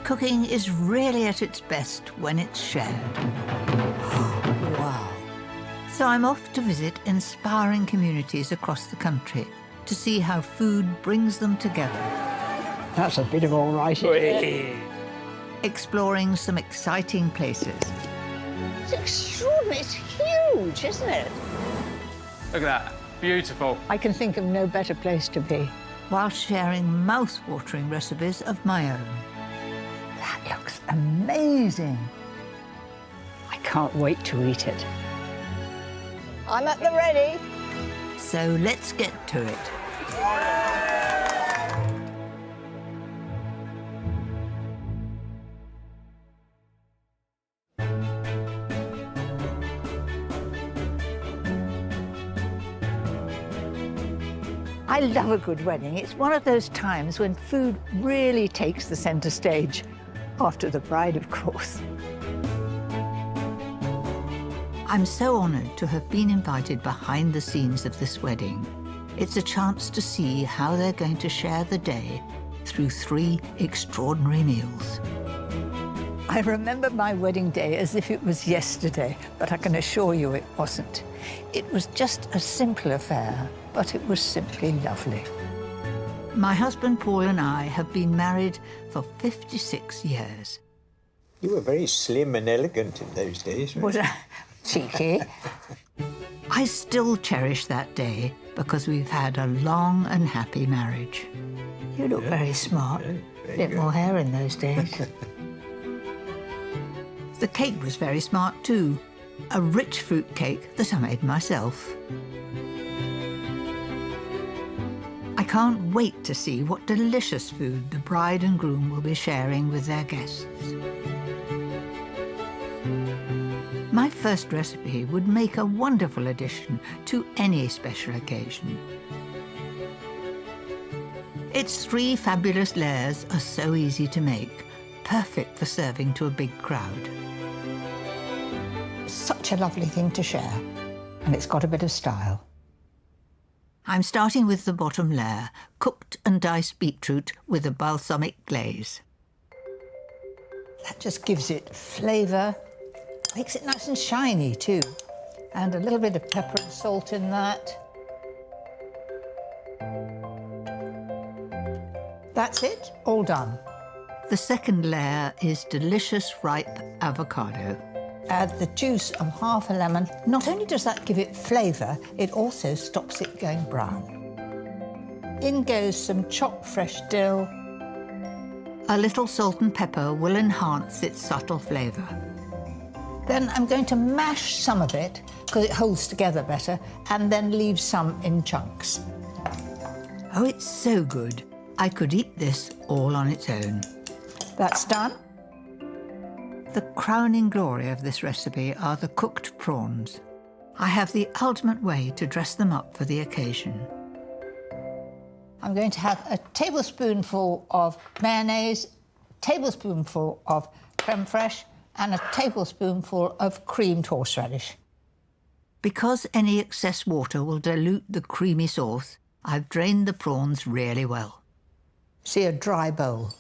Cooking is really at its best when it's shared. Wow. So I'm off to visit inspiring communities across the country to see how food brings them together. That's a bit of all right, isn't it? Exploring some exciting places. It's extraordinary. It's huge, isn't it? Look at that. Beautiful. I can think of no better place to be. While sharing mouth-watering recipes of my own. That looks amazing. I can't wait to eat it. I'm at the ready. So let's get to it. I love a good wedding. It's one of those times when food really takes the centre stage. After the bride, of course. I'm so honoured to have been invited behind the scenes of this wedding. It's a chance to see how they're going to share the day through 3 extraordinary meals. I remember my wedding day as if it was yesterday, but I can assure you it wasn't. It was just a simple affair, but it was simply lovely. My husband Paul and I have been married for 56 years. You were very slim and elegant in those days, weren't Was you? I cheeky? I still cherish that day because we've had a long and happy marriage. You look very smart. very Bit good. more hair in those days. The cake was very smart too. A rich fruit cake that I made myself. I can't wait to see what delicious food the bride and groom will be sharing with their guests. My first recipe would make a wonderful addition to any special occasion. Its 3 fabulous layers are so easy to make, perfect for serving to a big crowd. Such a lovely thing to share. And it's got a bit of style. I'm starting with the bottom layer, cooked and diced beetroot with a balsamic glaze. That just gives it flavour. Makes it nice and shiny too. And a little bit of pepper and salt in that. That's it, all done. The second layer is delicious ripe avocado. Add the juice of half a lemon. Not only does that give it flavour, it also stops it going brown. In goes some chopped fresh dill. A little salt and pepper will enhance its subtle flavour. Then I'm going to mash some of it, because it holds together better, and then leave some in chunks. Oh, it's so good. I could eat this all on its own. That's done. The crowning glory of this recipe are the cooked prawns. I have the ultimate way to dress them up for the occasion. I'm going to have a tablespoonful of mayonnaise, tablespoonful of creme fraiche, and a tablespoonful of creamed horseradish. Because any excess water will dilute the creamy sauce, I've drained the prawns really well. See, a dry bowl.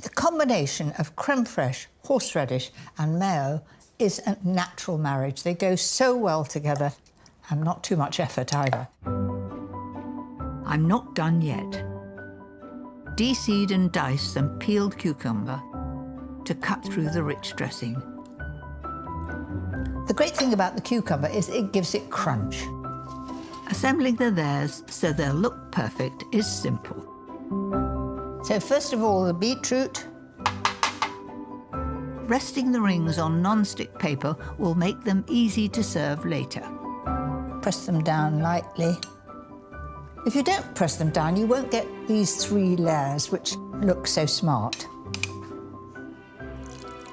The combination of creme fraiche, horseradish and mayo is a natural marriage. They go so well together, and not too much effort either. I'm not done yet. De-seed and dice some peeled cucumber to cut through the rich dressing. The great thing about the cucumber is it gives it crunch. Assembling the layers so they'll look perfect is simple. So first of all, the beetroot. Resting the rings on non-stick paper will make them easy to serve later. Press them down lightly. If you don't press them down, you won't get these 3 layers, which look so smart.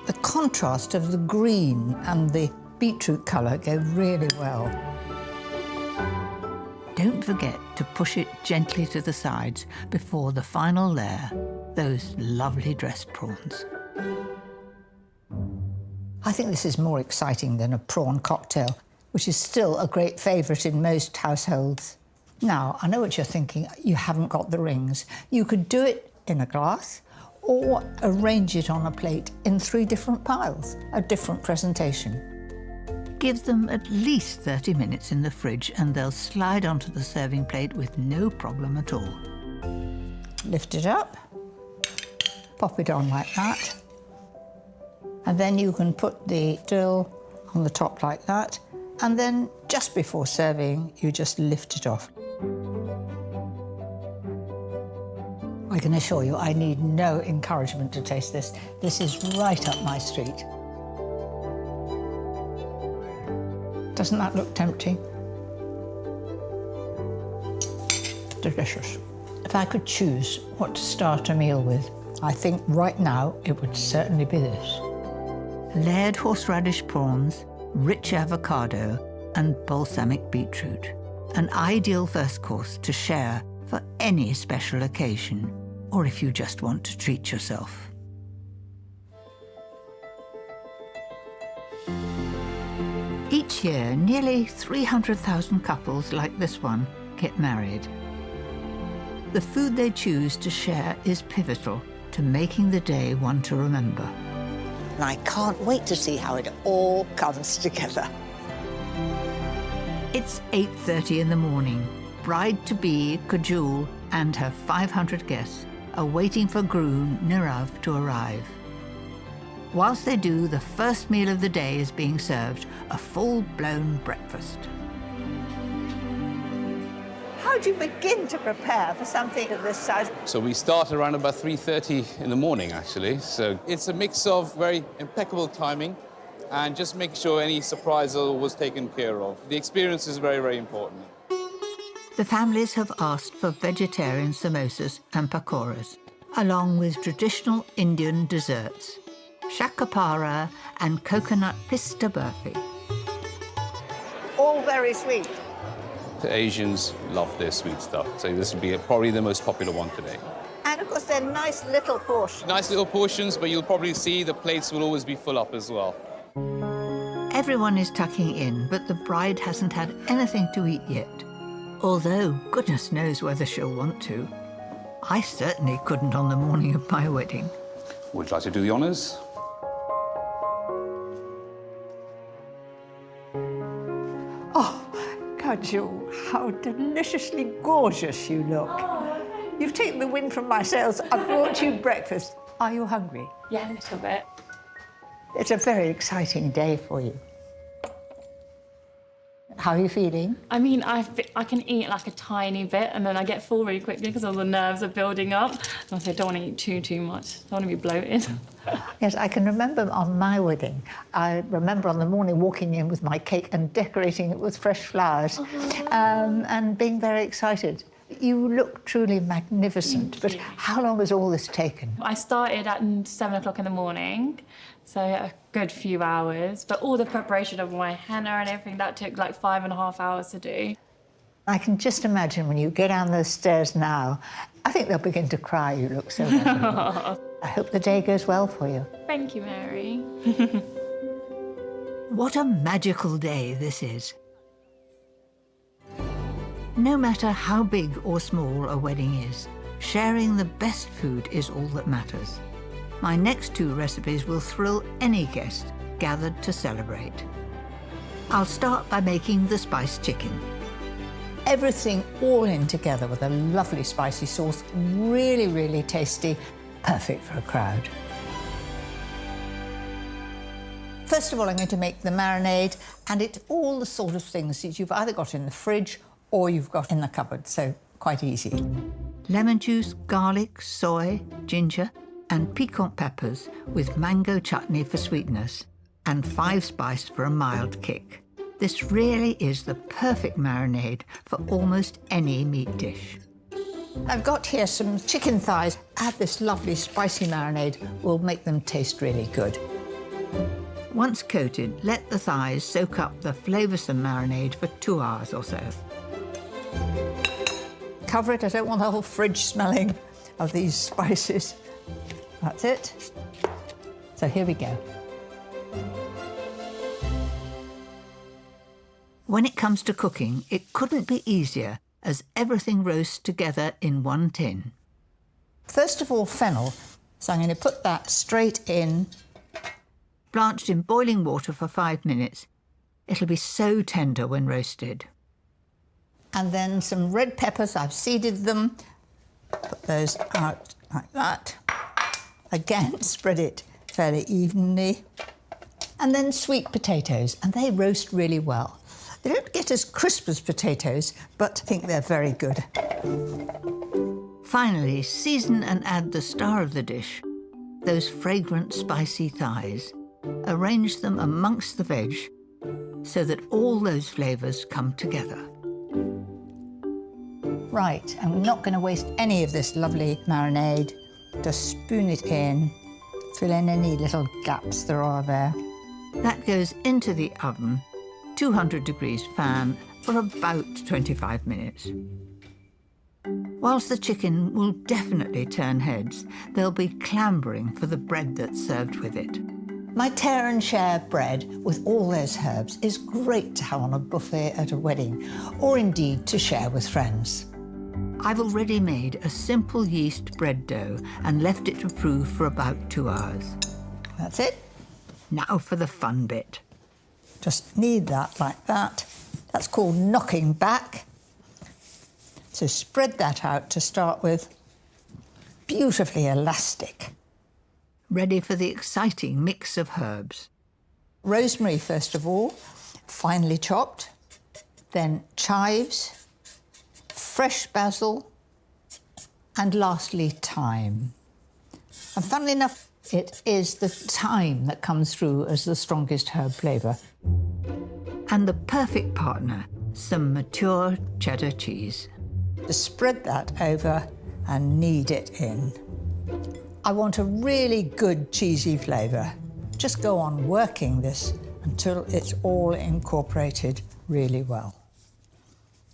The contrast of the green and the beetroot colour go really well. Don't forget to push it gently to the sides before the final layer, those lovely dressed prawns. I think this is more exciting than a prawn cocktail, which is still a great favourite in most households. Now, I know what you're thinking. You haven't got the rings. You could do it in a glass or arrange it on a plate in 3 different piles, a different presentation. Give them at least 30 minutes in the fridge and they'll slide onto the serving plate with no problem at all. Lift it up, pop it on like that, and then you can put the dill on the top like that, and then just before serving, you just lift it off. I can assure you, I need no encouragement to taste this. This is right up my street. Doesn't that look tempting? Delicious. If I could choose what to start a meal with, I think right now it would certainly be this. Layered horseradish prawns, rich avocado, and balsamic beetroot. An ideal first course to share for any special occasion, or if you just want to treat yourself. Each year, nearly 300,000 couples like this one get married. The food they choose to share is pivotal to making the day one to remember. And I can't wait to see how it all comes together. It's 8:30 in the morning. Bride-to-be Kajul and her 500 guests are waiting for groom Nirav to arrive. Whilst they do, the first meal of the day is being served, a full-blown breakfast. How do you begin to prepare for something of this size? So we start around about 3:30 in the morning, actually. So it's a mix of very impeccable timing and just make sure any surprise was taken care of. The experience is very, very important. The families have asked for vegetarian samosas and pakoras, along with traditional Indian desserts, shakapara and coconut pista burfi. All very sweet. The Asians love their sweet stuff, so this would be probably the most popular one today. And of course, they're nice little portions. Nice little portions, but you'll probably see the plates will always be full up as well. Everyone is tucking in, but the bride hasn't had anything to eat yet. Although, goodness knows whether she'll want to. I certainly couldn't on the morning of my wedding. Would you like to do the honours? Kajul, how deliciously gorgeous you look. You've taken the wind from my sails. I brought you breakfast. Are you hungry? Yeah, a little bit. It's a very exciting day for you. How are you feeling? I mean, I can eat like a tiny bit and then I get full really quickly because all the nerves are building up. And I don't want to eat too much. I don't want to be bloated. Yes, I can remember on my wedding. I remember on the morning walking in with my cake and decorating it with fresh flowers and being very excited. You look truly magnificent, but how long has all this taken? I started at 7 o'clock in the morning, so a good few hours. But all the preparation of my henna and everything, that took like 5.5 hours to do. I can just imagine when you go down those stairs now, I think they'll begin to cry. You look so wonderful. I hope the day goes well for you. Thank you, Mary. What a magical day this is. No matter how big or small a wedding is, sharing the best food is all that matters. My next 2 recipes will thrill any guest gathered to celebrate. I'll start by making the spiced chicken. Everything all in together with a lovely spicy sauce, really, really tasty, perfect for a crowd. First of all, I'm going to make the marinade, and it's all the sort of things that you've either got in the fridge or you've got in the cupboard, so quite easy. Lemon juice, garlic, soy, ginger, and piquant peppers with mango chutney for sweetness, and 5 spice for a mild kick. This really is the perfect marinade for almost any meat dish. I've got here some chicken thighs. Add this lovely spicy marinade. Will make them taste really good. Once coated, let the thighs soak up the flavoursome marinade for 2 hours or so. Cover it. I don't want the whole fridge smelling of these spices. That's it. So here we go. When it comes to cooking, it couldn't be easier, as everything roasts together in one tin. First of all, fennel. So I'm going to put that straight in. Blanched in boiling water for 5 minutes. It'll be so tender when roasted. And then some red peppers, I've seeded them. Put those out like that. Again, spread it fairly evenly. And then sweet potatoes, and they roast really well. They don't get as crisp as potatoes, but I think they're very good. Finally, season and add the star of the dish, those fragrant, spicy thighs. Arrange them amongst the veg so that all those flavours come together. Right, I'm not going to waste any of this lovely marinade. Just spoon it in, fill in any little gaps there are there. That goes into the oven, 200 degrees fan, for about 25 minutes. Whilst the chicken will definitely turn heads, they'll be clambering for the bread that's served with it. My tear and share bread with all those herbs is great to have on a buffet at a wedding, or indeed to share with friends. I've already made a simple yeast bread dough and left it to proof for about 2 hours. That's it. Now for the fun bit. Just knead that like that. That's called knocking back. So spread that out to start with. Beautifully elastic. Ready for the exciting mix of herbs. Rosemary, first of all, finely chopped. Then chives, fresh basil, and lastly, thyme. And funnily enough, it is the thyme that comes through as the strongest herb flavour. And the perfect partner, some mature cheddar cheese. Just spread that over and knead it in. I want a really good cheesy flavour. Just go on working this until it's all incorporated really well.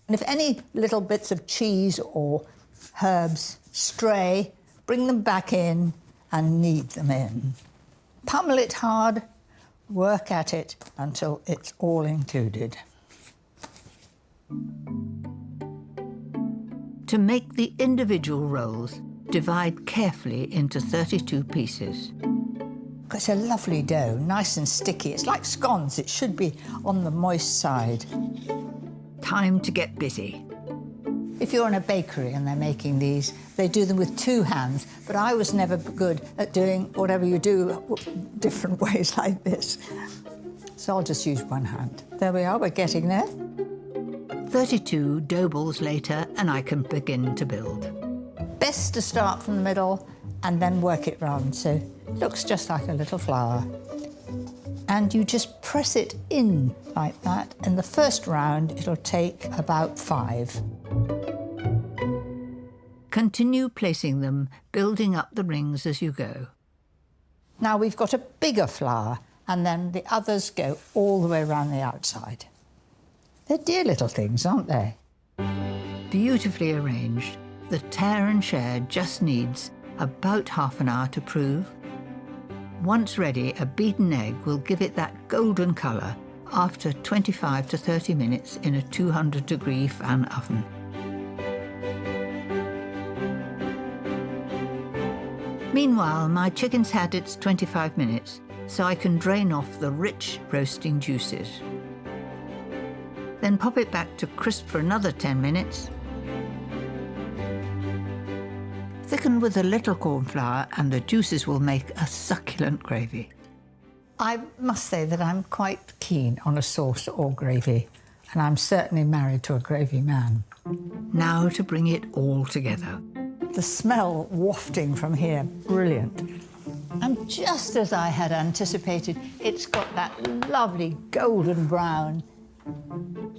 And if any little bits of cheese or herbs stray, bring them back in and knead them in. Pummel it hard, work at it until it's all included. To make the individual rolls, divide carefully into 32 pieces. It's a lovely dough, nice and sticky. It's like scones. It should be on the moist side. Time to get busy. If you're in a bakery and they're making these, they do them with 2 hands, but I was never good at doing whatever you do different ways like this. So I'll just use 1 hand. There we are, we're getting there. 32 dough balls later, and I can begin to build. Best to start from the middle and then work it round, so it looks just like a little flower. And you just press it in like that. In the first round, it'll take about 5. Continue placing them, building up the rings as you go. Now we've got a bigger flower, and then the others go all the way around the outside. They're dear little things, aren't they? Beautifully arranged, the tear and share just needs about half an hour to prove. Once ready, a beaten egg will give it that golden colour after 25 to 30 minutes in a 200-degree fan oven. Meanwhile, my chicken's had its 25 minutes, so I can drain off the rich roasting juices. Then pop it back to crisp for another 10 minutes. Thicken with a little corn flour and the juices will make a succulent gravy. I must say that I'm quite keen on a sauce or gravy, and I'm certainly married to a gravy man. Now to bring it all together. The smell wafting from here, brilliant. And just as I had anticipated, it's got that lovely golden brown.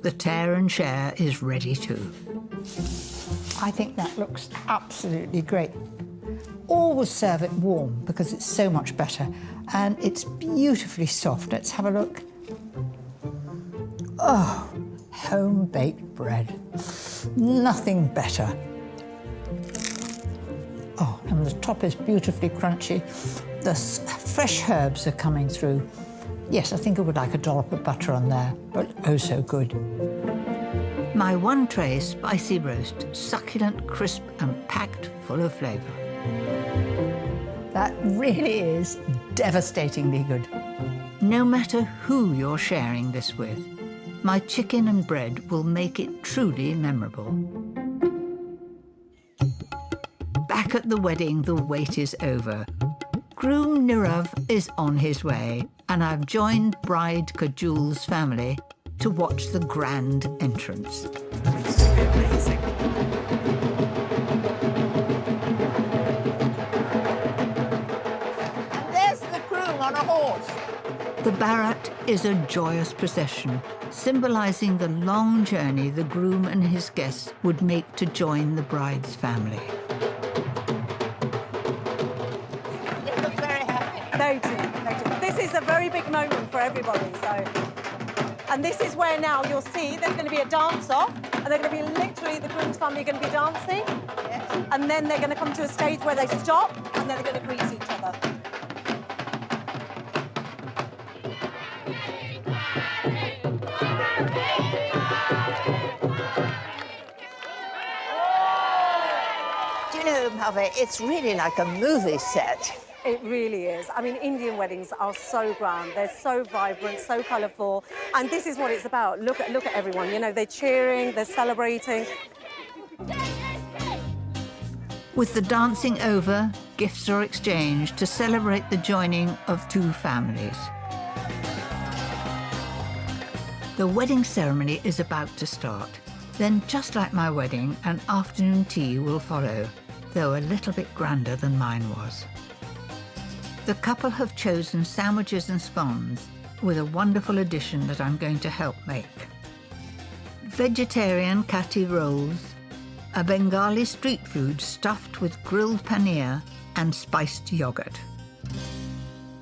The tear and share is ready too. I think that looks absolutely great. Always serve it warm because it's so much better. And it's beautifully soft. Let's have a look. Oh, home-baked bread. Nothing better. Oh, and the top is beautifully crunchy. The fresh herbs are coming through. Yes, I think I would like a dollop of butter on there, but oh so good. My one tray spicy roast, succulent, crisp and packed full of flavour. That really is devastatingly good. No matter who you're sharing this with, my chicken and bread will make it truly memorable. Back at the wedding, the wait is over. Groom Nirav is on his way, and I've joined bride Kajul's family to watch the grand entrance. Amazing. There's the groom on a horse. The Bharat is a joyous procession, symbolising the long journey the groom and his guests would make to join the bride's family. They look very happy. They do. This is a very big moment for everybody. And this is where now you'll see there's going to be a dance-off, and they're going to be literally, the groom's family are going to be dancing, Yes. and then they're going to come to a stage where they stop, and then they're going to greet each other. Do you know, Bhave, it's really like a movie set. It really is. I mean, Indian weddings are so grand. They're so vibrant, so colourful, and this is what it's about. Look at everyone. You know, they're cheering, they're celebrating. With the dancing over, gifts are exchanged to celebrate the joining of two families. The wedding ceremony is about to start. Then, just like my wedding, an afternoon tea will follow, though a little bit grander than mine was. The couple have chosen sandwiches and scones with a wonderful addition that I'm going to help make. Vegetarian kati rolls, a Bengali street food stuffed with grilled paneer and spiced yogurt.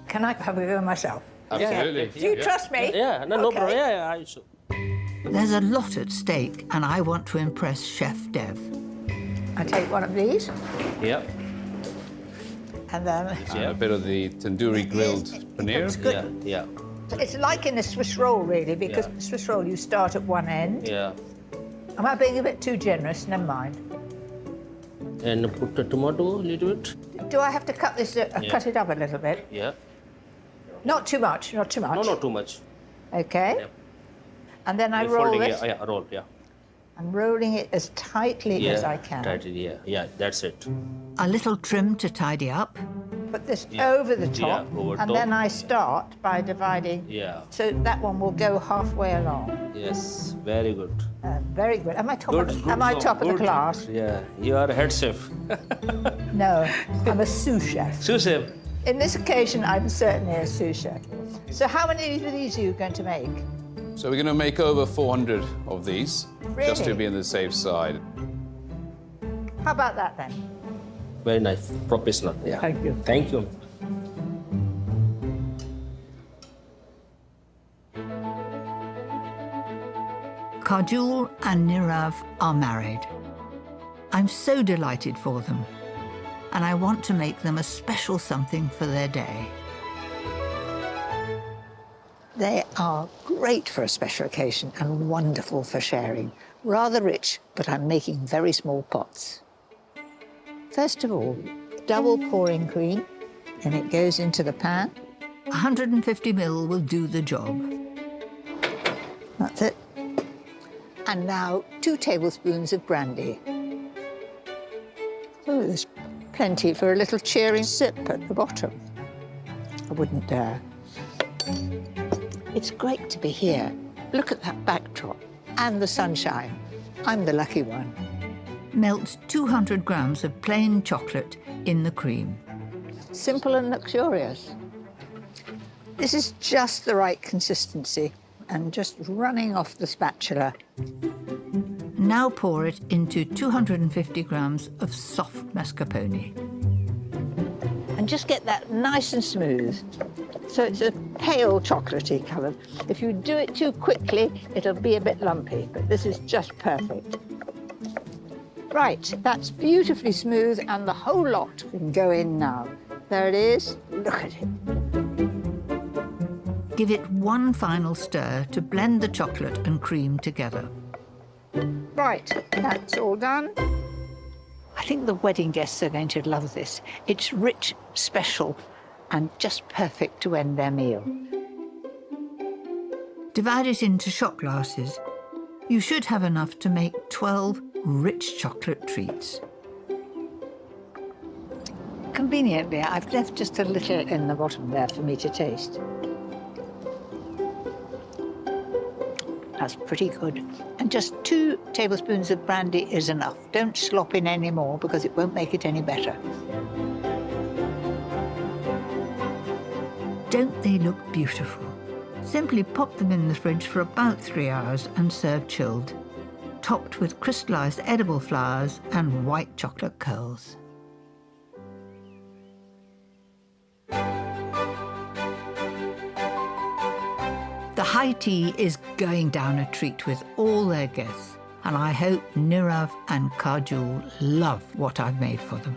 Can I have a go myself? Absolutely. Do you trust me? Yeah, no Okay. problem. Yeah, I should. There's a lot at stake, and I want to impress Chef Dev. I take one of these, Yeah, and then And a bit of the tandoori grilled paneer. looks good. yeah, It's like in a Swiss roll, really, because Yeah. Swiss roll you start at one end. yeah. Am I being a bit too generous? Never mind. And put the tomato a little bit. Do I have to cut this? Cut it up a little bit? Yeah. Not too much. Not too much. No, not too much. Okay. Yeah. And then I You're roll folding, this. yeah, roll, yeah. I'm rolling it as tightly Yeah, as I can. tightly, yeah, that's it. A little trim to tidy up, Put this Yeah. over the top, Yeah, over and top. then I start by dividing. Yeah, So that one will go halfway along. yes, very good. Very good. Am I top, Good, of, the, good am I job, top of the good. class? Yeah, you are a head chef. No, I'm a sous chef. Sous chef. In this occasion, I'm certainly a sous chef. So how many of these are you going to make? So we're going to make over 400 of these, just to Really? be on the safe side. How about that then? Very nice, professional. Yeah. Thank you. Thank you. Kajul and Nirav are married. I'm so delighted for them, and I want to make them a special something for their day. They are great for a special occasion and wonderful for sharing. Rather rich, but I'm making very small pots. First of all, double pouring cream, and it goes into the pan. 150 ml will do the job. That's it. And now 2 tablespoons of brandy. Oh, there's plenty for a little cheering sip at the bottom. I wouldn't dare. It's great to be here. Look at that backdrop and the sunshine. I'm the lucky one. Melt 200 grams of plain chocolate in the cream. Simple and luxurious. This is just the right consistency and just running off the spatula. Now pour it into 250 grams of soft mascarpone. And just get that nice and smooth. So it's a pale chocolatey colour. If you do it too quickly, it'll be a bit lumpy, but this is just perfect. Right, that's beautifully smooth, and the whole lot can go in now. There it is. Look at it. Give it one final stir to blend the chocolate and cream together. Right, that's all done. I think the wedding guests are going to love this. It's rich, special, and just perfect to end their meal. Divide it into shot glasses. You should have enough to make 12 rich chocolate treats. Conveniently, I've left just a little in the bottom there for me to taste. That's pretty good. And just 2 tablespoons of brandy is enough. Don't slop in any more because it won't make it any better. Don't they look beautiful? Simply pop them in the fridge for about 3 hours and serve chilled, topped with crystallized edible flowers and white chocolate curls. The high tea is going down a treat with all their guests, and I hope Nirav and Kajul love what I've made for them.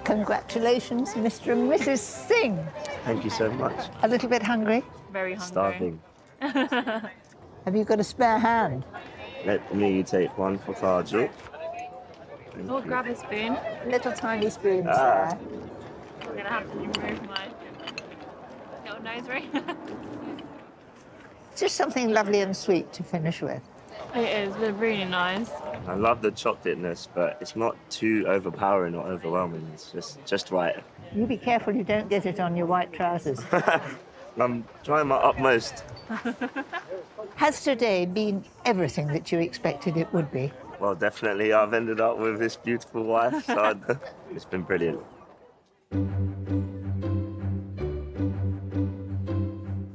Congratulations, Mr. and Mrs. Singh. Thank you so much. A little bit hungry? Very hungry. Starving. Have you got a spare hand? Let me take one for Kajul. Oh, grab a spoon. Little tiny spoons there. I'm gonna have to remove my little nose ring. Just something lovely and sweet to finish with. It is, they're really nice. I love the chocolateness, but it's not too overpowering or overwhelming. It's just right. You be careful you don't get it on your white trousers. I'm trying my utmost. Has today been everything that you expected it would be? Well, definitely I've ended up with this beautiful wife, so it's been brilliant.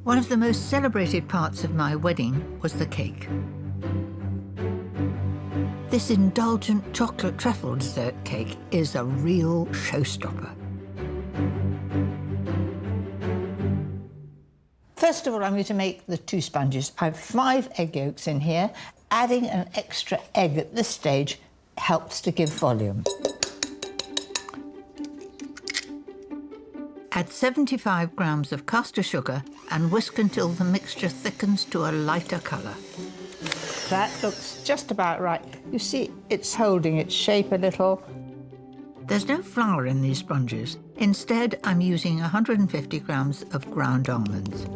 One of the most celebrated parts of my wedding was the cake. This indulgent chocolate truffle dessert cake is a real showstopper. First of all, I'm going to make the 2 sponges. I have 5 egg yolks in here. Adding an extra egg at this stage helps to give volume. Add 75 grams of caster sugar and whisk until the mixture thickens to a lighter colour. That looks just about right. You see, it's holding its shape a little. There's no flour in these sponges. Instead, I'm using 150 grams of ground almonds.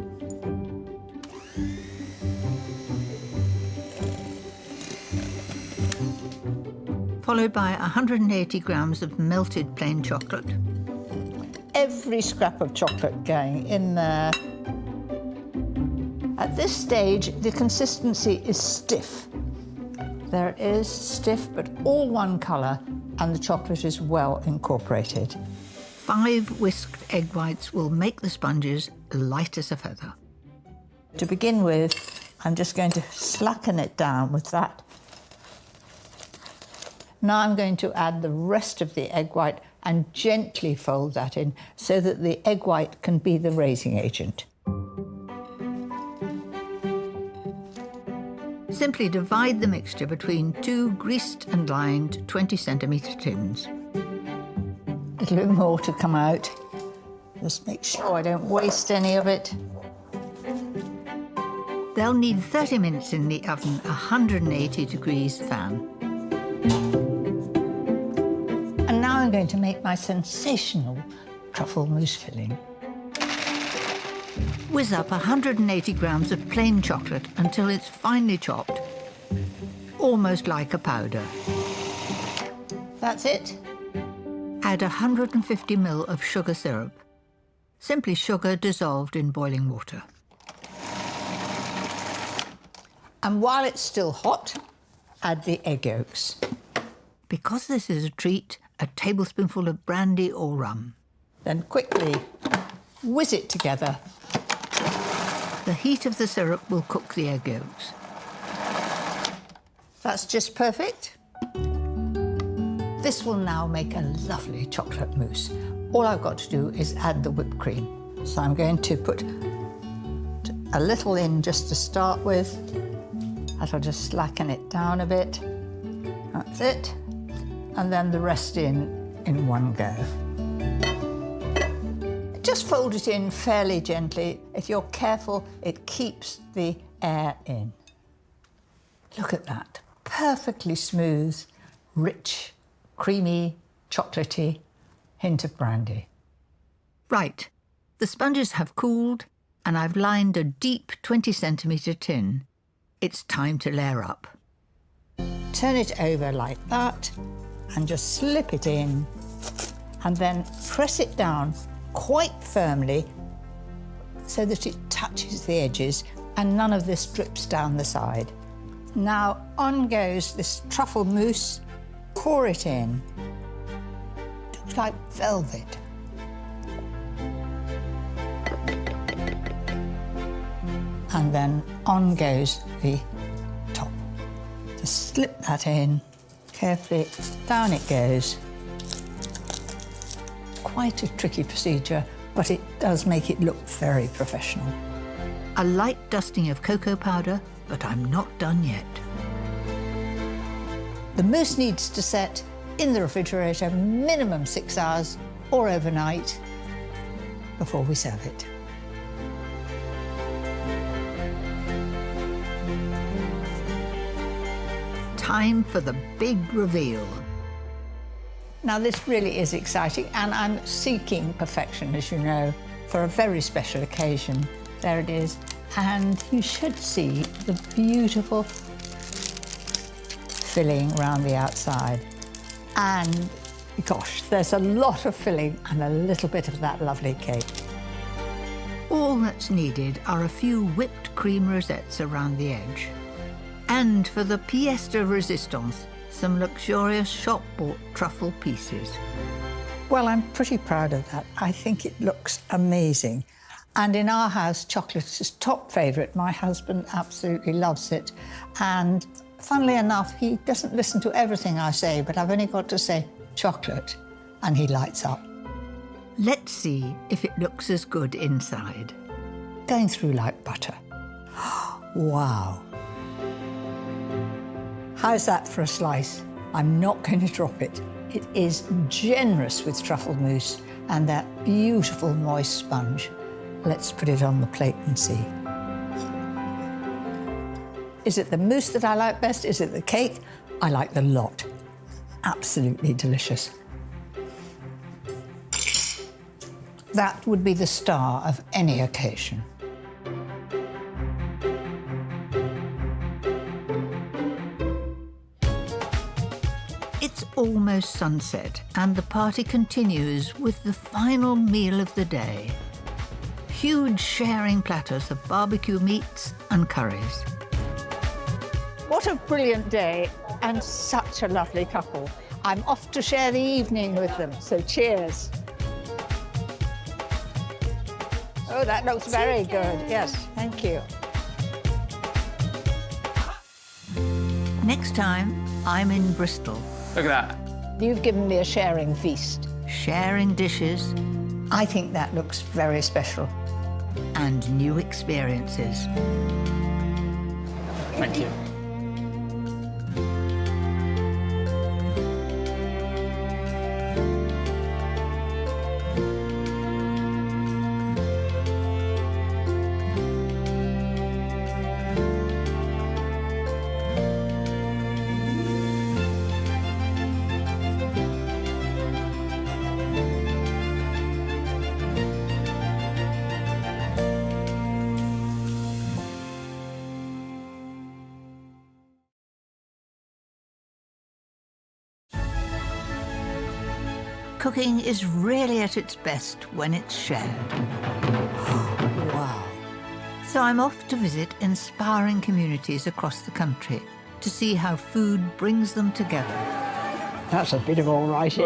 Followed by 180 grams of melted plain chocolate. Every scrap of chocolate going in there. At this stage, the consistency is stiff. There it is, stiff, but all one colour, and the chocolate is well incorporated. 5 whisked egg whites will make the sponges light as a feather. To begin with, I'm just going to slacken it down with that. Now I'm going to add the rest of the egg white and gently fold that in so that the egg white can be the raising agent. Simply divide the mixture between 2 greased and lined 20-centimetre tins. A little bit more to come out. Just make sure I don't waste any of it. They'll need 30 minutes in the oven, 180 degrees fan. And now I'm going to make my sensational truffle mousse filling. Whiz up 180 grams of plain chocolate until it's finely chopped, almost like a powder. That's it. Add 150 ml of sugar syrup. Simply sugar dissolved in boiling water. And while it's still hot, add the egg yolks. Because this is a treat, a tablespoonful of brandy or rum. Then quickly whiz it together. The heat of the syrup will cook the egg yolks. That's just perfect. This will now make a lovely chocolate mousse. All I've got to do is add the whipped cream. So I'm going to put a little in just to start with. That'll just slacken it down a bit. That's it. And then the rest in one go. Just fold it in fairly gently. If you're careful, it keeps the air in. Look at that. Perfectly smooth, rich, creamy, chocolatey, hint of brandy. Right, the sponges have cooled and I've lined a deep 20-centimetre tin. It's time to layer up. Turn it over like that and just slip it in and then press it down quite firmly so that it touches the edges and none of this drips down the side. Now on goes this truffle mousse. Pour it in. Looks like velvet. And then on goes the top. Just slip that in carefully. Down it goes. Quite a tricky procedure, but it does make it look very professional. A light dusting of cocoa powder, but I'm not done yet. The mousse needs to set in the refrigerator minimum 6 hours or overnight before we serve it. Time for the big reveal. Now this really is exciting and I'm seeking perfection, as you know, for a very special occasion. There it is. And you should see the beautiful filling around the outside. And gosh, there's a lot of filling and a little bit of that lovely cake. All that's needed are a few whipped cream rosettes around the edge. And for the pièce de résistance, some luxurious shop-bought truffle pieces. Well, I'm pretty proud of that. I think it looks amazing. And in our house, chocolate is top favourite. My husband absolutely loves it. And funnily enough, he doesn't listen to everything I say, but I've only got to say chocolate, and he lights up. Let's see if it looks as good inside. Going through like butter. Wow. How's that for a slice? I'm not going to drop it. It is generous with truffle mousse and that beautiful moist sponge. Let's put it on the plate and see. Is it the mousse that I like best? Is it the cake? I like the lot. Absolutely delicious. That would be the star of any occasion. It's almost sunset and the party continues with the final meal of the day. Huge sharing platters of barbecue meats and curries. What a brilliant day and such a lovely couple. I'm off to share the evening with them, so cheers. Oh, that looks very good. Yes, thank you. Next time, I'm in Bristol. Look at that. You've given me a sharing feast. Sharing dishes I think that looks very special. and new experiences. Thank you. Cooking is really at its best when it's shared. Wow. So I'm off to visit inspiring communities across the country to see how food brings them together. That's a bit of all right.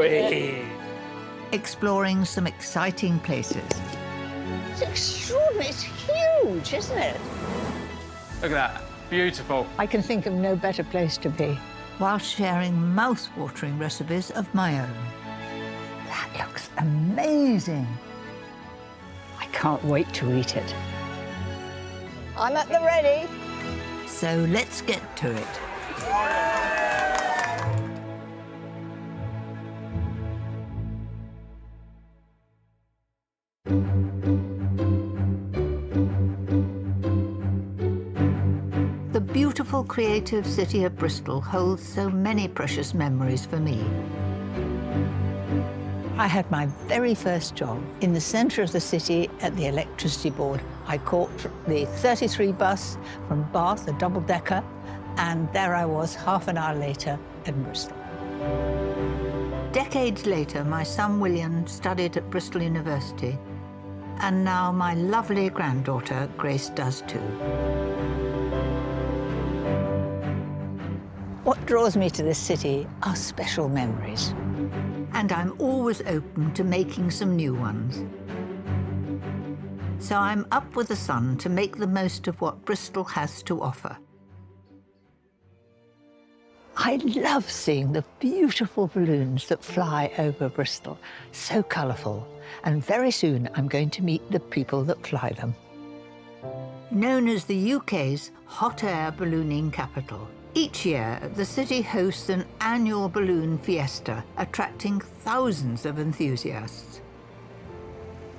Exploring some exciting places. It's extraordinary. It's huge, isn't it? Look at that. Beautiful. I can think of no better place to be. while sharing mouth-watering recipes of my own. That looks amazing. I can't wait to eat it. I'm at the ready. So let's get to it. beautiful, creative city of Bristol holds so many precious memories for me. I had my very first job in the centre of the city at the electricity board. I caught the 33 bus from Bath, a double-decker, and there I was half an hour later in Bristol. Decades later, my son William studied at Bristol University, and now my lovely granddaughter Grace does too. What draws me to this city are special memories. And I'm always open to making some new ones. So I'm up with the sun to make the most of what Bristol has to offer. I love seeing the beautiful balloons that fly over Bristol, so colourful. And very soon I'm going to meet the people that fly them. Known as the UK's hot air ballooning capital, each year the city hosts an annual balloon fiesta, attracting thousands of enthusiasts.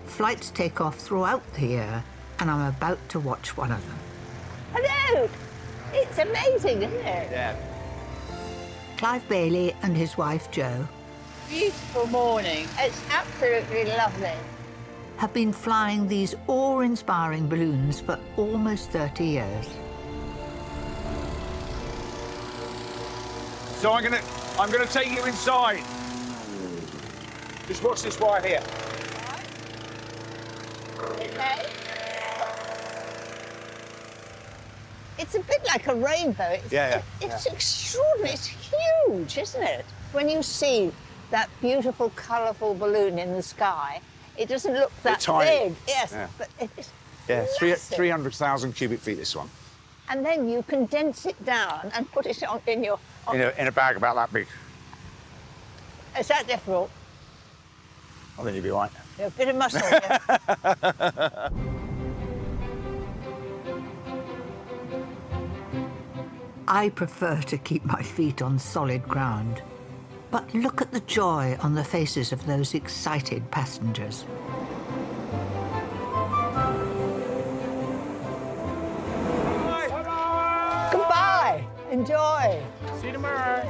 Flights take off throughout the year, and I'm about to watch one of them. Hello! It's amazing, isn't it? Yeah. Clive Bailey and his wife Jo Beautiful morning. It's absolutely lovely. have been flying these awe-inspiring balloons for almost 30 years. So I'm gonna take you inside. Just watch this wire here. Okay. It's a bit like a rainbow. It's extraordinary. It's huge, isn't it? When you see that beautiful, colourful balloon in the sky, it doesn't look that big. Yes, but it's massive. 300,000 cubic feet, this one. And then you condense it down and put it on in your... In a bag about that big. Is that difficult? I think you'll be right. Yeah, a bit of muscle, yeah. I prefer to keep my feet on solid ground. But look at the joy on the faces of those excited passengers. Goodbye. Enjoy. See you tomorrow.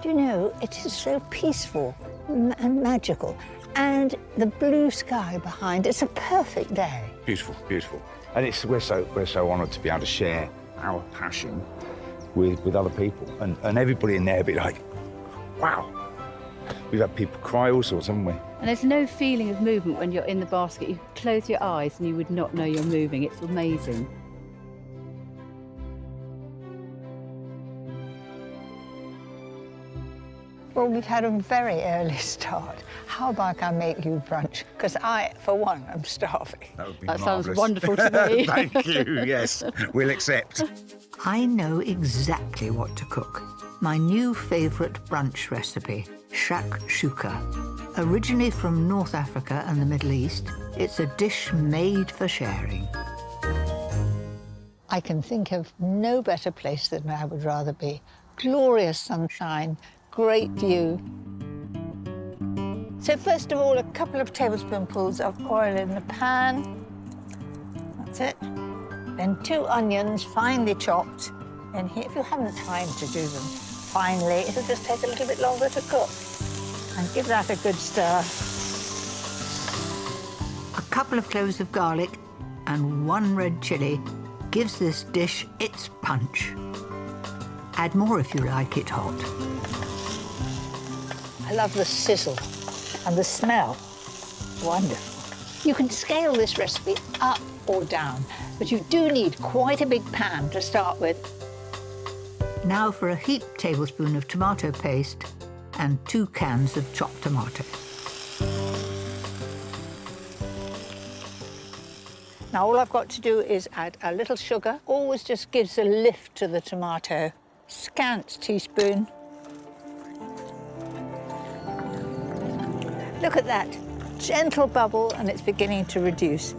Do you know, it is so peaceful and magical. And the blue sky behind, it's a perfect day. Beautiful, beautiful. And we're so honoured to be able to share our passion with other people. And everybody in there be like, wow. We've had people cry all sorts, haven't we? And there's no feeling of movement when you're in the basket. You could close your eyes and you would not know you're moving. It's amazing. Well, we've had a very early start. How about I make you brunch? Because I, for one, am starving. That would be That sounds marvellous. wonderful to me. Thank you, yes. We'll accept. I know exactly what to cook. My new favourite brunch recipe, Shakshuka. Originally from North Africa and the Middle East, it's a dish made for sharing. I can think of no better place than I would rather be. Glorious sunshine, great view. So first of all, a couple of tablespoonfuls of oil in the pan. That's it. Then 2 onions, finely chopped. And here, if you haven't time to do them finely, it'll just take a little bit longer to cook. And give that a good stir. A couple of cloves of garlic and 1 red chilli gives this dish its punch. Add more if you like it hot. I love the sizzle and the smell. Wonderful. You can scale this recipe up or down, but you do need quite a big pan to start with. Now for a heaped tablespoon of tomato paste and 2 cans of chopped tomato. Now all I've got to do is add a little sugar. Always just gives a lift to the tomato. Scant teaspoon. Look at that. Gentle bubble, and it's beginning to reduce.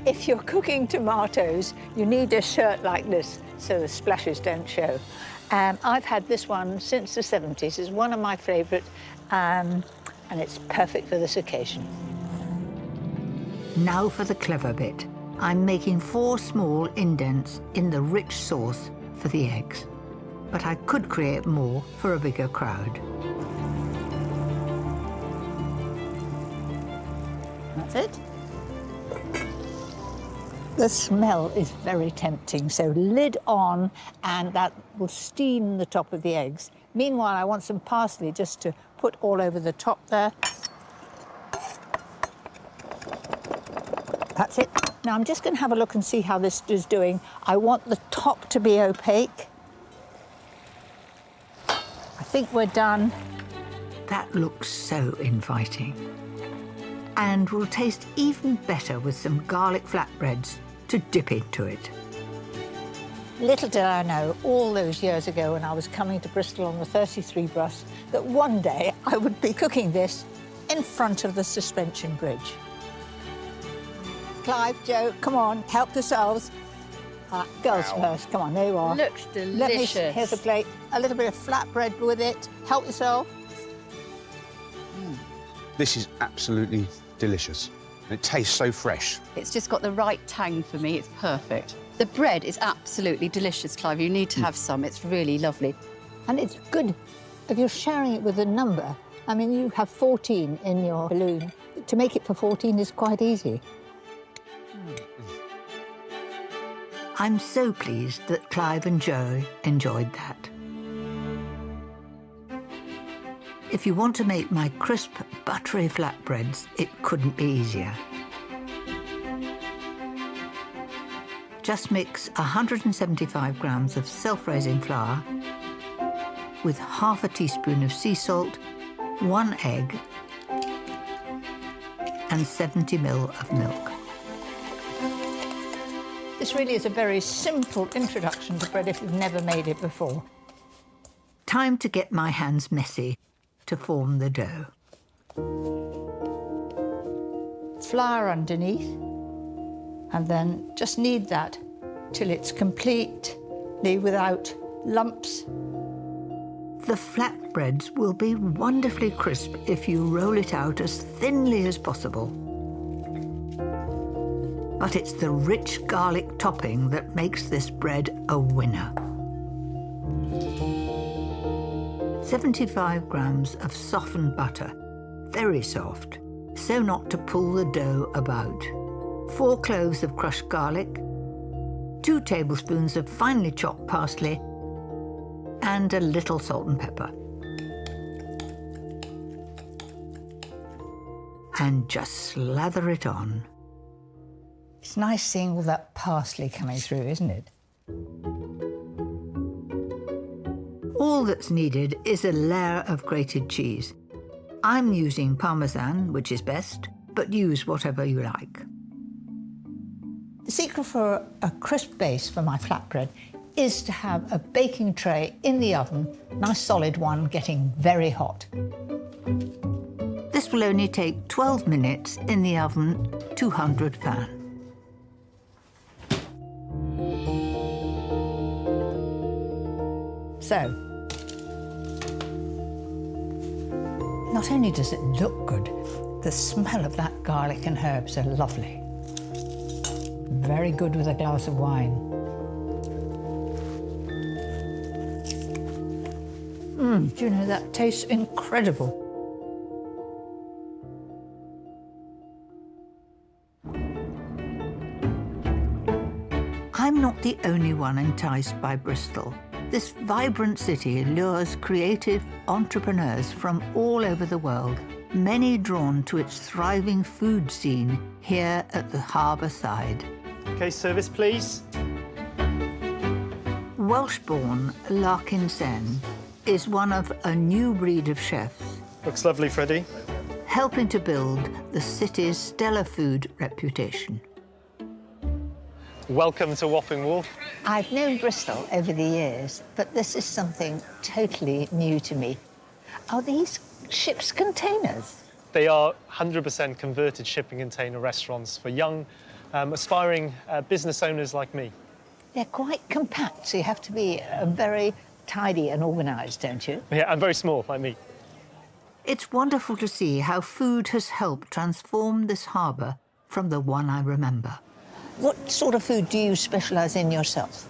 If you're cooking tomatoes, you need a shirt like this so the splashes don't show. I've had this one since the 70s. It's one of my favourite, and it's perfect for this occasion. Now for the clever bit. I'm making 4 small indents in the rich sauce for the eggs, but I could create more for a bigger crowd. That's it. The smell is very tempting, so lid on, and that will steam the top of the eggs. Meanwhile, I want some parsley just to put all over the top there. That's it. Now I'm just going to have a look and see how this is doing. I want the top to be opaque. I think we're done. That looks so inviting. And will taste even better with some garlic flatbreads to dip into it. Little did I know all those years ago when I was coming to Bristol on the 33 bus that one day I would be cooking this in front of the suspension bridge. Clive, Joe, come on, help yourselves. Girls first, come on, there you are. Looks delicious. Here's a plate, a little bit of flatbread with it. Help yourself. This is absolutely delicious. It tastes so fresh. It's just got the right tang for me. It's perfect. The bread is absolutely delicious, Clive. You need to have some. It's really lovely. And it's good if you're sharing it with a number. I mean, you have 14 in your balloon. To make it for 14 is quite easy. I'm so pleased that Clive and Joe enjoyed that. If you want to make my crisp, buttery flatbreads, it couldn't be easier. Just mix 175 grams of self-raising flour with half a teaspoon of sea salt, 1 egg, and 70 ml of milk. This really is a very simple introduction to bread if you've never made it before. Time to get my hands messy to form the dough. Flour underneath, and then just knead that till it's completely without lumps. The flatbreads will be wonderfully crisp if you roll it out as thinly as possible. But it's the rich garlic topping that makes this bread a winner. 75 grams of softened butter, very soft, so not to pull the dough about. 4 cloves of crushed garlic, 2 tablespoons of finely chopped parsley, and a little salt and pepper. And just slather it on. It's nice seeing all that parsley coming through, isn't it? All that's needed is a layer of grated cheese. I'm using Parmesan, which is best, but use whatever you like. The secret for a crisp base for my flatbread is to have a baking tray in the oven, nice solid one, getting very hot. This will only take 12 minutes in the oven, 200 fan. So, not only does it look good, the smell of that garlic and herbs are lovely. Very good with a glass of wine. Do you know, that tastes incredible. I'm not the only one enticed by Bristol. This vibrant city lures creative entrepreneurs from all over the world, many drawn to its thriving food scene here at the harbour side. OK, service, please. Welsh-born Larkin Sen is one of a new breed of chefs. Looks lovely, Freddie. Helping to build the city's stellar food reputation. Welcome to Wapping Wolf. I've known Bristol over the years, but this is something totally new to me. Are these ship's containers? They are 100% converted shipping container restaurants for young, aspiring business owners like me. They're quite compact, so you have to be very tidy and organised, don't you? Yeah, and very small, like me. It's wonderful to see how food has helped transform this harbour from the one I remember. What sort of food do you specialise in yourself?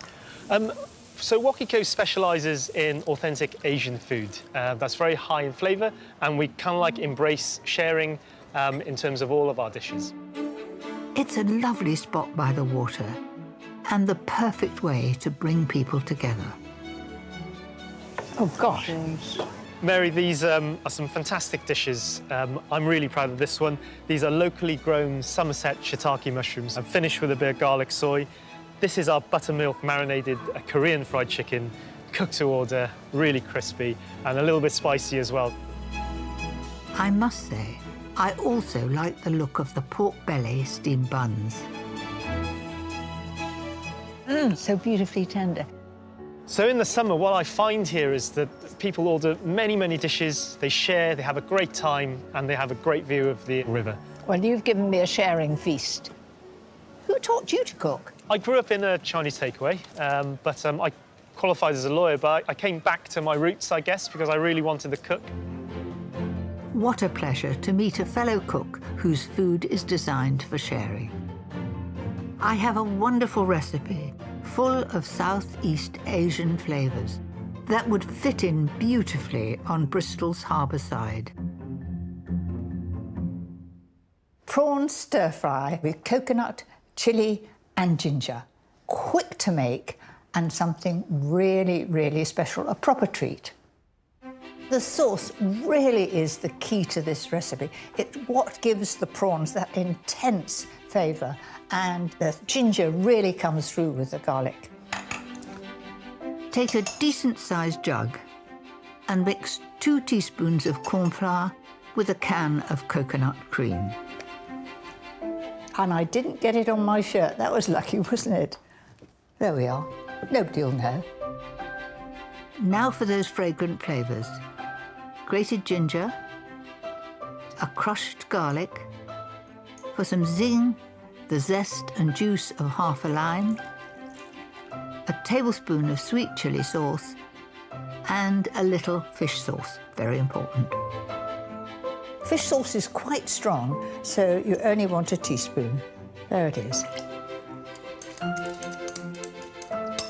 So Wakiko specialises in authentic Asian food. That's very high in flavour, and we kind of like embrace sharing in terms of all of our dishes. It's a lovely spot by the water and the perfect way to bring people together. Oh, gosh. Mary, these are some fantastic dishes. I'm really proud of this one. These are locally grown Somerset shiitake mushrooms. I'm finished with a bit of garlic soy. This is our buttermilk marinated Korean fried chicken, cooked to order, really crispy and a little bit spicy as well. I must say, I also like the look of the pork belly steamed buns. So beautifully tender. So in the summer, what I find here is that people order many, many dishes, they share, they have a great time, and they have a great view of the river. Well, you've given me a sharing feast. Who taught you to cook? I grew up in a Chinese takeaway, but I qualified as a lawyer, but I came back to my roots, I guess, because I really wanted to cook. What a pleasure to meet a fellow cook whose food is designed for sharing. I have a wonderful recipe full of Southeast Asian flavours that would fit in beautifully on Bristol's harbour side. Prawn stir-fry with coconut, chilli and ginger. Quick to make and something really, really special, a proper treat. The sauce really is the key to this recipe. It's what gives the prawns that intense flavour, and the ginger really comes through with the garlic. Take a decent-sized jug and mix 2 teaspoons of corn flour with a can of coconut cream. And I didn't get it on my shirt. That was lucky, wasn't it? There we are. Nobody'll know. Now for those fragrant flavours. Grated ginger, a crushed garlic, for some zing, the zest and juice of half a lime, a tablespoon of sweet chilli sauce, and a little fish sauce, very important. Fish sauce is quite strong, so you only want a teaspoon. There it is.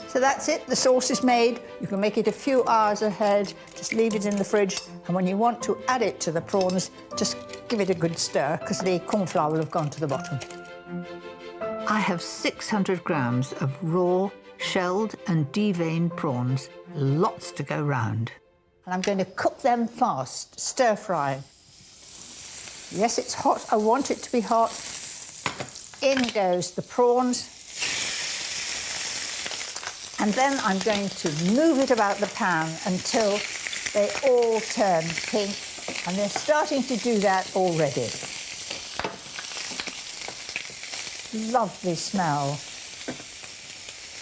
So that's it, the sauce is made. You can make it a few hours ahead, just leave it in the fridge, and when you want to add it to the prawns, just give it a good stir, because the corn flour will have gone to the bottom. I have 600 grams of raw, shelled and deveined prawns, lots to go round. And I'm going to cook them fast, stir-fry. Yes, it's hot, I want it to be hot. In goes the prawns. And then I'm going to move it about the pan until they all turn pink, and they're starting to do that already. Lovely smell.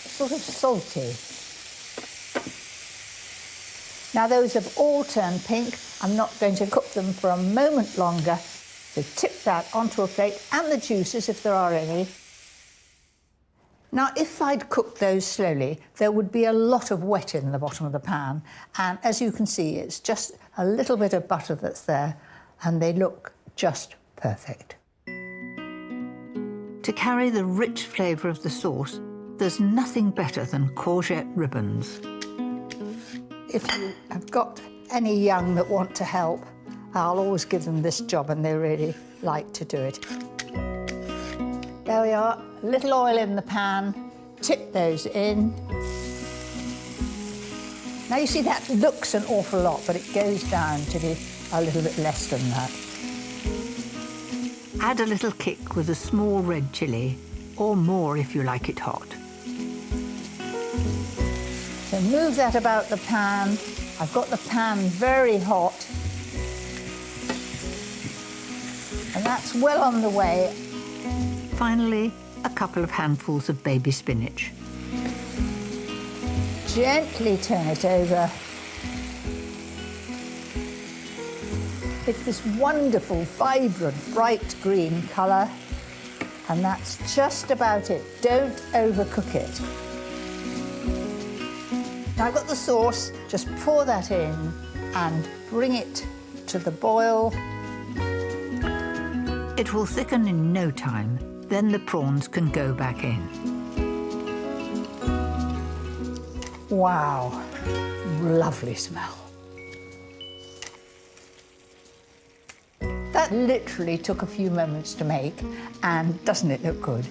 Sort of salty. Now those have all turned pink. I'm not going to cook them for a moment longer. So tip that onto a plate, and the juices, if there are any. Now, if I'd cooked those slowly, there would be a lot of wet in the bottom of the pan. And as you can see, it's just a little bit of butter that's there, and they look just perfect. To carry the rich flavour of the sauce, there's nothing better than courgette ribbons. If you have got any young that want to help, I'll always give them this job, and they really like to do it. There we are, a little oil in the pan, tip those in. Now you see that looks an awful lot, but it goes down to be a little bit less than that. Add a little kick with a small red chilli, or more if you like it hot. So move that about the pan. I've got the pan very hot. And that's well on the way. Finally, a couple of handfuls of baby spinach. Gently turn it over. It's this wonderful, vibrant, bright green colour. And that's just about it. Don't overcook it. Now I've got the sauce, just pour that in and bring it to the boil. It will thicken in no time, Then the prawns can go back in. Wow, lovely smell. That literally took a few moments to make, and doesn't it look good?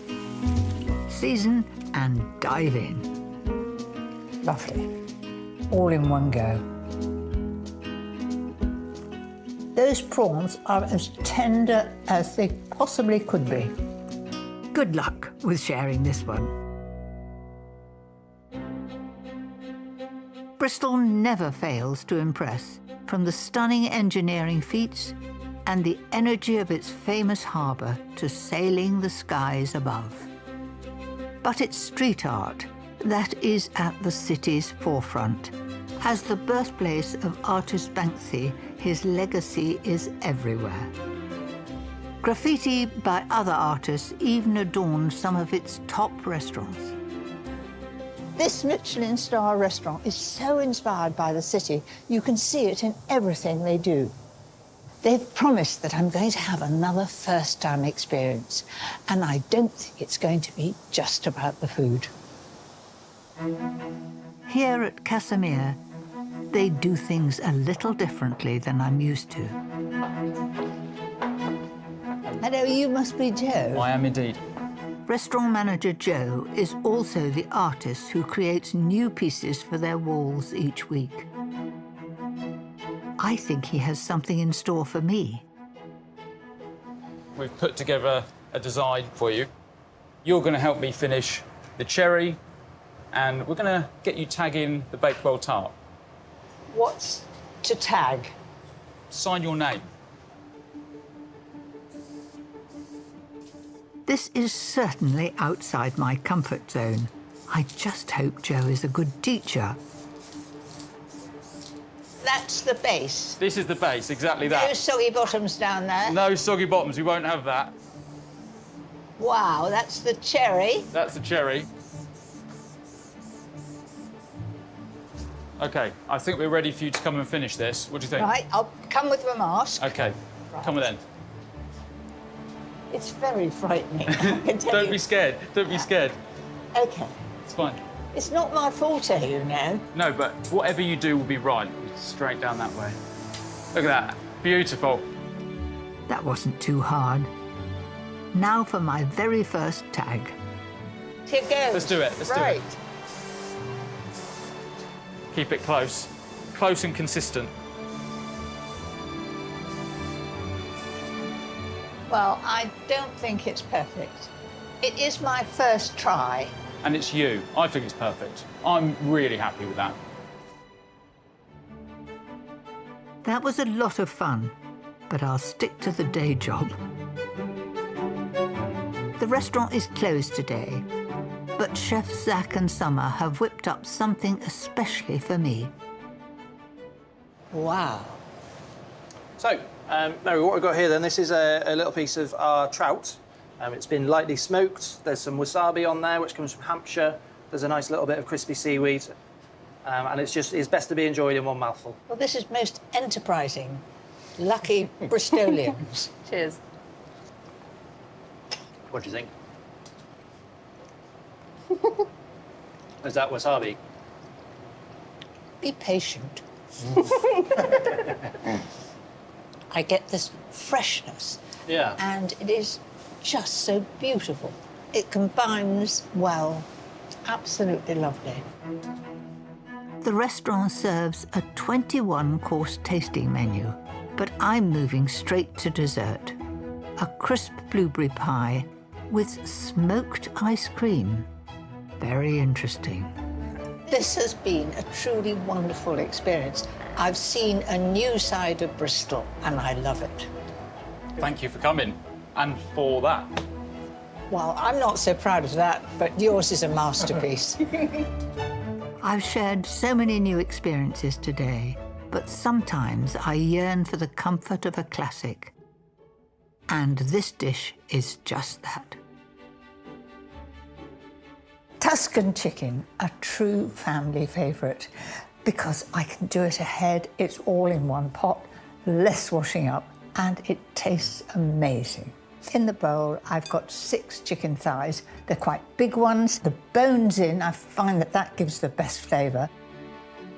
Season and dive in. Lovely. All in one go. Those prawns are as tender as they possibly could be. Good luck with sharing this one. Bristol never fails to impress, from the stunning engineering feats and the energy of its famous harbour to sailing the skies above. But it's street art that is at the city's forefront. As the birthplace of artist Banksy, his legacy is everywhere. Graffiti by other artists even adorns some of its top restaurants. This Michelin star restaurant is so inspired by the city, you can see it in everything they do. They've promised that I'm going to have another first-time experience, and I don't think it's going to be just about the food. Here at Casimir, they do things a little differently than I'm used to. Hello, you must be Joe. I am indeed. Restaurant manager Joe is also the artist who creates new pieces for their walls each week. I think he has something in store for me. We've put together a design for you. You're going to help me finish the cherry, and we're going to get you tagging the Bakewell tart. What's to tag? Sign your name. This is certainly outside my comfort zone. I just hope Joe is a good teacher. That's the base. This is the base, exactly that. No soggy bottoms down there. No soggy bottoms, we won't have that. Wow, that's the cherry. That's the cherry. OK, I think we're ready for you to come and finish this. What do you think? Right, I'll come with my mask. OK, come with then. It's very frightening, I can tell Don't you. be scared. Don't be scared. OK. It's fine. It's not my forte, you know. No, but whatever you do will be right. Straight down that way. Look at that. Beautiful. That wasn't too hard. Now for my very first tag. Here goes. Let's do it. Let's do it. Keep it close. Close and consistent. Well, I don't think it's perfect. It is my first try. And it's you. I think it's perfect. I'm really happy with that. That was a lot of fun, but I'll stick to the day job. The restaurant is closed today, but Chefs Zach and Summer have whipped up something especially for me. Wow. So, Mary, what we've got here then, this is a little piece of our trout. It's been lightly smoked. There's some wasabi on there, which comes from Hampshire. There's a nice little bit of crispy seaweed. And it's best to be enjoyed in one mouthful. Well, this is most enterprising. Lucky Bristolians. Cheers. What do you think? Is that wasabi? Be patient. I get this freshness. Yeah. And it is just so beautiful. It combines well. Absolutely lovely. The restaurant serves a 21-course tasting menu, but I'm moving straight to dessert. A crisp blueberry pie with smoked ice cream. Very interesting. This has been a truly wonderful experience. I've seen a new side of Bristol, and I love it. Thank you for coming, and for that. Well, I'm not so proud of that, but yours is a masterpiece. I've shared so many new experiences today, but sometimes I yearn for the comfort of a classic. And this dish is just that. Tuscan chicken, a true family favourite, because I can do it ahead, it's all in one pot, less washing up, and it tastes amazing. In the bowl, I've got 6 chicken thighs. They're quite big ones. The bones in, I find that that gives the best flavour.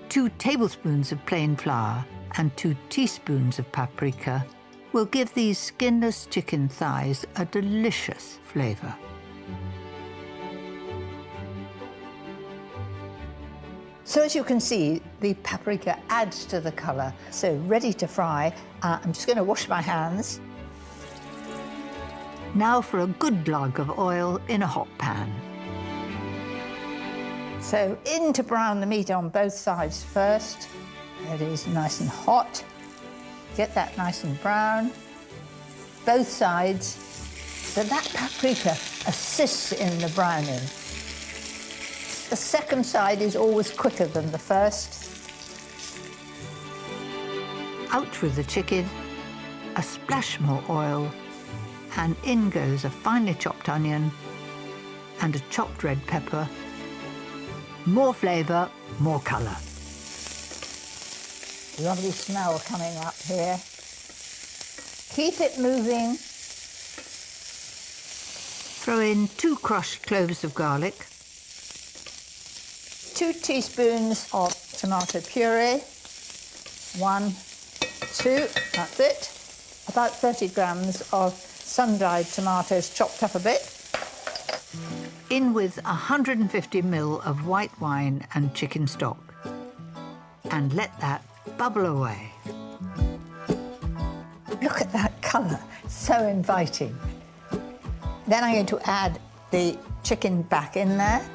2 tablespoons of plain flour and 2 teaspoons of paprika will give these skinless chicken thighs a delicious flavour. So as you can see, the paprika adds to the colour. So ready to fry. I'm just going to wash my hands. Now for a good glug of oil in a hot pan. So in to brown the meat on both sides first. It is nice and hot. Get that nice and brown. Both sides. So that paprika assists in the browning. The second side is always quicker than the first. Out with the chicken, a splash more oil, and in goes a finely chopped onion and a chopped red pepper. More flavour, more colour. Lovely smell coming up here. Keep it moving. Throw in 2 crushed cloves of garlic, 2 teaspoons of tomato puree. 1, 2, that's it. About 30 grams of sun-dried tomatoes chopped up a bit. in with 150 ml of white wine and chicken stock, and let that bubble away. Look at that colour, so inviting. Then I'm going to add the chicken back in there.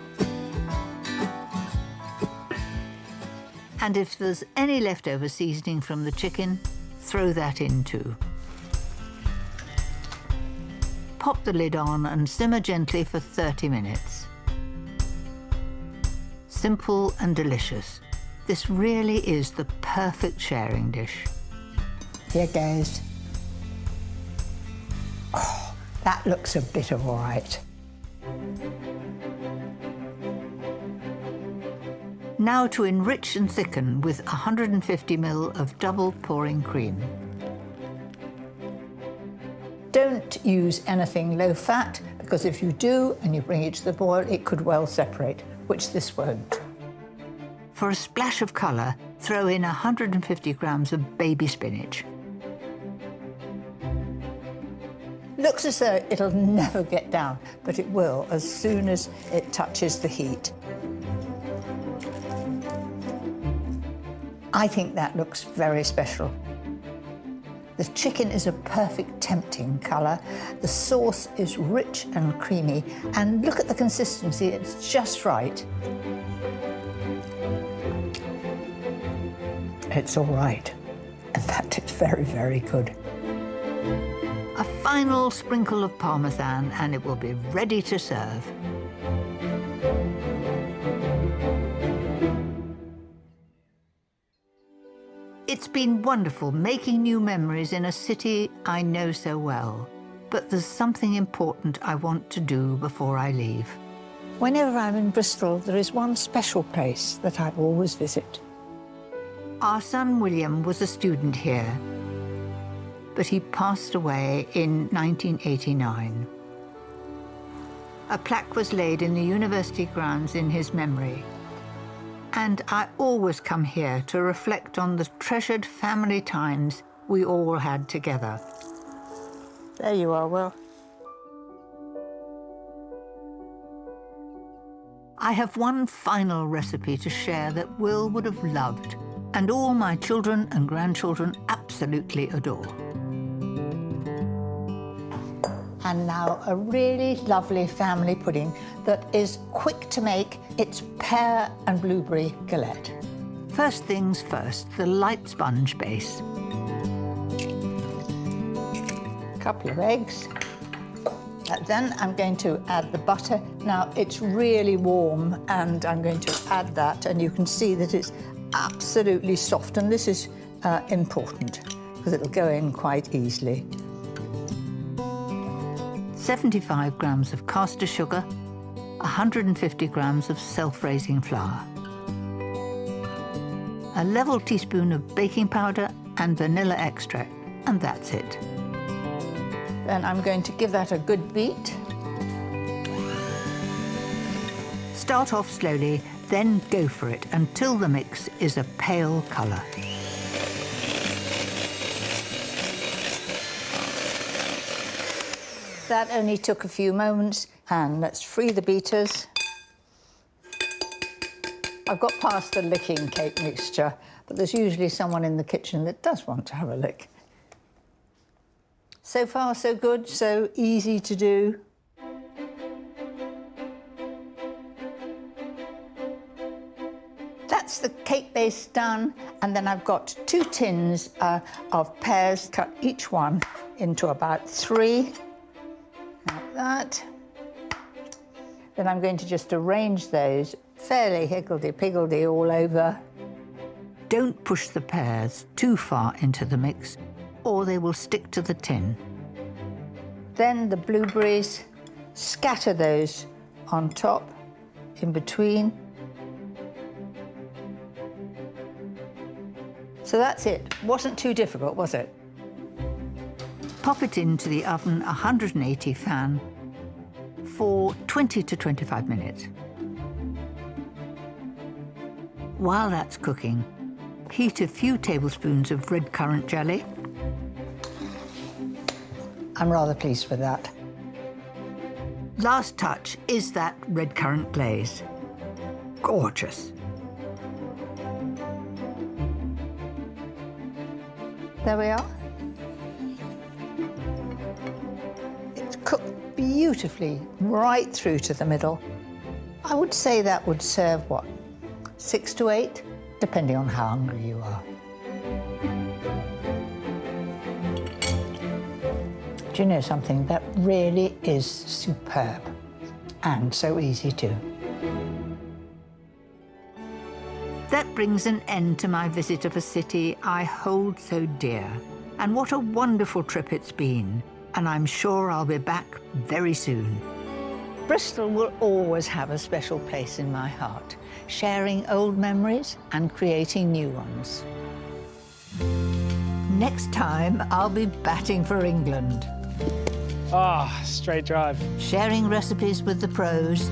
And if there's any leftover seasoning from the chicken, throw that in too. Pop the lid on and simmer gently for 30 minutes. Simple and delicious. This really is the perfect sharing dish. Here goes. Oh, that looks a bit all right. Now to enrich and thicken with 150 ml of double pouring cream. Don't use anything low fat, because if you do and you bring it to the boil, it could well separate, which this won't. For a splash of colour, throw in 150 grams of baby spinach. Looks as though it'll never get down, but it will as soon as it touches the heat. I think that looks very special. The chicken is a perfect tempting colour. The sauce is rich and creamy, and look at the consistency, it's just right. It's all right. In fact, it's very, very good. A final sprinkle of parmesan and it will be ready to serve. It's been wonderful making new memories in a city I know so well, but there's something important I want to do before I leave. Whenever I'm in Bristol, there is one special place that I always visit. Our son William was a student here, but he passed away in 1989. A plaque was laid in the university grounds in his memory. And I always come here to reflect on the treasured family times we all had together. There you are, Will. I have one final recipe to share that Will would have loved, and all my children and grandchildren absolutely adore. And now a really lovely family pudding that is quick to make. It's pear and blueberry galette. First things first, the light sponge base. A couple of eggs. Then I'm going to add the butter. Now it's really warm and I'm going to add that, and you can see that it's absolutely soft, and this is important because it'll go in quite easily. 75 grams of caster sugar, 150 grams of self-raising flour, a level teaspoon of baking powder and vanilla extract, and that's it. Then I'm going to give that a good beat. Start off slowly, then go for it until the mix is a pale colour. That only took a few moments, and let's free the beaters. I've got past the licking cake mixture, but there's usually someone in the kitchen that does want to have a lick. So far, so good, so easy to do. That's the cake base done, and then I've got 2 tins of pears, cut each one into about 3, like that. Then I'm going to just arrange those fairly higgledy-piggledy all over. Don't push the pears too far into the mix, or they will stick to the tin. Then the blueberries, scatter those on top, in between. So that's it. Wasn't too difficult, was it? Pop it into the oven 180 fan for 20 to 25 minutes. While that's cooking, heat a few tablespoons of red currant jelly. I'm rather pleased with that. Last touch is that red currant glaze. Gorgeous. There we are. It's cooked beautifully right through to the middle. I would say that would serve, what, 6 to 8, depending on how hungry you are. Do you know something? That really is superb and so easy too. That brings an end to my visit of a city I hold so dear. And what a wonderful trip it's been. And I'm sure I'll be back very soon. Bristol will always have a special place in my heart, sharing old memories and creating new ones. Next time, I'll be batting for England. Ah, straight drive. Sharing recipes with the pros.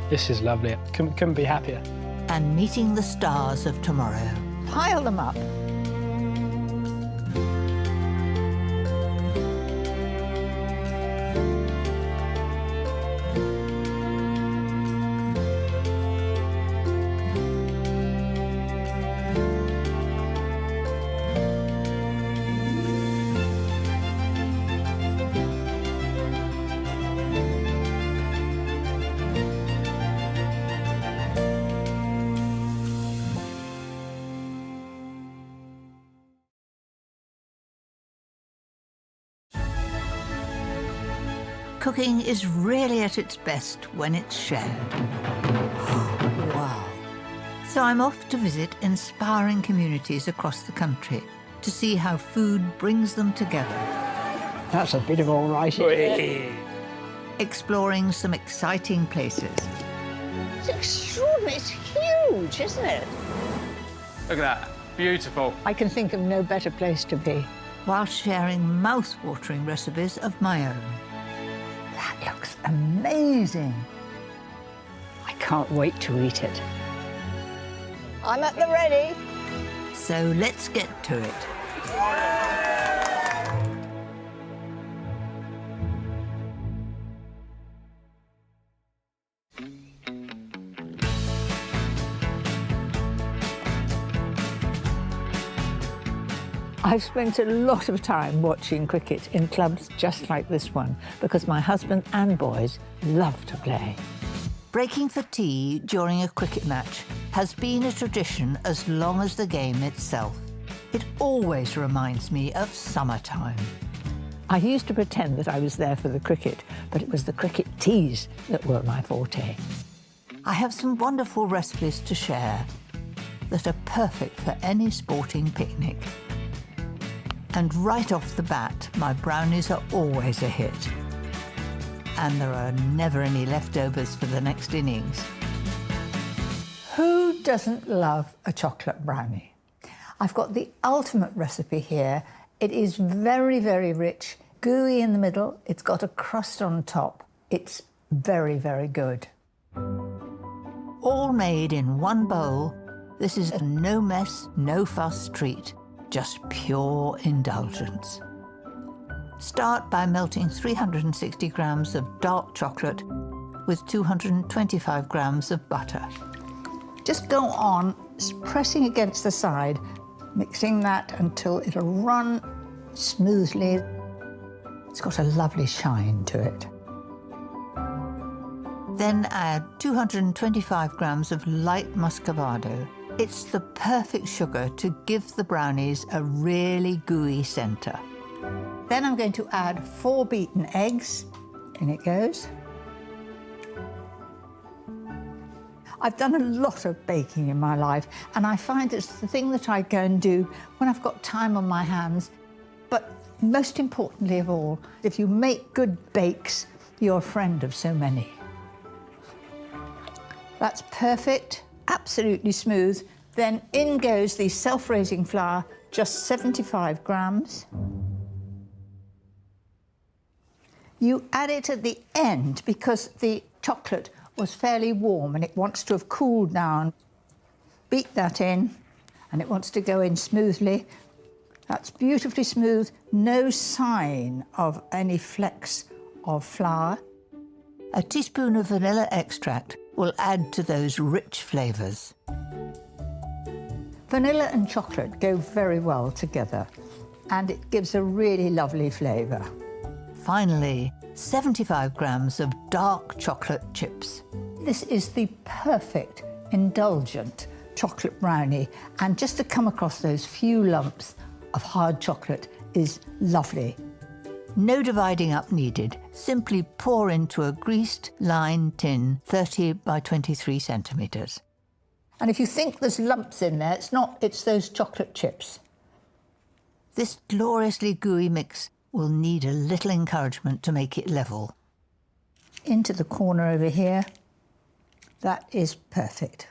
This is lovely. Couldn't be happier. And meeting the stars of tomorrow. Pile them up. Cooking is really at its best when it's shared. Wow. So I'm off to visit inspiring communities across the country to see how food brings them together. That's a bit of all right. Exploring some exciting places. It's extraordinary. It's huge, isn't it? Look at that. Beautiful. I can think of no better place to be. While sharing mouth-watering recipes of my own. That looks amazing. I can't wait to eat it. I'm at the ready. So let's get to it. I've spent a lot of time watching cricket in clubs just like this one because my husband and boys love to play. Breaking for tea during a cricket match has been a tradition as long as the game itself. It always reminds me of summertime. I used to pretend that I was there for the cricket, but it was the cricket teas that were my forte. I have some wonderful recipes to share that are perfect for any sporting picnic. And right off the bat, my brownies are always a hit. And there are never any leftovers for the next innings. Who doesn't love a chocolate brownie? I've got the ultimate recipe here. It is very, very rich. gooey in the middle, it's got a crust on top. It's very, very good. All made in one bowl, this is a no-mess, no-fuss treat, just pure indulgence. Start by melting 360 grams of dark chocolate with 225 grams of butter. Just go on pressing against the side, mixing that until it'll run smoothly. It's got a lovely shine to it. Then add 225 grams of light muscovado. It's the perfect sugar to give the brownies a really gooey centre. Then I'm going to add 4 beaten eggs. In it goes. I've done a lot of baking in my life, and I find it's the thing that I go and do when I've got time on my hands. But most importantly of all, if you make good bakes, you're a friend of so many. That's perfect, absolutely smooth. Then in goes the self-raising flour, just 75 grams. You add it at the end because the chocolate was fairly warm and it wants to have cooled down. Beat that in, and it wants to go in smoothly. That's beautifully smooth, no sign of any flecks of flour. A teaspoon of vanilla extract will add to those rich flavours. Vanilla and chocolate go very well together, and it gives a really lovely flavour. Finally, 75 grams of dark chocolate chips. This is the perfect, indulgent chocolate brownie, and just to come across those few lumps of hard chocolate is lovely. No dividing up needed. Simply pour into a greased lined tin 30 by 23 centimetres. And if you think there's lumps in there, it's not, it's those chocolate chips. This gloriously gooey mix will need a little encouragement to make it level. Into the corner over here. That is perfect.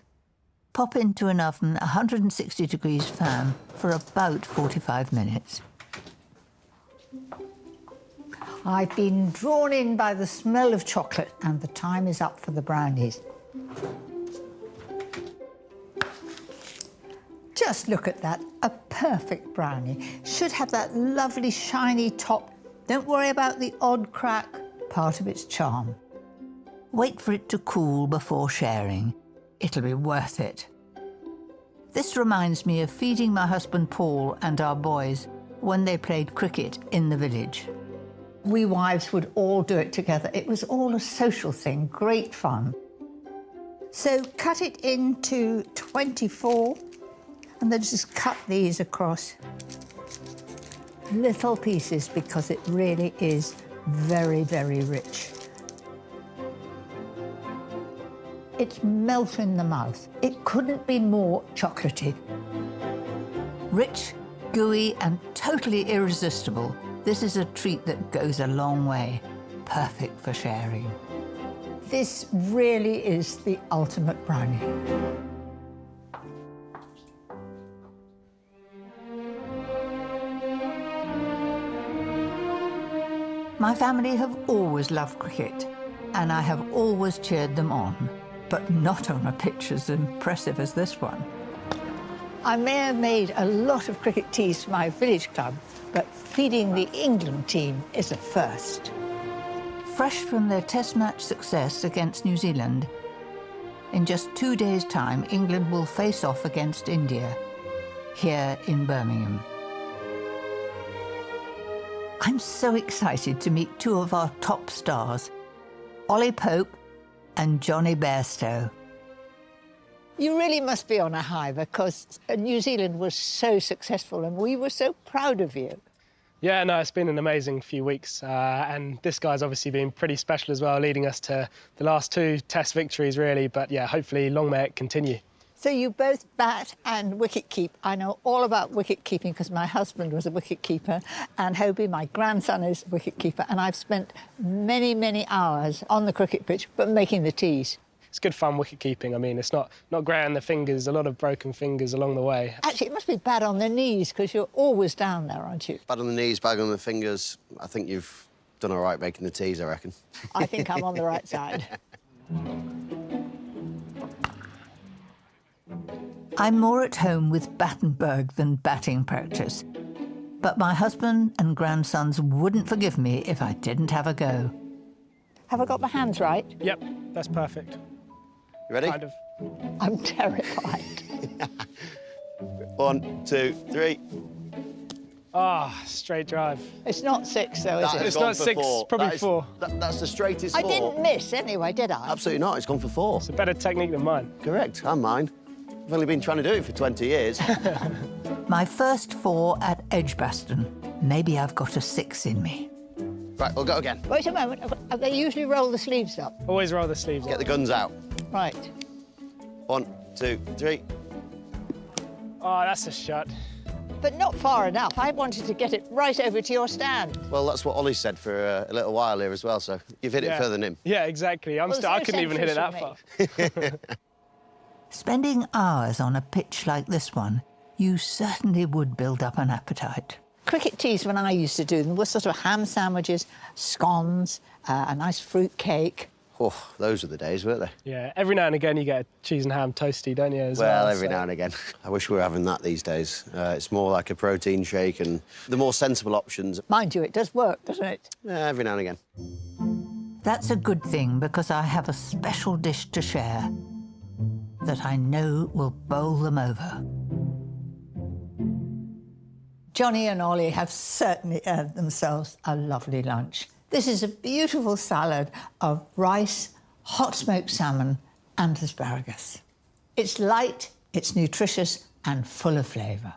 Pop into an oven 160 degrees fan for about 45 minutes. I've been drawn in by the smell of chocolate, and the time is up for the brownies. Just look at that, a perfect brownie. Should have that lovely shiny top. Don't worry about the odd crack, part of its charm. Wait for it to cool before sharing. It'll be worth it. This reminds me of feeding my husband Paul and our boys when they played cricket in the village. We wives would all do it together. It was all a social thing, great fun. So cut it into 24, and then just cut these across little pieces because it really is very, very rich. It's melt in the mouth. It couldn't be more chocolatey. Rich, gooey, and totally irresistible. This is a treat that goes a long way. Perfect for sharing. This really is the ultimate brownie. My family have always loved cricket, and I have always cheered them on, but not on a pitch as impressive as this one. I may have made a lot of cricket teas for my village club, but feeding the England team is a first. Fresh from their test match success against New Zealand, in just 2 days' time, England will face off against India, here in Birmingham. I'm so excited to meet 2 of our top stars, Ollie Pope and Johnny Bairstow. You really must be on a high because New Zealand was so successful and we were so proud of you. Yeah, no, it's been an amazing few weeks. And this guy's obviously been pretty special as well, leading us to the last 2 test victories, really. But yeah, hopefully long may it continue. So you both bat and wicket keep. I know all about wicket keeping because my husband was a wicket keeper, and Hobie, my grandson, is a wicket keeper, and I've spent many, many hours on the cricket pitch, but making the teas. it's good fun wicket keeping. I mean, it's not great on the fingers, a lot of broken fingers along the way. Actually, it must be bad on the knees, because you're always down there, aren't you? Bad on the knees, bad on the fingers. I think you've done all right making the teas, I reckon. I think I'm on the right side. I'm more at home with Battenberg than batting practice. But my husband and grandsons wouldn't forgive me if I didn't have a go. Have I got my hands right? Yep, that's perfect. You ready? Kind of. I'm terrified. 1, 2, 3. Ah, straight drive. It's not 6, though, is it? It's not 6, probably 4. That's the straightest I 4. didn't miss anyway, did I? Absolutely not. It's gone for 4. It's a better technique than mine. Correct, and mine. I've only been trying to do it for 20 years. My first 4 at Edgbaston. Maybe I've got a 6 in me. Right, we'll go again. Wait a moment. They usually roll the sleeves up. Always roll the sleeves Get the guns out. Right. 1, 2, 3. Oh, that's a shot. But not far enough. I wanted to get it right over to your stand. Well, that's what Ollie said for a little while here as well, so you've hit it further than him. Yeah, exactly. I couldn't even hit it that far. Spending hours on a pitch like this one, you certainly would build up an appetite. Cricket teas, when I used to do them, were sort of ham sandwiches, scones, a nice fruit cake. Oh, those were the days, weren't they? Yeah, every now and again you get a cheese and ham toasty, don't you, as well? Well, every now and again. I wish we were having that these days. It's more like a protein shake and the more sensible options. Mind you, it does work, doesn't it? Yeah, every now and again. That's a good thing, because I have a special dish to share that I know will bowl them over. Johnny and Ollie have certainly earned themselves a lovely lunch. This is a beautiful salad of rice, hot smoked salmon and asparagus. It's light, it's nutritious and full of flavour.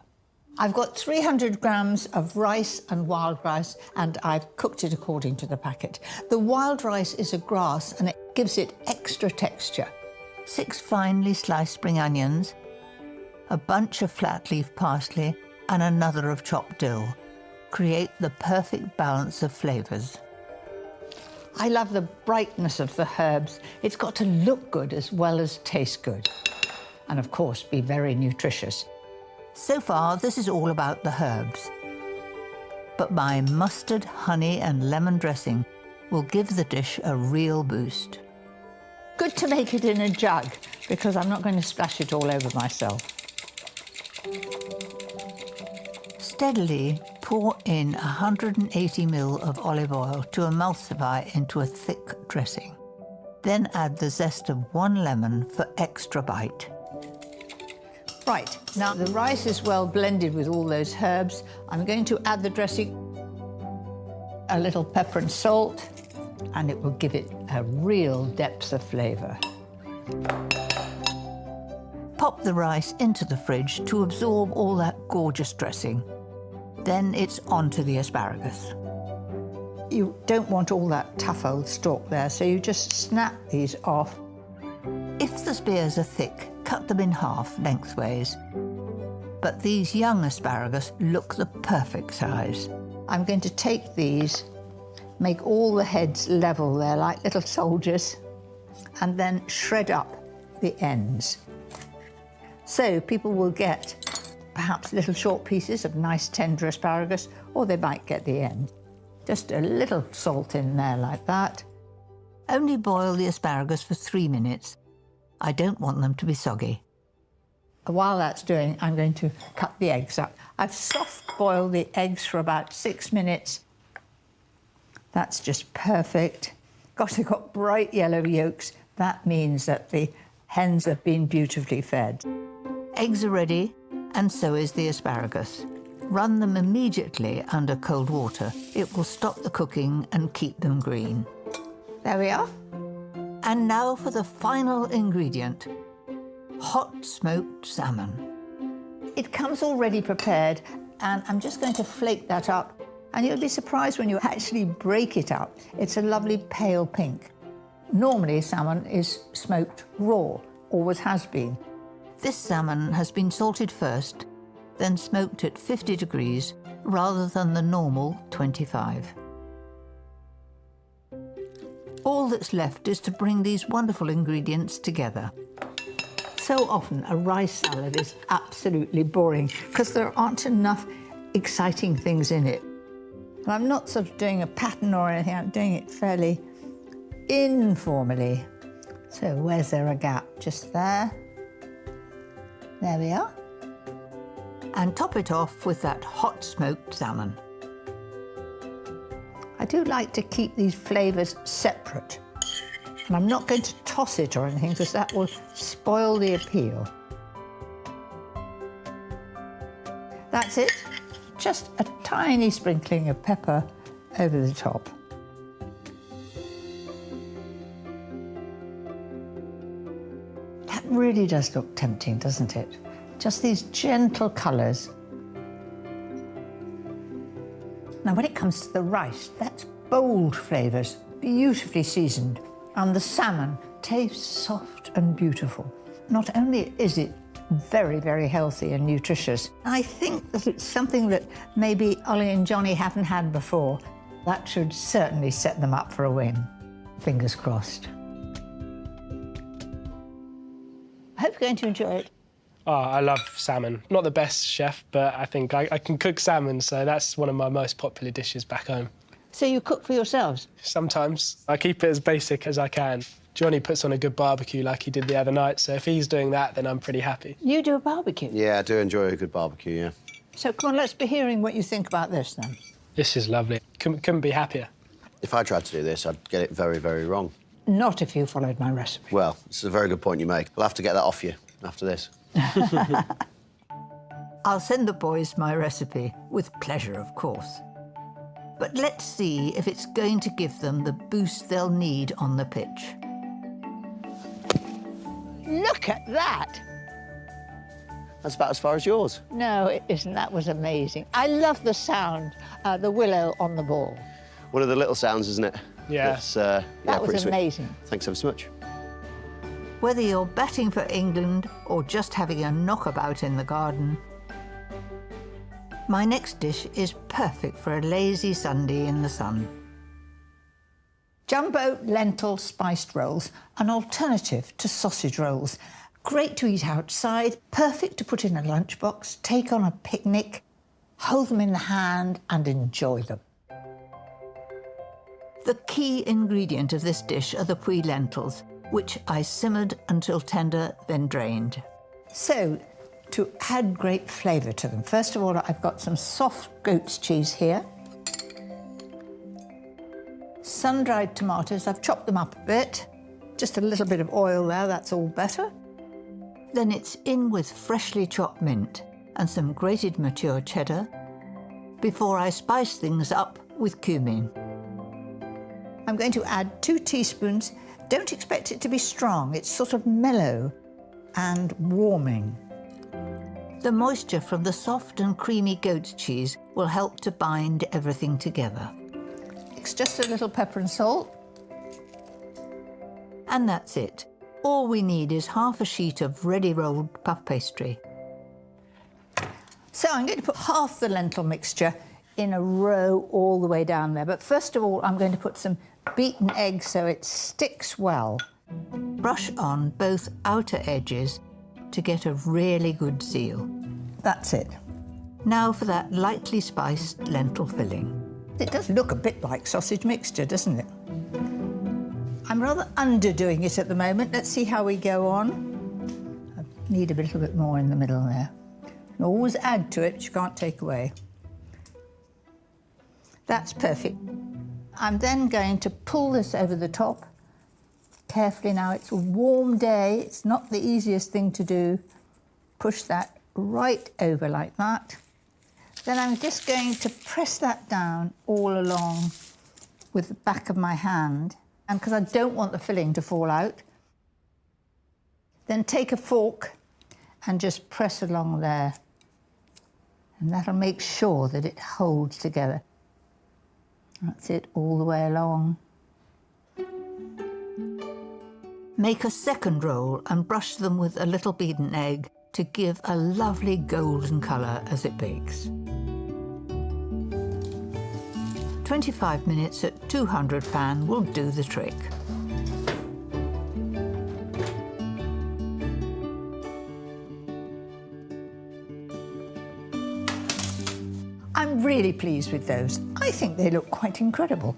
I've got 300 grams of rice and wild rice, and I've cooked it according to the packet. The wild rice is a grass and it gives it extra texture. 6 finely sliced spring onions, a bunch of flat leaf parsley and another of chopped dill create the perfect balance of flavours. I love the brightness of the herbs. It's got to look good as well as taste good. And of course, be very nutritious. So far, this is all about the herbs. But my mustard, honey and lemon dressing will give the dish a real boost. Good to make it in a jug, because I'm not going to splash it all over myself. Steadily pour in 180 ml of olive oil to emulsify into a thick dressing. Then add the zest of 1 lemon for extra bite. Right, now the rice is well blended with all those herbs. I'm going to add the dressing, a little pepper and salt, and it will give it a real depth of flavour. Pop the rice into the fridge to absorb all that gorgeous dressing. Then it's onto the asparagus. You don't want all that tough old stalk there, so you just snap these off. If the spears are thick, cut them in half lengthways. But these young asparagus look the perfect size. I'm going to take these, make all the heads level there like little soldiers, and then shred up the ends. So people will get perhaps little short pieces of nice tender asparagus, or they might get the end. Just a little salt in there like that. Only boil the asparagus for 3 minutes. I don't want them to be soggy. While that's doing, I'm going to cut the eggs up. I've soft-boiled the eggs for about 6 minutes. That's just perfect. Gosh, they've got bright yellow yolks. That means that the hens have been beautifully fed. Eggs are ready, and so is the asparagus. Run them immediately under cold water. It will stop the cooking and keep them green. There we are. And now for the final ingredient, hot smoked salmon. It comes already prepared, and I'm just going to flake that up. And you'll be surprised when you actually break it up. It's a lovely pale pink. Normally, salmon is smoked raw, always has been. This salmon has been salted first, then smoked at 50 degrees rather than the normal 25. All that's left is to bring these wonderful ingredients together. So often a rice salad is absolutely boring because there aren't enough exciting things in it. And I'm not sort of doing a pattern or anything, I'm doing it fairly informally. So where's there a gap? Just there. There we are. And top it off with that hot smoked salmon. I do like to keep these flavours separate. And I'm not going to toss it or anything because that will spoil the appeal. That's it. Just a tiny sprinkling of pepper over the top. That really does look tempting, doesn't it? Just these gentle colours. Now, when it comes to the rice, that's bold flavours, beautifully seasoned. And the salmon tastes soft and beautiful. Not only is it very, very healthy and nutritious, I think that it's something that maybe Ollie and Johnny haven't had before. That should certainly set them up for a win. Fingers crossed. I hope you're going to enjoy it. Oh, I love salmon. Not the best chef, but I think I can cook salmon, so that's one of my most popular dishes back home. So you cook for yourselves? Sometimes. I keep it as basic as I can. Johnny puts on a good barbecue like he did the other night, so if he's doing that, then I'm pretty happy. You do a barbecue? Yeah, I do enjoy a good barbecue, yeah. So come on, let's be hearing what you think about this then. This is lovely. Couldn't be happier. If I tried to do this, I'd get it very, very wrong. Not if you followed my recipe. Well, it's a very good point you make. I'll have to get that off you after this. I'll send the boys my recipe, with pleasure, of course. But let's see if it's going to give them the boost they'll need on the pitch. Look at that! That's about as far as yours. No, it isn't. That was amazing. I love the sound, the willow on the ball. One of the little sounds, isn't it? Yeah. That was pretty sweet. amazing. Thanks ever so much. Whether you're batting for England or just having a knockabout in the garden, my next dish is perfect for a lazy Sunday in the sun. Jumbo lentil spiced rolls, an alternative to sausage rolls. Great to eat outside, perfect to put in a lunchbox, take on a picnic, hold them in the hand and enjoy them. The key ingredient of this dish are the puy lentils, which I simmered until tender, then drained. So, to add great flavour to them, first of all, I've got some soft goat's cheese here. Sun-dried tomatoes, I've chopped them up a bit. Just a little bit of oil there, that's all better. Then it's in with freshly chopped mint and some grated mature cheddar before I spice things up with cumin. I'm going to add 2 teaspoons. Don't expect it to be strong, it's sort of mellow and warming. The moisture from the soft and creamy goat's cheese will help to bind everything together. It's just a little pepper and salt. And that's it. All we need is half a sheet of ready rolled puff pastry. So I'm going to put half the lentil mixture in a row all the way down there. But first of all, I'm going to put some beaten egg so it sticks well. Brush on both outer edges to get a really good seal. That's it. Now for that lightly spiced lentil filling. It does look a bit like sausage mixture, doesn't it? I'm rather underdoing it at the moment. Let's see how we go on. I need a little bit more in the middle there. You always add to it, you can't take away. That's perfect. I'm then going to pull this over the top. Carefully now, it's a warm day. It's not the easiest thing to do. Push that right over like that. Then I'm just going to press that down all along with the back of my hand. And because I don't want the filling to fall out, then take a fork and just press along there. And that'll make sure that it holds together. That's it, all the way along. Make a second roll and brush them with a little beaten egg to give a lovely golden colour as it bakes. 25 minutes at 200 fan will do the trick. I'm really pleased with those. I think they look quite incredible.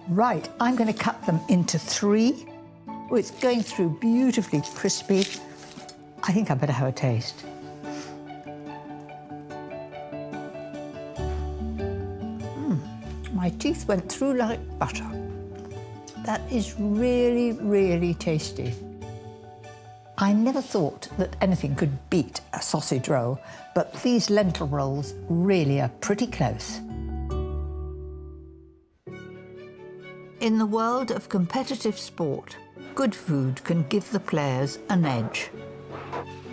Right, I'm going to cut them into 3. Oh, it's going through beautifully crispy. I think I better have a taste. My teeth went through like butter. That is really, really tasty. I never thought that anything could beat a sausage roll, but these lentil rolls really are pretty close. In the world of competitive sport, good food can give the players an edge.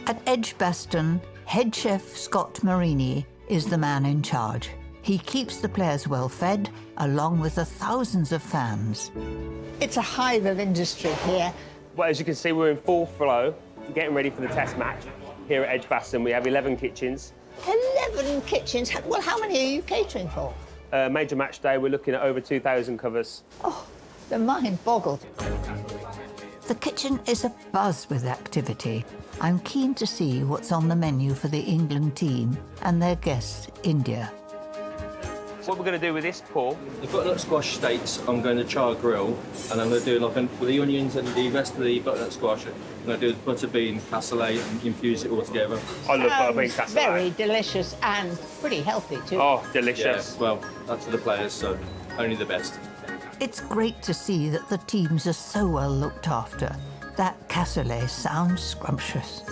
At Edgbaston, head chef Scott Mariniere is the man in charge. He keeps the players well fed, along with the thousands of fans. It's a hive of industry here. Well, as you can see, we're in full flow, getting ready for the test match. Here at Edgbaston, we have 11 kitchens. 11 kitchens? Well, how many are you catering for? Major match day, we're looking at over 2,000 covers. Oh, the mind boggles. The kitchen is abuzz with activity. I'm keen to see what's on the menu for the England team and their guest, India. What we're going to do with this, Paul? The butternut squash steaks, I'm going to char grill, and I'm going to do like with the onions and the rest of the butternut squash. I'm going to do the butter bean casserole and infuse it all together. I love butter bean casserole. Very delicious and pretty healthy too. Oh, delicious. Yeah, well, that's for the players, so only the best. It's great to see that the teams are so well looked after. That casserole sounds scrumptious.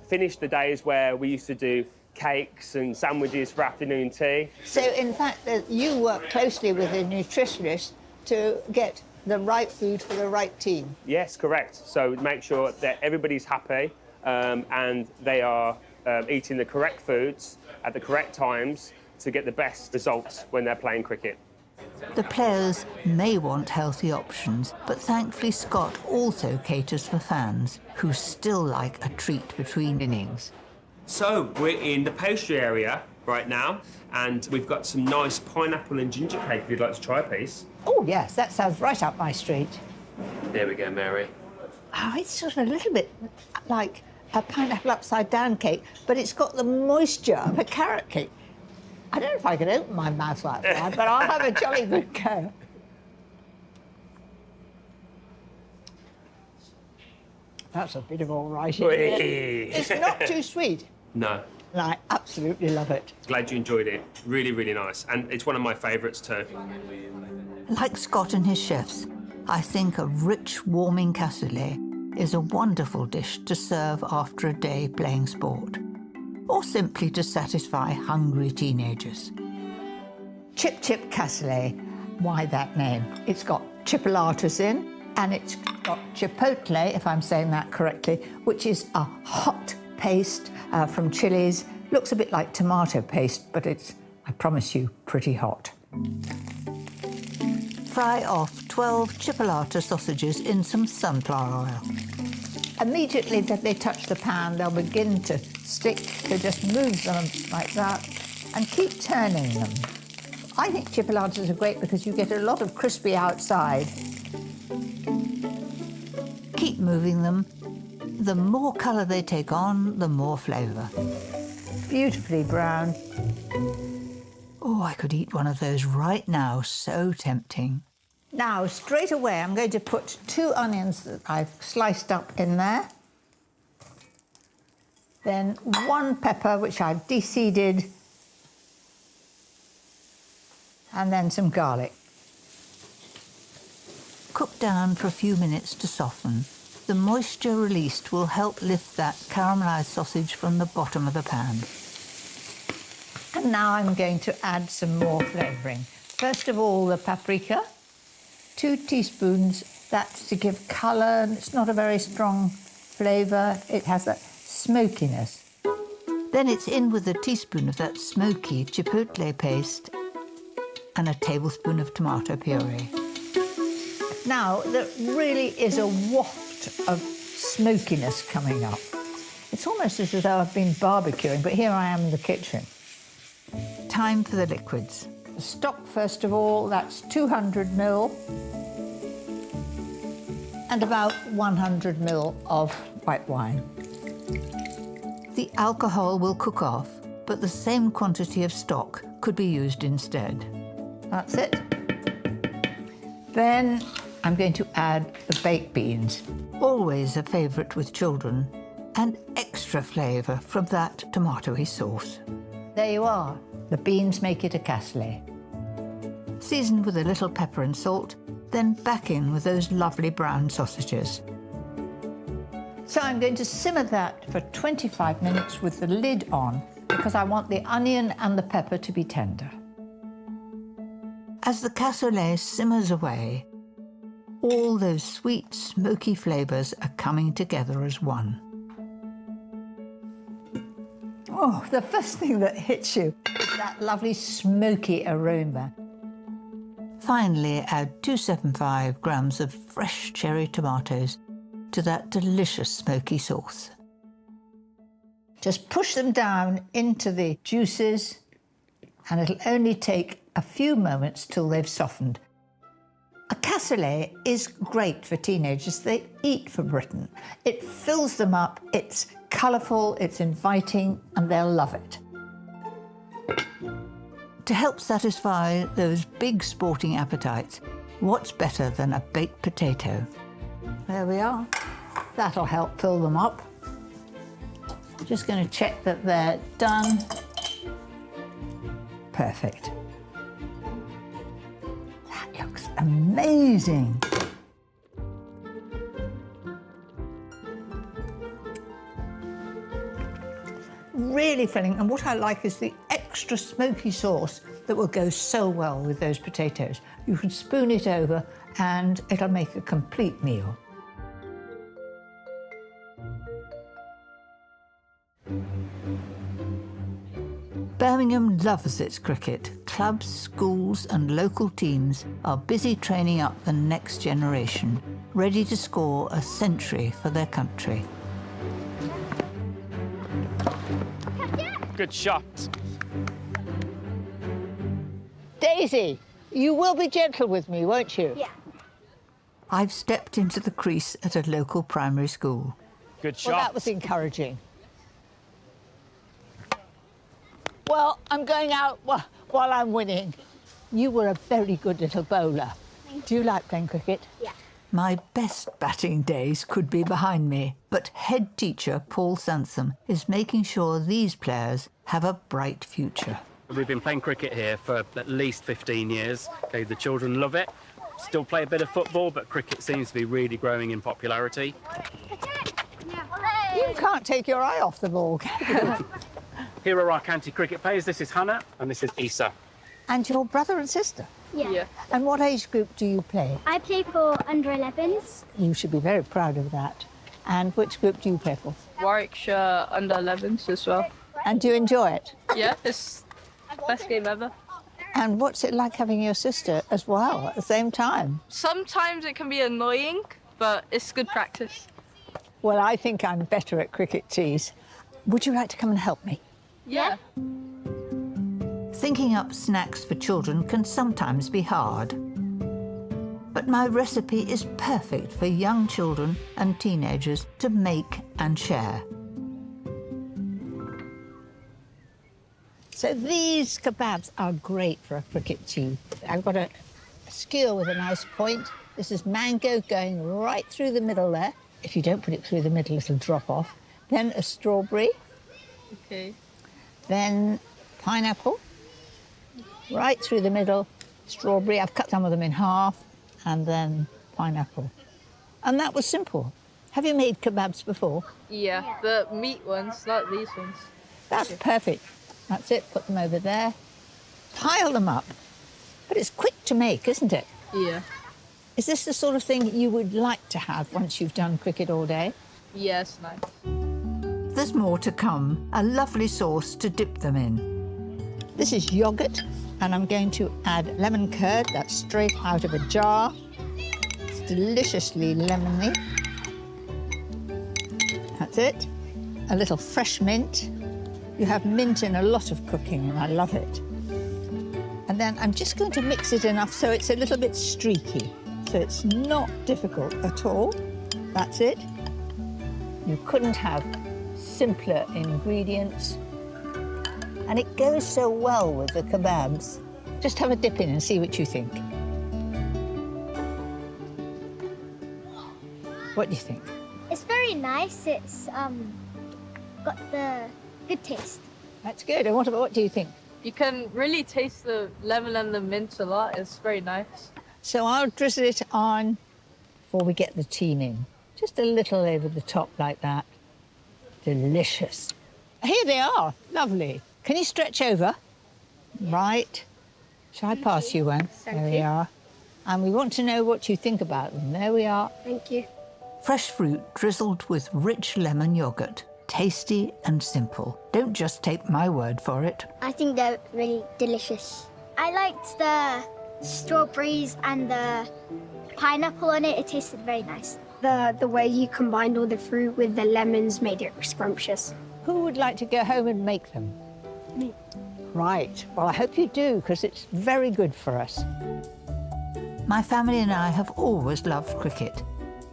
Finished the days where we used to do cakes and sandwiches for afternoon tea. So, in fact, you work closely with a nutritionist to get the right food for the right team. Yes, correct. So make sure that everybody's happy and they are eating the correct foods at the correct times to get the best results when they're playing cricket. The players may want healthy options, but thankfully Scott also caters for fans who still like a treat between innings. So we're in the pastry area right now, and we've got some nice pineapple and ginger cake if you'd like to try a piece. Oh, yes, that sounds right up my street. There we go, Mary. Oh, it's sort of a little bit like a pineapple upside-down cake, but it's got the moisture of a carrot cake. I don't know if I could open my mouth like that, but I'll have a jolly good go. That's a bit of all right. It's not too sweet. No. And I absolutely love it. Glad you enjoyed it. Really, really nice. And it's one of my favourites too. Like Scott and his chefs, I think a rich, warming casserole is a wonderful dish to serve after a day playing sport, or simply to satisfy hungry teenagers. Chip Chip Casserole. Why that name? It's got chipolatas in, and it's got chipotle, if I'm saying that correctly, which is a hot paste from chilies. Looks a bit like tomato paste, but it's, I promise you, pretty hot. Fry off 12 chipolata sausages in some sunflower oil. Immediately that they touch the pan, they'll begin to stick, so just move them like that and keep turning them. I think chipolatas are great because you get a lot of crispy outside. Keep moving them. The more colour they take on, the more flavour. Beautifully brown. Oh, I could eat one of those right now, so tempting. Now, straight away, I'm going to put 2 onions that I've sliced up in there. Then 1 pepper, which I've de-seeded. And then some garlic. Cook down for a few minutes to soften. The moisture released will help lift that caramelised sausage from the bottom of the pan. And now I'm going to add some more flavouring. First of all, the paprika. 2 teaspoons, that's to give colour, and it's not a very strong flavour. It has that smokiness. Then it's in with a teaspoon of that smoky chipotle paste and a tablespoon of tomato puree. Now, there really is a waft of smokiness coming up. It's almost as though I've been barbecuing, but here I am in the kitchen. Time for the liquids. The stock, first of all, that's 200 ml. And about 100 ml of white wine. The alcohol will cook off, but the same quantity of stock could be used instead. That's it. Then I'm going to add the baked beans. Always a favourite with children, and extra flavour from that tomatoey sauce. There you are. The beans make it a casserole. Season with a little pepper and salt, then back in with those lovely brown sausages. So I'm going to simmer that for 25 minutes with the lid on because I want the onion and the pepper to be tender. As the casserole simmers away, all those sweet, smoky flavours are coming together as one. Oh, the first thing that hits you is that lovely smoky aroma. Finally, add 275 grams of fresh cherry tomatoes to that delicious smoky sauce. Just push them down into the juices, and it'll only take a few moments till they've softened. A casserole is great for teenagers. They eat for Britain. It fills them up, it's colourful, it's inviting, and they'll love it. To help satisfy those big sporting appetites, what's better than a baked potato? There we are. That'll help fill them up. Just going to check that they're done. Perfect. That looks amazing. Really filling, and what I like is the extra smoky sauce that will go so well with those potatoes. You can spoon it over and it'll make a complete meal. Birmingham loves its cricket. Clubs, schools and local teams are busy training up the next generation, ready to score a century for their country. Good shot. Daisy, you will be gentle with me, won't you? Yeah. I've stepped into the crease at a local primary school. Good shot. Well, that was encouraging. Well, I'm going out while I'm winning. You were a very good little bowler. Do you like playing cricket? Yeah. My best batting days could be behind me, but head teacher Paul Sansom is making sure these players have a bright future. We've been playing cricket here for at least 15 years. Okay, the children love it. Still play a bit of football, but cricket seems to be really growing in popularity. You can't take your eye off the ball, can you? Here are our county cricket players. This is Hannah and this is Isa. And your brother and sister? Yeah. And what age group do you play? I play for under 11s. You should be very proud of that. And which group do you play for? Warwickshire under 11s as well. And do you enjoy it? Yeah, it's the best game ever. And what's it like having your sister as well at the same time? Sometimes it can be annoying, but it's good practice. Well, I think I'm better at cricket tees. Would you like to come and help me? Yeah. Thinking up snacks for children can sometimes be hard. But my recipe is perfect for young children and teenagers to make and share. So these kebabs are great for a cricket tea. I've got a skewer with a nice point. This is mango going right through the middle there. If you don't put it through the middle, it'll drop off. Then a strawberry. Okay. Then pineapple. Right through the middle, strawberry. I've cut some of them in half, and then pineapple. And that was simple. Have you made kebabs before? Yeah, the meat ones, not these ones. That's perfect. That's it, put them over there. Pile them up. But it's quick to make, isn't it? Yeah. Is this the sort of thing you would like to have once you've done cricket all day? Yes, nice. There's more to come, a lovely sauce to dip them in. This is yoghurt, and I'm going to add lemon curd. That's straight out of a jar. It's deliciously lemony. That's it. A little fresh mint. You have mint in a lot of cooking, and I love it. And then I'm just going to mix it enough so it's a little bit streaky. So it's not difficult at all. That's it. You couldn't have simpler ingredients. And it goes so well with the kebabs. Just have a dip in and see what you think. What do you think? It's very nice. It's got the good taste. That's good. And what do you think? You can really taste the lemon and the mint a lot. It's very nice. So I'll drizzle it on before we get the team in. Just a little over the top like that. Delicious. Here they are. Lovely. Can you stretch over? Right. Shall I pass you one? Thank There you. we are. And we want to know what you think about them. There we are. Thank you. Fresh fruit drizzled with rich lemon yoghurt. Tasty and simple. Don't just take my word for it. I think they're really delicious. I liked the strawberries and the pineapple on it. It tasted very nice. The way you combined all the fruit with the lemons made it scrumptious. Who would like to go home and make them? Me. Right. Well, I hope you do, because it's very good for us. My family and I have always loved cricket,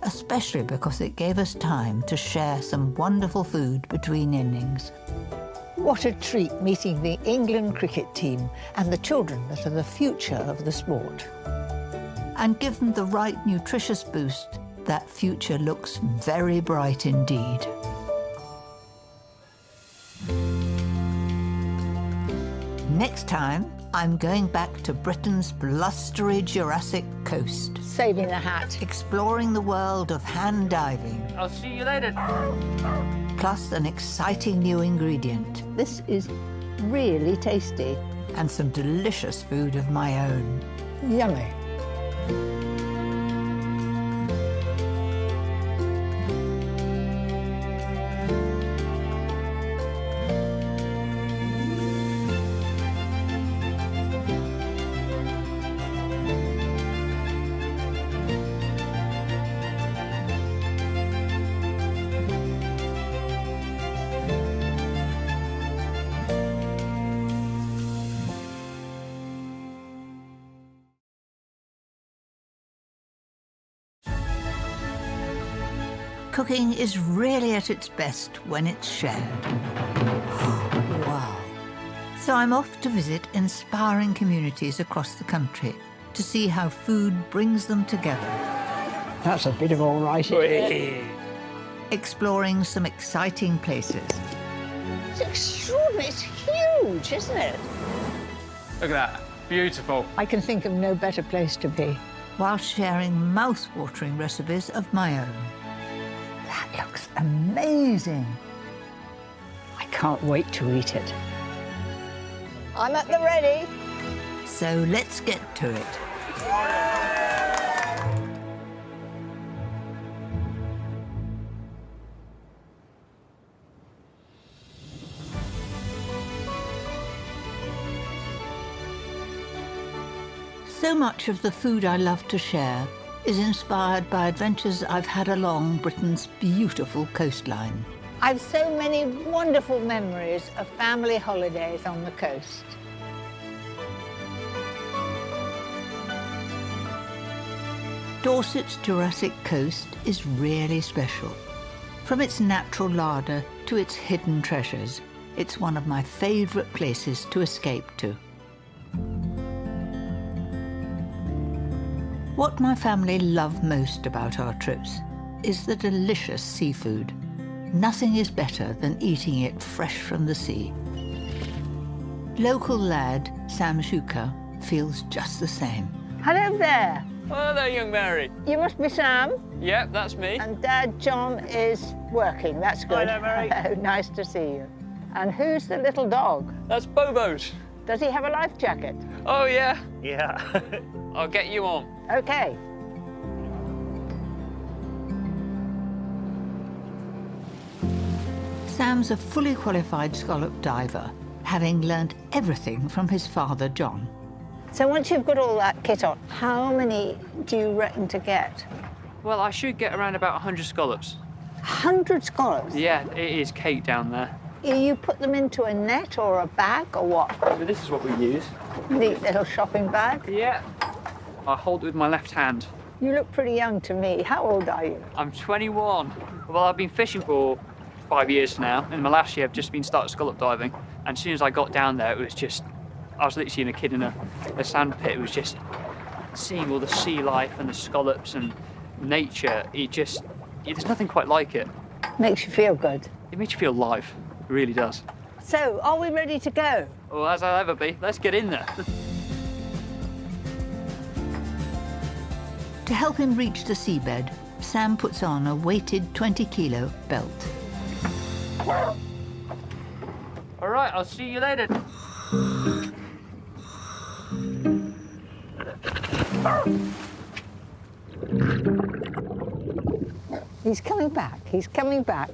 especially because it gave us time to share some wonderful food between innings. What a treat meeting the England cricket team and the children that are the future of the sport. And given the right nutritious boost, that future looks very bright indeed. Next time, I'm going back to Britain's blustery Jurassic coast. Saving the hat. Exploring the world of hand diving. I'll see you later. Plus an exciting new ingredient. This is really tasty. And some delicious food of my own. Yummy. Cooking is really at its best when it's shared. Wow. So I'm off to visit inspiring communities across the country to see how food brings them together. That's a bit of all right. Exploring some exciting places. It's extraordinary. It's huge, isn't it? Look at that. Beautiful. I can think of no better place to be. While sharing mouth-watering recipes of my own. That looks amazing. I can't wait to eat it. I'm at the ready. So let's get to it. So much of the food I love to share is inspired by adventures I've had along Britain's beautiful coastline. I've so many wonderful memories of family holidays on the coast. Dorset's Jurassic coast is really special. From its natural larder to its hidden treasures, it's one of my favourite places to escape to. What my family love most about our trips is the delicious seafood. Nothing is better than eating it fresh from the sea. Local lad Shakshuka feels just the same. Hello there. Hello there, young Mary. You must be Sam. Yep, that's me. And Dad John is working. That's good. Hello, Mary. Hello, nice to see you. And who's the little dog? That's Bobo's. Does he have a life jacket? Oh, yeah. Yeah. I'll get you on. Okay. Sam's a fully qualified scallop diver, having learnt everything from his father, John. So once you've got all that kit on, how many do you reckon to get? Well, I should get around about 100 scallops. 100 scallops? Yeah, it is cake down there. You put them into a net or a bag or what? So this is what we use. Neat little shopping bag. Yeah. I hold it with my left hand. You look pretty young to me. How old are you? I'm 21. Well, I've been fishing for 5 years now. In my last year, I've just been started scallop diving. And as soon as I got down there, it was just, I was literally a kid in a sand pit. It was just seeing all the sea life and the scallops and nature. There's nothing quite like it. Makes you feel good. It makes you feel alive. It really does. So, are we ready to go? Well, as I'll ever be. Let's get in there. To help him reach the seabed, Sam puts on a weighted 20-kilo belt. All right, I'll see you later. He's coming back. He's coming back.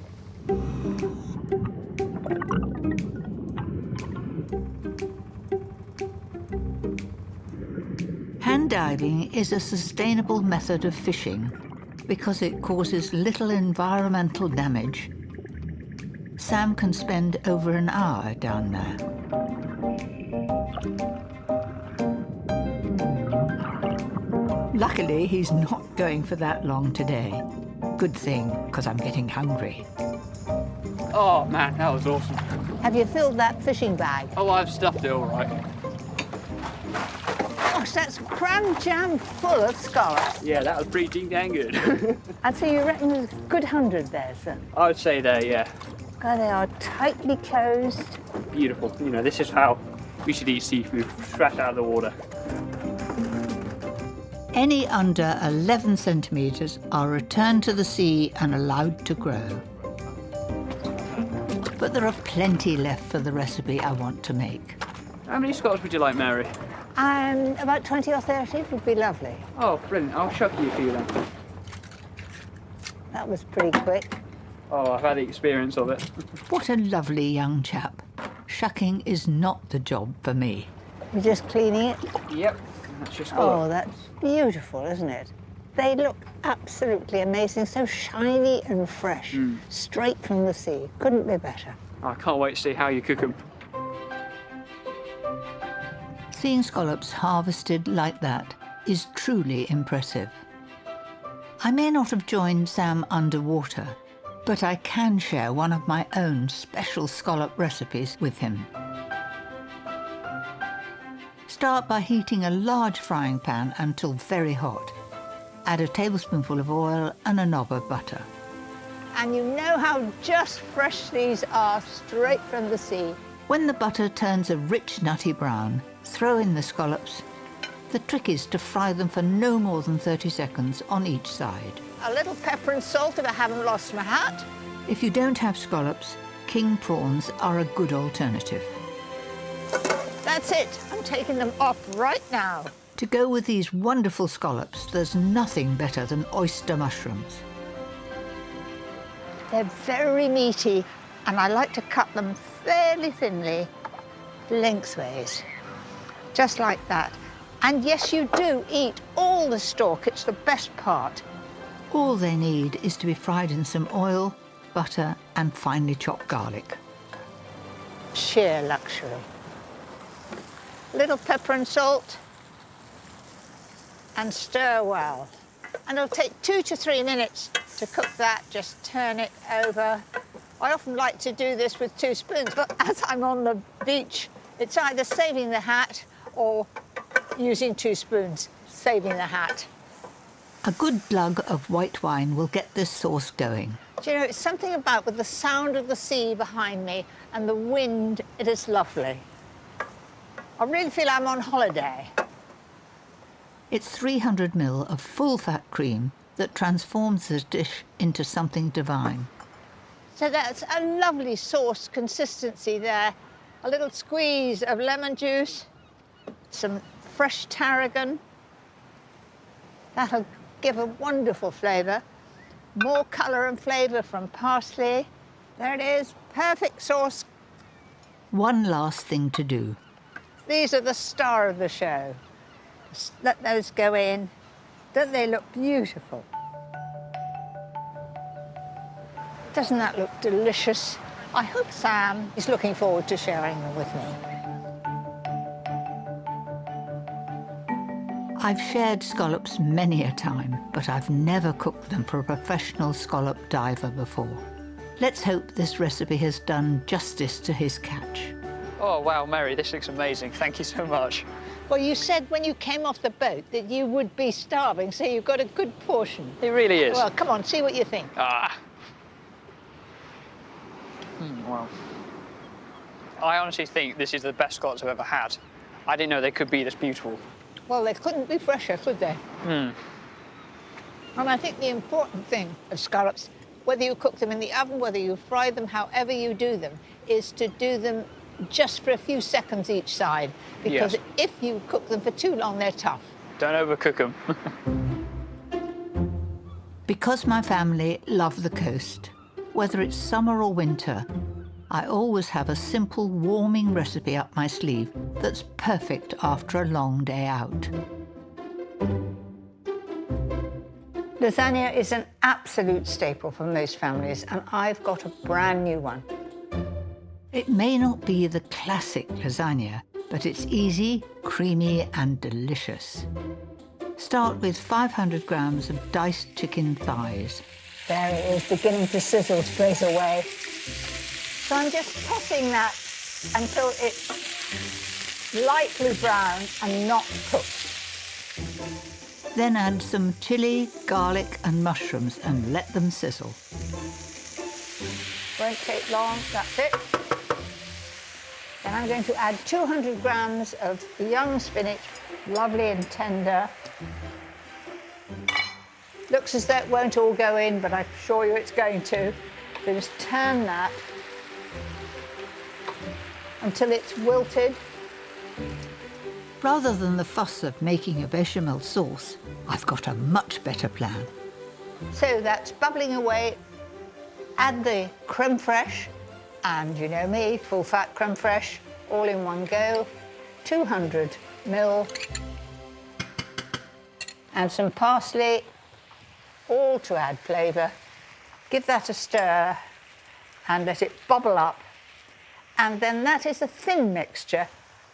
Hand diving is a sustainable method of fishing because it causes little environmental damage. Sam can spend over an hour down there. Luckily, he's not going for that long today. Good thing, because I'm getting hungry. Oh, man, that was awesome. Have you filled that fishing bag? Oh, I've stuffed it all right. Gosh, that's cram jam full of scallops. Yeah, that was pretty dang good. I'd say you reckon there's a good 100 there, sir. I would say there, yeah. God, they are tightly closed. Beautiful. You know, this is how we should eat seafood, fresh out of the water. Any under 11 centimetres are returned to the sea and allowed to grow. But there are plenty left for the recipe I want to make. How many scallops would you like, Mary? About 20 or 30 would be lovely. Oh, brilliant. I'll shuck you a few then. That was pretty quick. Oh, I've had the experience of it. What a lovely young chap. Shucking is not the job for me. You're just cleaning it? Yep. That's your scallop. Oh, that's beautiful, isn't it? They look absolutely amazing, so shiny and fresh, straight from the sea. Couldn't be better. I can't wait to see how you cook them. Seeing scallops harvested like that is truly impressive. I may not have joined Sam underwater, but I can share one of my own special scallop recipes with him. Start by heating a large frying pan until very hot. Add a tablespoonful of oil and a knob of butter. And you know how just fresh these are, straight from the sea. When the butter turns a rich, nutty brown, throw in the scallops. The trick is to fry them for no more than 30 seconds on each side. A little pepper and salt if I haven't lost my hat. If you don't have scallops, king prawns are a good alternative. That's it. I'm taking them off right now. To go with these wonderful scallops, there's nothing better than oyster mushrooms. They're very meaty, and I like to cut them fairly thinly, lengthways, just like that. And yes, you do eat all the stalk. It's the best part. All they need is to be fried in some oil, butter, and finely chopped garlic. Sheer luxury. Little pepper and salt, and stir well. And it'll take 2 to 3 minutes to cook that. Just turn it over. I often like to do this with 2 spoons, but as I'm on the beach, it's either saving the hat or using 2 spoons, saving the hat. A good glug of white wine will get this sauce going. Do you know, it's something about with the sound of the sea behind me and the wind, it is lovely. I really feel I'm on holiday. It's 300 ml of full-fat cream that transforms the dish into something divine. So that's a lovely sauce consistency there. A little squeeze of lemon juice, some fresh tarragon. That'll give a wonderful flavour. More colour and flavour from parsley. There it is, perfect sauce. One last thing to do. These are the star of the show. Just let those go in. Don't they look beautiful? Doesn't that look delicious? I hope Sam is looking forward to sharing them with me. I've shared scallops many a time, but I've never cooked them for a professional scallop diver before. Let's hope this recipe has done justice to his catch. Oh, wow, Mary, this looks amazing. Thank you so much. Well, you said when you came off the boat that you would be starving, so you've got a good portion. It really is. Well, come on, see what you think. Ah. Wow. I honestly think this is the best scallops I've ever had. I didn't know they could be this beautiful. Well, they couldn't be fresher, could they? And I think the important thing of scallops, whether you cook them in the oven, whether you fry them, however you do them, is to do them just for a few seconds each side. Because if you cook them for too long, they're tough. Don't overcook them. Because my family love the coast, whether it's summer or winter, I always have a simple warming recipe up my sleeve that's perfect after a long day out. Lasagna is an absolute staple for most families, and I've got a brand new one. It may not be the classic lasagna, but it's easy, creamy and delicious. Start with 500 grams of diced chicken thighs. There it is, beginning to sizzle straight away. So I'm just tossing that until it's lightly brown and not cooked. Then add some chilli, garlic and mushrooms and let them sizzle. Won't take long, that's it. Then I'm going to add 200 grams of young spinach, lovely and tender. Looks as though it won't all go in, but I assure you it's going to. So just turn that until it's wilted. Rather than the fuss of making a bechamel sauce, I've got a much better plan. So that's bubbling away. Add the creme fraiche, and you know me, full fat creme fraiche, all in one go. 200 ml. And some parsley, all to add flavour. Give that a stir and let it bubble up. And then that is a thin mixture.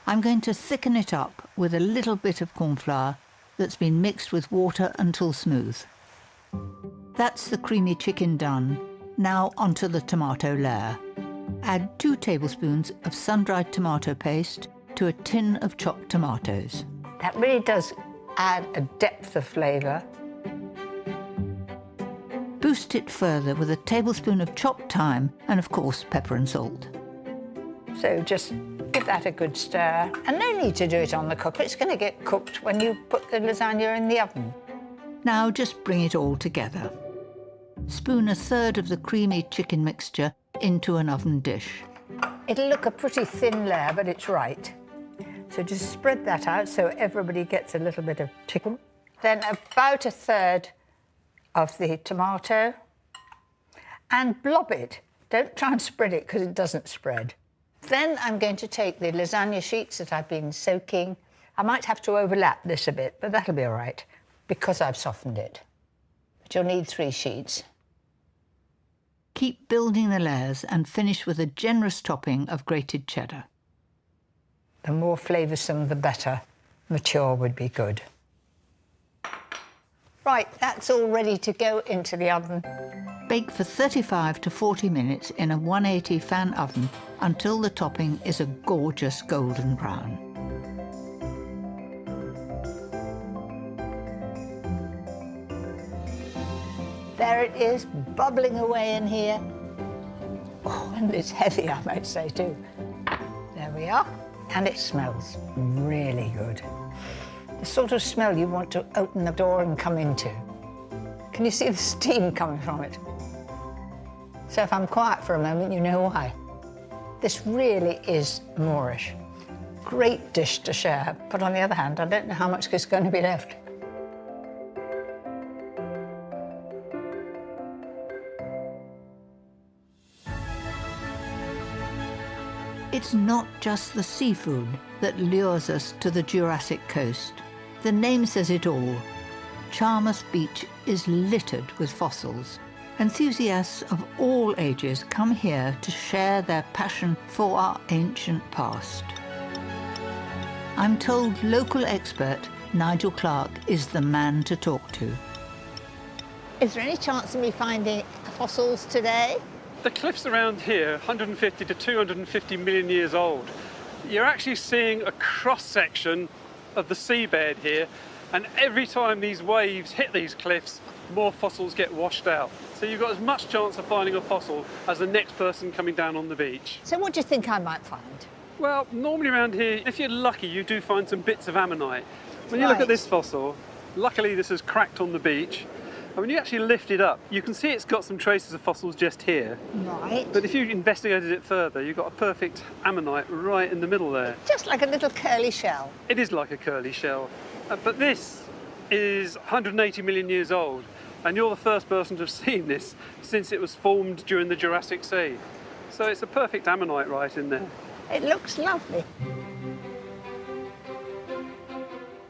I'm going to thicken it up with a little bit of corn flour that's been mixed with water until smooth. That's the creamy chicken done. Now onto the tomato layer. Add 2 tablespoons of sun-dried tomato paste to a tin of chopped tomatoes. That really does add a depth of flavour. Boost it further with a tablespoon of chopped thyme and, of course, pepper and salt. So just give that a good stir. And no need to do it on the cooker. It's going to get cooked when you put the lasagna in the oven. Now just bring it all together. Spoon 1/3 of the creamy chicken mixture into an oven dish. It'll look a pretty thin layer, but it's right. So just spread that out so everybody gets a little bit of chicken. Then about 1/3 of the tomato. And blob it. Don't try and spread it because it doesn't spread. Then I'm going to take the lasagna sheets that I've been soaking. I might have to overlap this a bit, but that'll be all right because I've softened it. But you'll need 3 sheets. Keep building the layers and finish with a generous topping of grated cheddar. The more flavoursome, the better. Mature would be good. Right, that's all ready to go into the oven. Bake for 35 to 40 minutes in a 180 fan oven until the topping is a gorgeous golden brown. There it is, bubbling away in here. Oh, and it's heavy, I might say, too. There we are. And it smells really good. The sort of smell you want to open the door and come into. Can you see the steam coming from it? So if I'm quiet for a moment, you know why. This really is Moorish. Great dish to share, but on the other hand, I don't know how much is going to be left. It's not just the seafood that lures us to the Jurassic coast. The name says it all. Charmouth Beach is littered with fossils. Enthusiasts of all ages come here to share their passion for our ancient past. I'm told local expert Nigel Clark is the man to talk to. Is there any chance of me finding fossils today? The cliffs around here, 150 to 250 million years old. You're actually seeing a cross-section of the seabed here, and every time these waves hit these cliffs, more fossils get washed out. So you've got as much chance of finding a fossil as the next person coming down on the beach. So what do you think I might find? Well, normally around here, if you're lucky, you do find some bits of ammonite. When you look at this fossil, luckily this is cracked on the beach. And when you actually lift it up, you can see it's got some traces of fossils just here. Right. But if you investigated it further, you've got a perfect ammonite right in the middle there. Just like a little curly shell. It is like a curly shell. But this is 180 million years old. And you're the first person to have seen this since it was formed during the Jurassic Sea. So it's a perfect ammonite right in there. It looks lovely.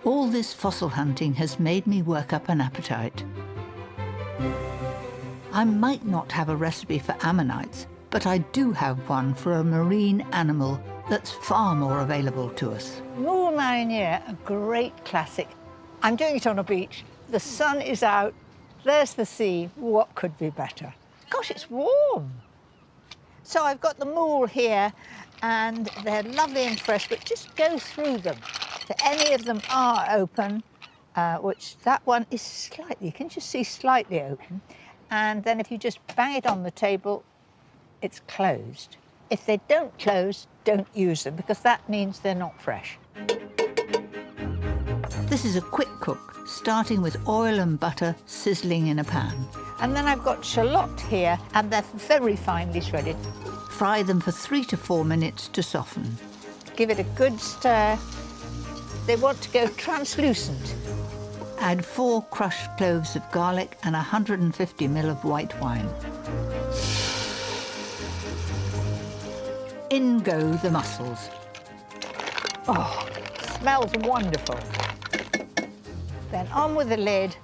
All this fossil hunting has made me work up an appetite. I might not have a recipe for ammonites, but I do have one for a marine animal that's far more available to us. Moule mariniere, a great classic. I'm doing it on a beach. The sun is out. There's the sea. What could be better? Gosh, it's warm. So I've got the moule here, and they're lovely and fresh, but just go through them. So any of them are open, which that one is slightly, you can just see slightly open. And then if you just bang it on the table, it's closed. If they don't close, don't use them, because that means they're not fresh. This is a quick cook, starting with oil and butter sizzling in a pan. And then I've got shallot here, and they're very finely shredded. Fry them for 3 to 4 minutes to soften. Give it a good stir. They want to go translucent. Add 4 crushed cloves of garlic and 150 ml of white wine. In go the mussels. Oh, smells wonderful. Then on with the lid,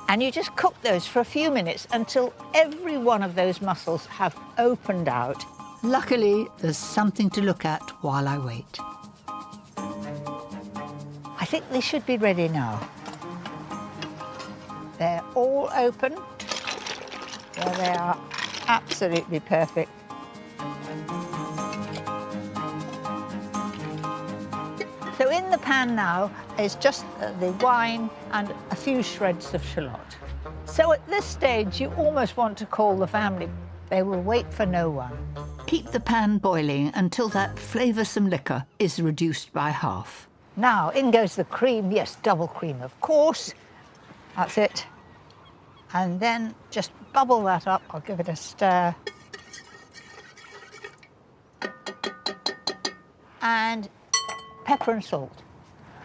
and you just cook those for a few minutes until every one of those mussels have opened out. Luckily, there's something to look at while I wait. I think they should be ready now. They're all open. There they are, absolutely perfect. So in the pan now is just the wine and a few shreds of shallot. So at this stage, you almost want to call the family. They will wait for no one. Keep the pan boiling until that flavoursome liquor is reduced by half. Now, in goes the cream. Yes, double cream, of course. That's it. And then just bubble that up. I'll give it a stir. And pepper and salt.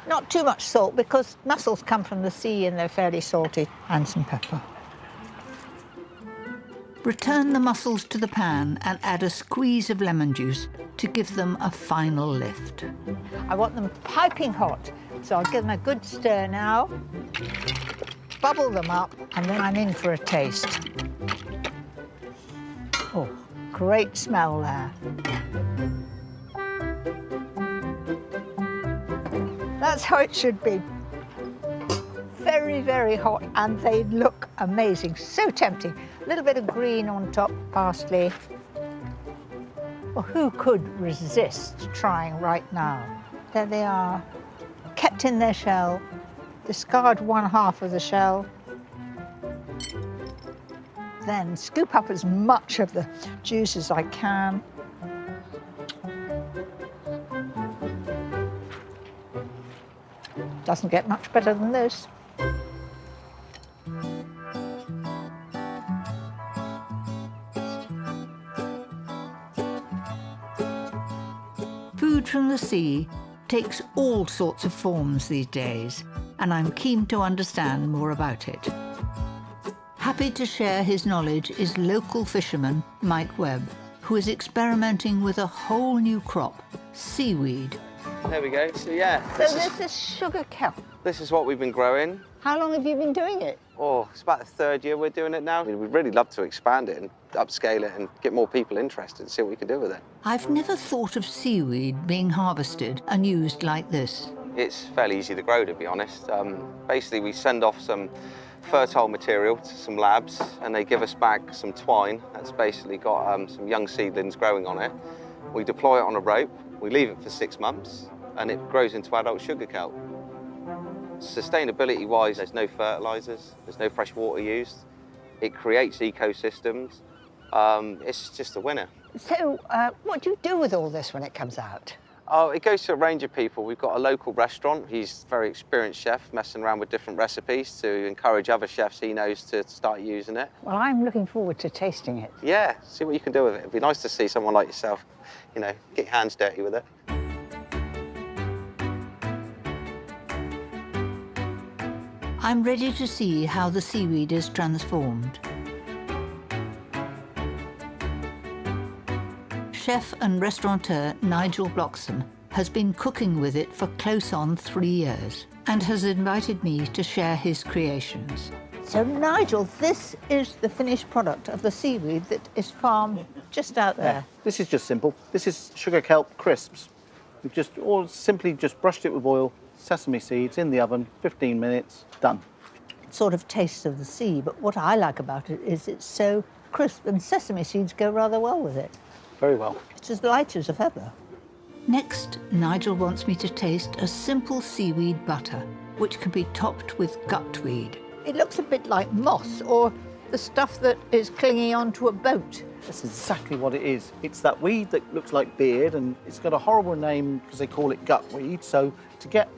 Not too much salt, because mussels come from the sea and they're fairly salty. And some pepper. Return the mussels to the pan and add a squeeze of lemon juice to give them a final lift. I want them piping hot, so I'll give them a good stir now, bubble them up, and then I'm in for a taste. Oh, great smell there. That's how it should be. Very, very hot, and they look amazing, so tempting. A little bit of green on top, parsley. Well, who could resist trying right now? There they are, kept in their shell. Discard 1/2 of the shell. Then scoop up as much of the juice as I can. Doesn't get much better than this. Food from the sea takes all sorts of forms these days, and I'm keen to understand more about it. Happy to share his knowledge is local fisherman Mike Webb, who is experimenting with a whole new crop, seaweed. There we go. So yeah, So this is sugar kelp. this is what we've been growing. How long have you been doing it? Oh, it's about the third year we're doing it now. I mean, we'd really love to expand it and upscale it and get more people interested and see what we can do with it. I've never thought of seaweed being harvested and used like this. It's fairly easy to grow, to be honest. Basically, we send off some fertile material to some labs, and they give us back some twine that's basically got some young seedlings growing on it. We deploy it on a rope, we leave it for 6 months, and it grows into adult sugar kelp. Sustainability-wise, there's no fertilisers, there's no fresh water used. It creates ecosystems. It's just a winner. So, what do you do with all this when it comes out? Oh, it goes to a range of people. We've got a local restaurant. He's a very experienced chef, messing around with different recipes to encourage other chefs he knows to start using it. Well, I'm looking forward to tasting it. Yeah, see what you can do with it. It'd be nice to see someone like yourself, you know, get your hands dirty with it. I'm ready to see how the seaweed is transformed. Chef and restaurateur Nigel Bloxham has been cooking with it for close on 3 years and has invited me to share his creations. So, Nigel, this is the finished product of the seaweed that is farmed just out there. This is just simple. This is sugar kelp crisps. We've just simply just brushed it with oil, sesame seeds in the oven, 15 minutes, done. It sort of tastes of the sea, but what I like about it is it's so crisp, and sesame seeds go rather well with it. Very well. It's as light as a feather. Next, Nigel wants me to taste a simple seaweed butter, which can be topped with gutweed. It looks a bit like moss or the stuff that is clinging onto a boat. That's exactly what it is. It's that weed that looks like beard, and it's got a horrible name because they call it gutweed. So to get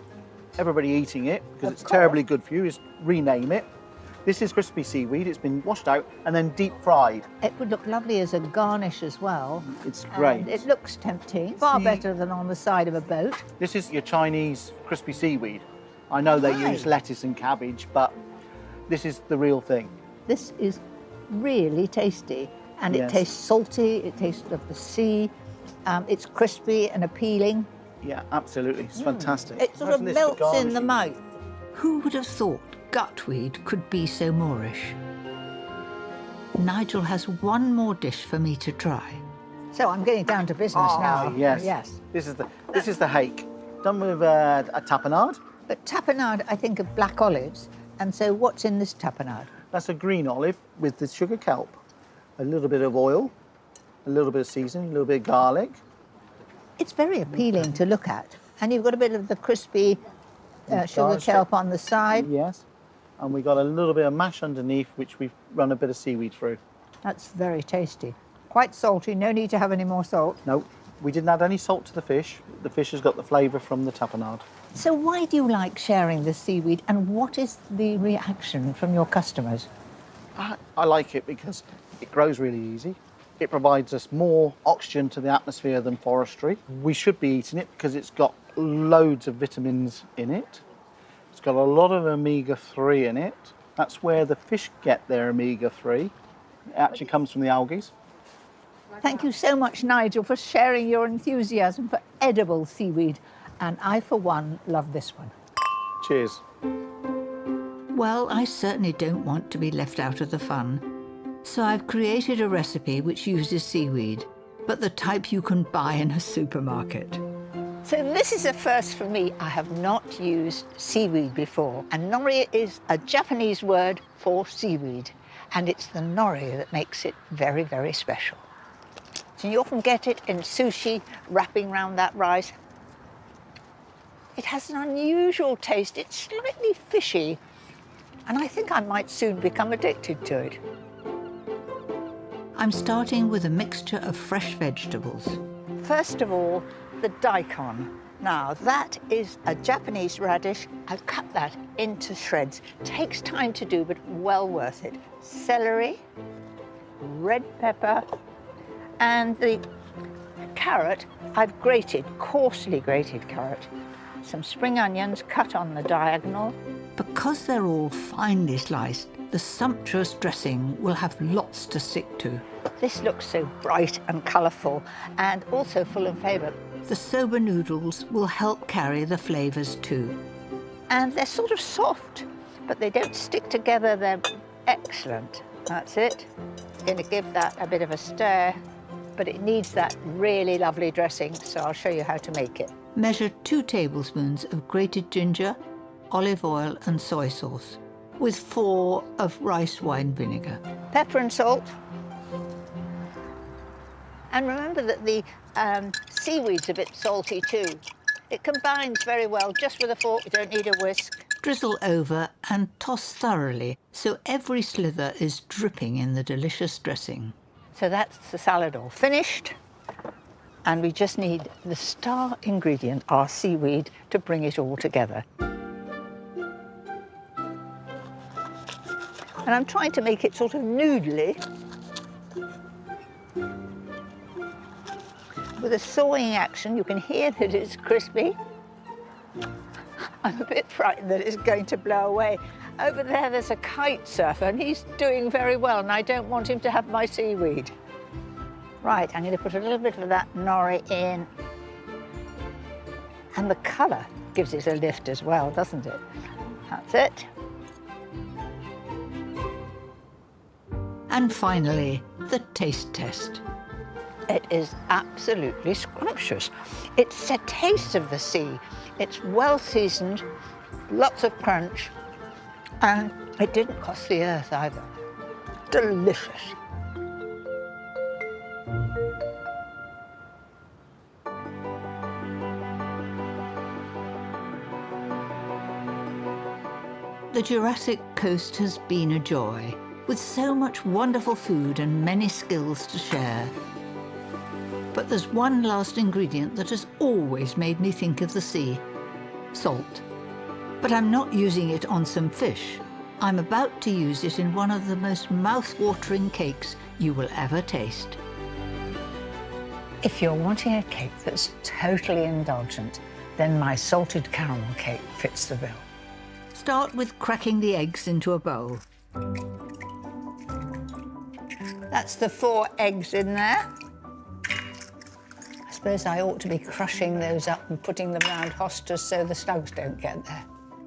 everybody eating it, because it's terribly good for you, is rename it. This is crispy seaweed. It's been washed out and then deep fried. It would look lovely as a garnish as well. It's great. And it looks tempting, far better than on the side of a boat. This is your Chinese crispy seaweed. I know they use lettuce and cabbage, but this is the real thing. This is really tasty, and it tastes salty, it tastes of the sea, it's crispy and appealing. Yeah, absolutely, it's fantastic. It sort of melts in the mouth. Who would have thought gutweed could be so Moorish? Nigel has one more dish for me to try. So I'm getting down to business now. Yes. Yes. This is the hake, done with a tapenade. But tapenade, I think of black olives, and so what's in this tapenade? That's a green olive with the sugar kelp, a little bit of oil, a little bit of seasoning, a little bit of garlic. It's very appealing to look at, and you've got a bit of the crispy sugar kelp on the side. Yes, and we've got a little bit of mash underneath, which we've run a bit of seaweed through. That's very tasty. Quite salty, no need to have any more salt. No, we didn't add any salt to the fish. The fish has got the flavour from the tapenade. So why do you like sharing the seaweed, and what is the reaction from your customers? I like it because it grows really easy. It provides us more oxygen to the atmosphere than forestry. We should be eating it because it's got loads of vitamins in it. It's got a lot of omega-3 in it. That's where the fish get their omega-3. It actually comes from the algae. Thank you so much, Nigel, for sharing your enthusiasm for edible seaweed. And I, for one, love this one. Cheers. Well, I certainly don't want to be left out of the fun. So I've created a recipe which uses seaweed, but the type you can buy in a supermarket. So this is a first for me. I have not used seaweed before. And nori is a Japanese word for seaweed. And it's the nori that makes it very, very special. So you often get it in sushi, wrapping around that rice. It has an unusual taste. It's slightly fishy. And I think I might soon become addicted to it. I'm starting with a mixture of fresh vegetables. First of all, the daikon. Now, that is a Japanese radish. I've cut that into shreds. Takes time to do, but well worth it. Celery, red pepper, and the carrot I've grated, coarsely grated carrot. Some spring onions cut on the diagonal. Because they're all finely sliced, the sumptuous dressing will have lots to stick to. This looks so bright and colourful, and also full of flavour. The soba noodles will help carry the flavours too. And they're sort of soft, but they don't stick together. They're excellent. That's it. I'm going to give that a bit of a stir, but it needs that really lovely dressing, so I'll show you how to make it. Measure 2 tablespoons of grated ginger, olive oil and soy sauce, with 4 of rice wine vinegar. Pepper and salt. And remember that the seaweed's a bit salty too. It combines very well just with a fork. You don't need a whisk. Drizzle over and toss thoroughly so every slither is dripping in the delicious dressing. So that's the salad all finished. And we just need the star ingredient, our seaweed, to bring it all together. And I'm trying to make it sort of noodly. With a sawing action, you can hear that it's crispy. I'm a bit frightened that it's going to blow away. Over there's a kite surfer, and he's doing very well, and I don't want him to have my seaweed. Right, I'm going to put a little bit of that nori in. And the colour gives it a lift as well, doesn't it? That's it. And finally, the taste test. It is absolutely scrumptious. It's a taste of the sea. It's well seasoned, lots of crunch, and it didn't cost the earth either. Delicious. The Jurassic coast has been a joy, with so much wonderful food and many skills to share. But there's one last ingredient that has always made me think of the sea: salt. But I'm not using it on some fish. I'm about to use it in one of the most mouth-watering cakes you will ever taste. If you're wanting a cake that's totally indulgent, then my salted caramel cake fits the bill. Start with cracking the eggs into a bowl. That's the 4 eggs in there. I suppose I ought to be crushing those up and putting them round hostas so the slugs don't get there.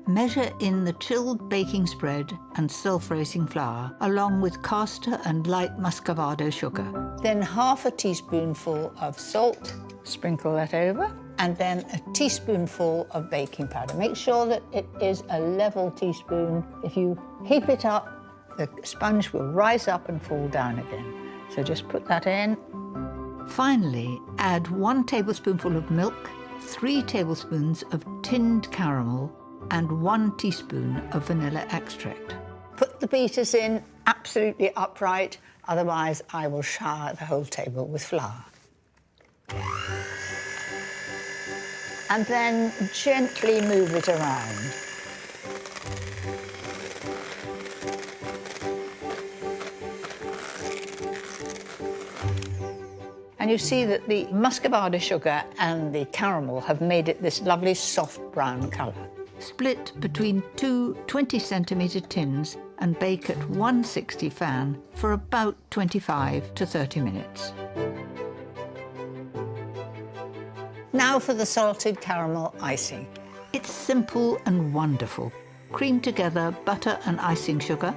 Measure in the chilled baking spread and self-raising flour, along with caster and light muscovado sugar. Then half a teaspoonful of salt, sprinkle that over, and then a teaspoonful of baking powder. Make sure that it is a level teaspoon. If you heap it up, the sponge will rise up and fall down again. So just put that in. Finally, add 1 tablespoonful of milk, 3 tablespoons of tinned caramel, and 1 teaspoon of vanilla extract. Put the beaters in absolutely upright, otherwise I will shower the whole table with flour. And then gently move it around. And you see that the muscovado sugar and the caramel have made it this lovely soft brown colour. Split between 2 20-centimetre tins and bake at 160 fan for about 25 to 30 minutes. Now for the salted caramel icing. It's simple and wonderful. Cream together butter and icing sugar.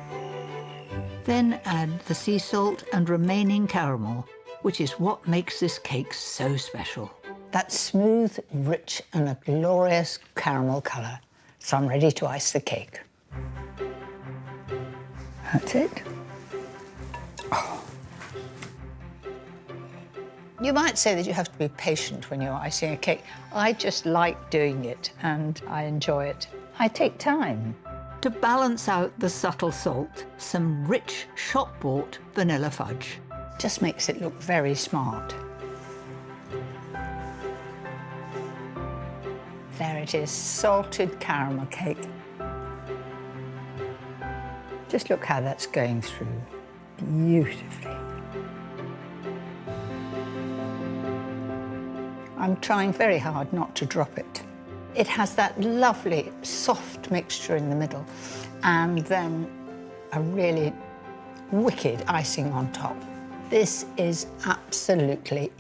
Then add the sea salt and remaining caramel, which is what makes this cake so special. That's smooth, rich, and a glorious caramel colour. So I'm ready to ice the cake. That's it. Oh. You might say that you have to be patient when you're icing a cake. I just like doing it, and I enjoy it. I take time. To balance out the subtle salt, some rich shop-bought vanilla fudge. Just makes it look very smart. There it is, salted caramel cake. Just look how that's going through beautifully. I'm trying very hard not to drop it. It has that lovely soft mixture in the middle and then a really wicked icing on top. This is absolutely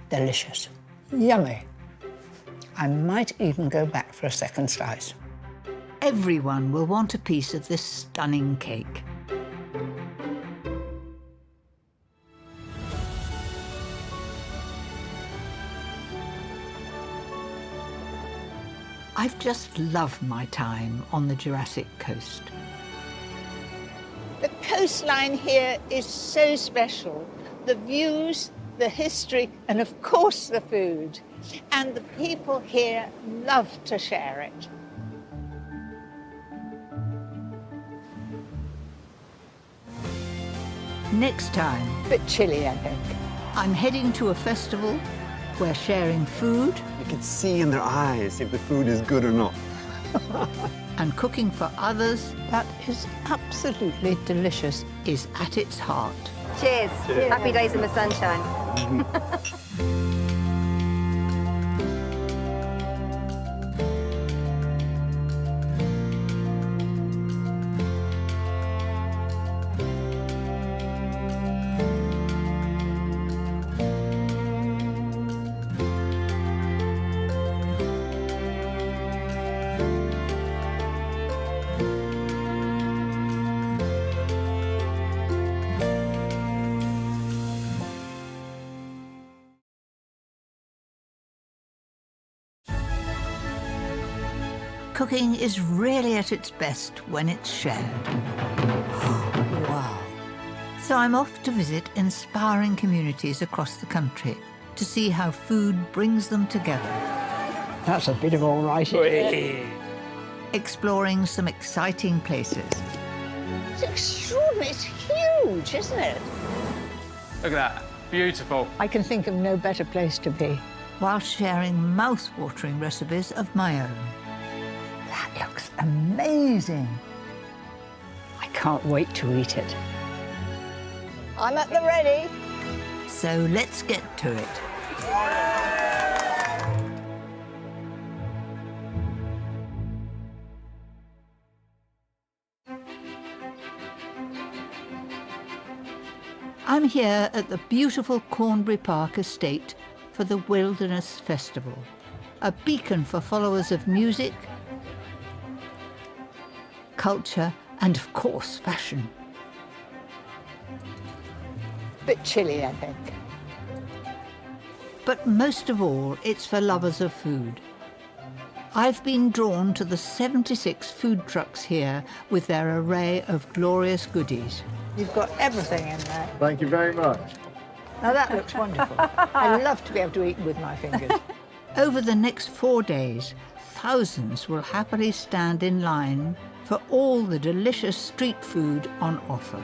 delicious. Yummy. I might even go back for a second slice. Everyone will want a piece of this stunning cake. I've just loved my time on the Jurassic coast. The coastline here is so special. The views, the history, and of course the food. And the people here love to share it. Next time, bit chilly, I think. I'm heading to a festival where sharing food, You can see in their eyes if the food is good or not. and cooking for others that is absolutely delicious is at its heart. Cheers. Cheers. Happy days in the sunshine. Cooking is really at its best when it's shared. Wow. So I'm off to visit inspiring communities across the country to see how food brings them together. That's a bit of all right. Exploring some exciting places. It's extraordinary. It's huge, isn't it? Look at that. Beautiful. I can think of no better place to be. While sharing mouth-watering recipes of my own. That looks amazing. I can't wait to eat it. I'm at the ready. So let's get to it. I'm here at the beautiful Cornbury Park estate for the Wilderness Festival, a beacon for followers of music, culture, and of course, fashion. Bit chilly, I think. But most of all, it's for lovers of food. I've been drawn to the 76 food trucks here with their array of glorious goodies. You've got everything in there. Thank you very much. Now that looks wonderful. I love to be able to eat with my fingers. Over the next 4 days, thousands will happily stand in line for all the delicious street food on offer.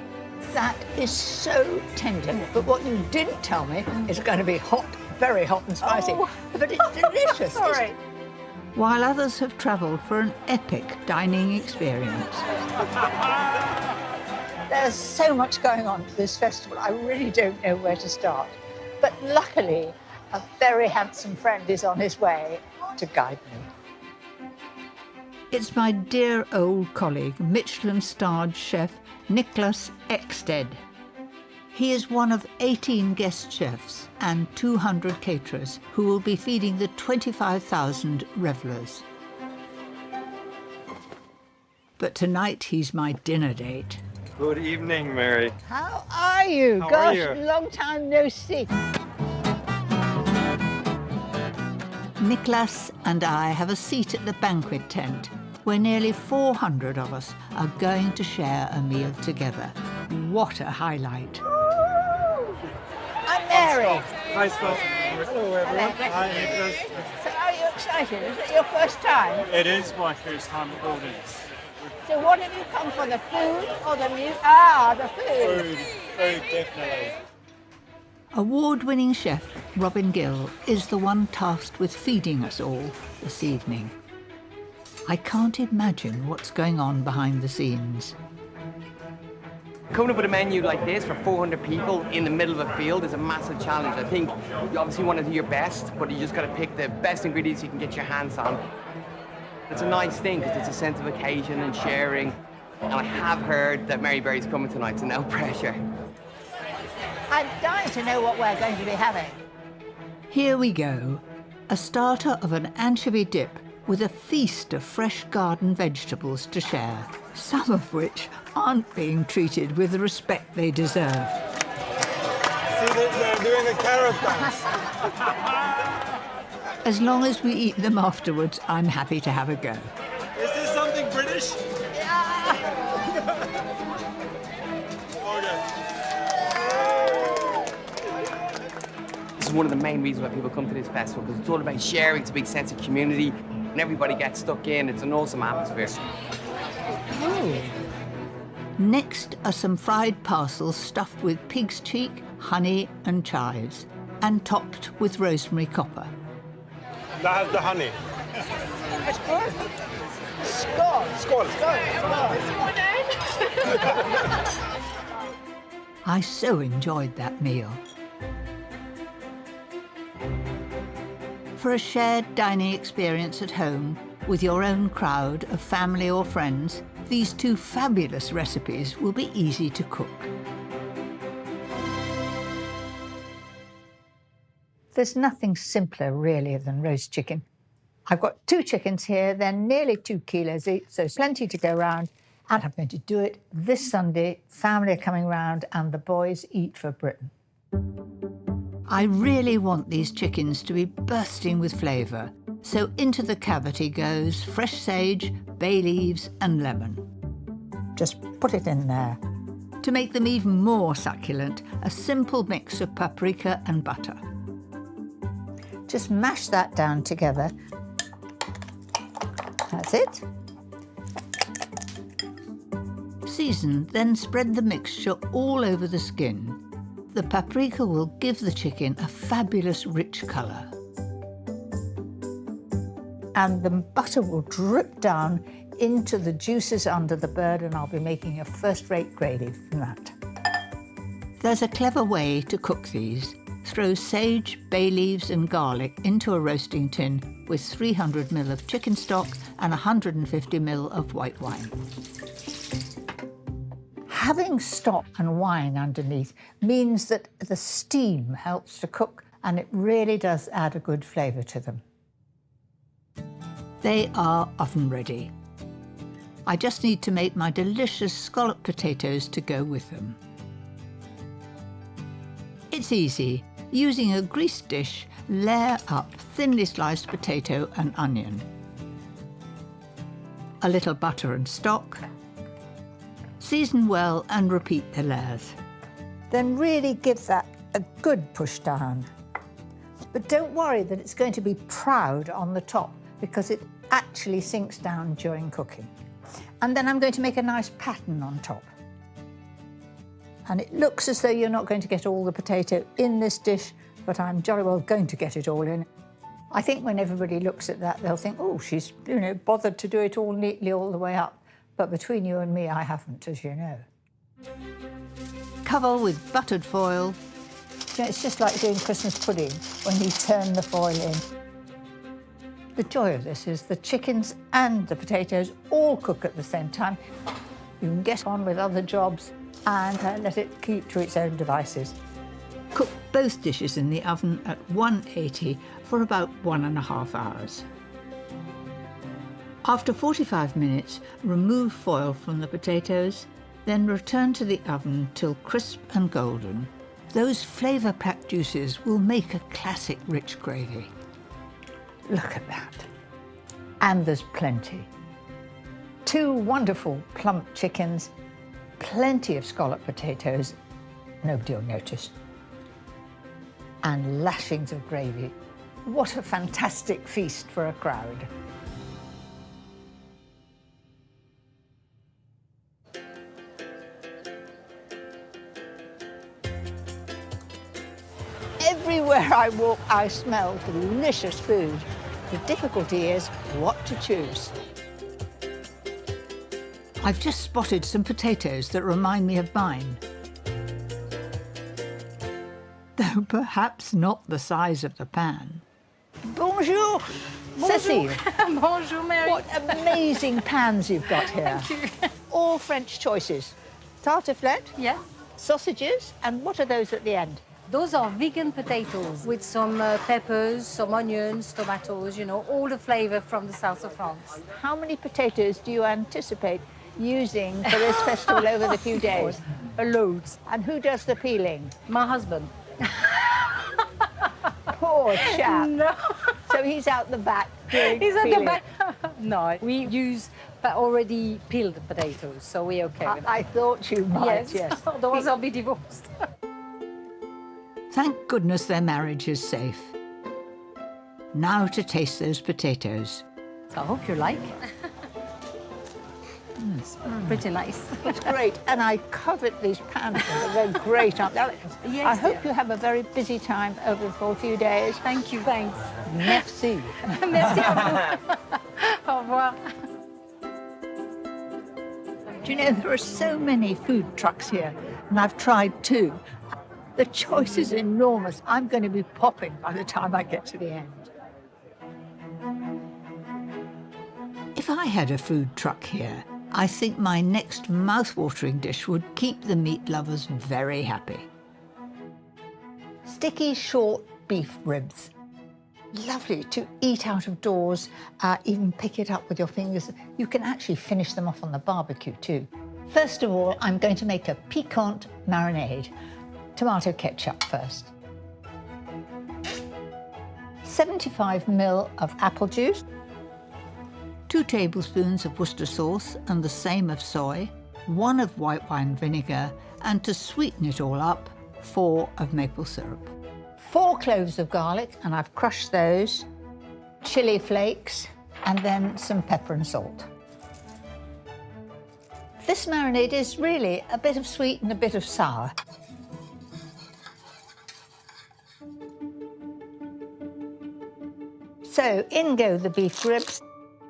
That is so tender. But what you didn't tell me is going to be hot, very hot and spicy. Oh. But it's delicious. Sorry. While others have travelled for an epic dining experience. There's so much going on at this festival, I really don't know where to start. But luckily, a very handsome friend is on his way to guide me. It's my dear old colleague, Michelin-starred chef Nicholas Ekstedt. He is one of 18 guest chefs and 200 caterers who will be feeding the 25,000 revellers. But tonight he's my dinner date. Good evening, Mary. How are you? How Gosh, are you? long time no see. Nicholas and I have a seat at the banquet tent where nearly 400 of us are going to share a meal together. What a highlight. I'm Mary. Hi, Scott. Hello, everyone. Hi, Nicholas. So are you excited? Is it your first time? It is my first time at Wilderness. So what have you come for, the food or the music? Ah, the food. Food, definitely. Award-winning chef Robin Gill is the one tasked with feeding us all this evening. I can't imagine what's going on behind the scenes. Coming up with a menu like this for 400 people in the middle of a field is a massive challenge. I think you obviously want to do your best, but you just got to pick the best ingredients you can get your hands on. It's a nice thing because it's a sense of occasion and sharing. And I have heard that Mary Berry's coming tonight, so no pressure. I'm dying to know what we're going to be having. Here we go. A starter of an anchovy dip with a feast of fresh garden vegetables to share, some of which aren't being treated with the respect they deserve. See, they're doing the carrot dance. As long as we eat them afterwards, I'm happy to have a go. Is this something British? This is one of the main reasons why people come to this festival, because it's all about sharing. It's a big sense of community, and everybody gets stuck in. It's an awesome atmosphere. Oh. Next are some fried parcels stuffed with pig's cheek, honey and chives, and topped with rosemary copper. That has the honey. Skål! Skål! I so enjoyed that meal. For a shared dining experience at home, with your own crowd of family or friends, these two fabulous recipes will be easy to cook. There's nothing simpler, really, than roast chicken. I've got 2 chickens here. They're nearly 2 kilos each, so plenty to go round. And I'm going to do it this Sunday. Family are coming round, and the boys eat for Britain. I really want these chickens to be bursting with flavour, so into the cavity goes fresh sage, bay leaves and lemon. Just put it in there. To make them even more succulent, a simple mix of paprika and butter. Just mash that down together. That's it. Season, then spread the mixture all over the skin. The paprika will give the chicken a fabulous rich colour. And the butter will drip down into the juices under the bird, and I'll be making a first-rate gravy from that. There's a clever way to cook these. Throw sage, bay leaves and garlic into a roasting tin with 300 ml of chicken stock and 150 ml of white wine. Having stock and wine underneath means that the steam helps to cook, and it really does add a good flavour to them. They are oven ready. I just need to make my delicious scallop potatoes to go with them. It's easy. Using a greased dish, layer up thinly sliced potato and onion. A little butter and stock. Season well and repeat the layers. Then really give that a good push down. But don't worry that it's going to be proud on the top, because it actually sinks down during cooking. And then I'm going to make a nice pattern on top. And it looks as though you're not going to get all the potato in this dish, but I'm jolly well going to get it all in. I think when everybody looks at that, they'll think, oh, she's, bothered to do it all neatly all the way up. But between you and me, I haven't, as you know. Cover with buttered foil. It's just like doing Christmas pudding when you turn the foil in. The joy of this is the chickens and the potatoes all cook at the same time. You can get on with other jobs and let it keep to its own devices. Cook both dishes in the oven at 180 for about 1.5 hours. After 45 minutes, remove foil from the potatoes, then return to the oven till crisp and golden. Those flavour-packed juices will make a classic rich gravy. Look at that. And there's plenty. 2 wonderful plump chickens, plenty of scallop potatoes, nobody will notice, and lashings of gravy. What a fantastic feast for a crowd. Everywhere I walk, I smell delicious food. The difficulty is what to choose. I've just spotted some potatoes that remind me of mine. Though perhaps not the size of the pan. Bonjour, Cécile. Bonjour, Mary. What amazing pans you've got here. Thank you. All French choices. Tartiflette? Yes. Sausages, and what are those at the end? Those are vegan potatoes with some peppers, some onions, tomatoes, you know, all the flavour from the south of France. How many potatoes do you anticipate using for this festival over the few days? Loads. And who does the peeling? My husband. Poor chap. No. So he's out the back doing He's at peeling. the back. No, we use already peeled potatoes, so we're okay with that. I thought you might, yes. Otherwise I'll be divorced. Thank goodness their marriage is safe. Now to taste those potatoes. So I hope you like. It's pretty nice. It's great, and I covet these pans. They're great, aren't they? Yes, I hope dear. you have a very busy time over for a few days. Thank you. Thanks. Merci. Merci à vous. Au revoir. Do you know, there are so many food trucks here, and I've tried two. The choice is enormous. I'm going to be popping by the time I get to the end. If I had a food truck here, I think my next mouth-watering dish would keep the meat lovers very happy. Sticky, short beef ribs. Lovely to eat out of doors, even pick it up with your fingers. You can actually finish them off on the barbecue too. First of all, I'm going to make a piquant marinade. Tomato ketchup first. 75 ml of apple juice. 2 tablespoons of Worcester sauce and the same of soy, 1 of white wine vinegar, and to sweeten it all up, 4 of maple syrup. 4 cloves of garlic, and I've crushed those. Chili flakes, and then some pepper and salt. This marinade is really a bit of sweet and a bit of sour. So in go the beef ribs.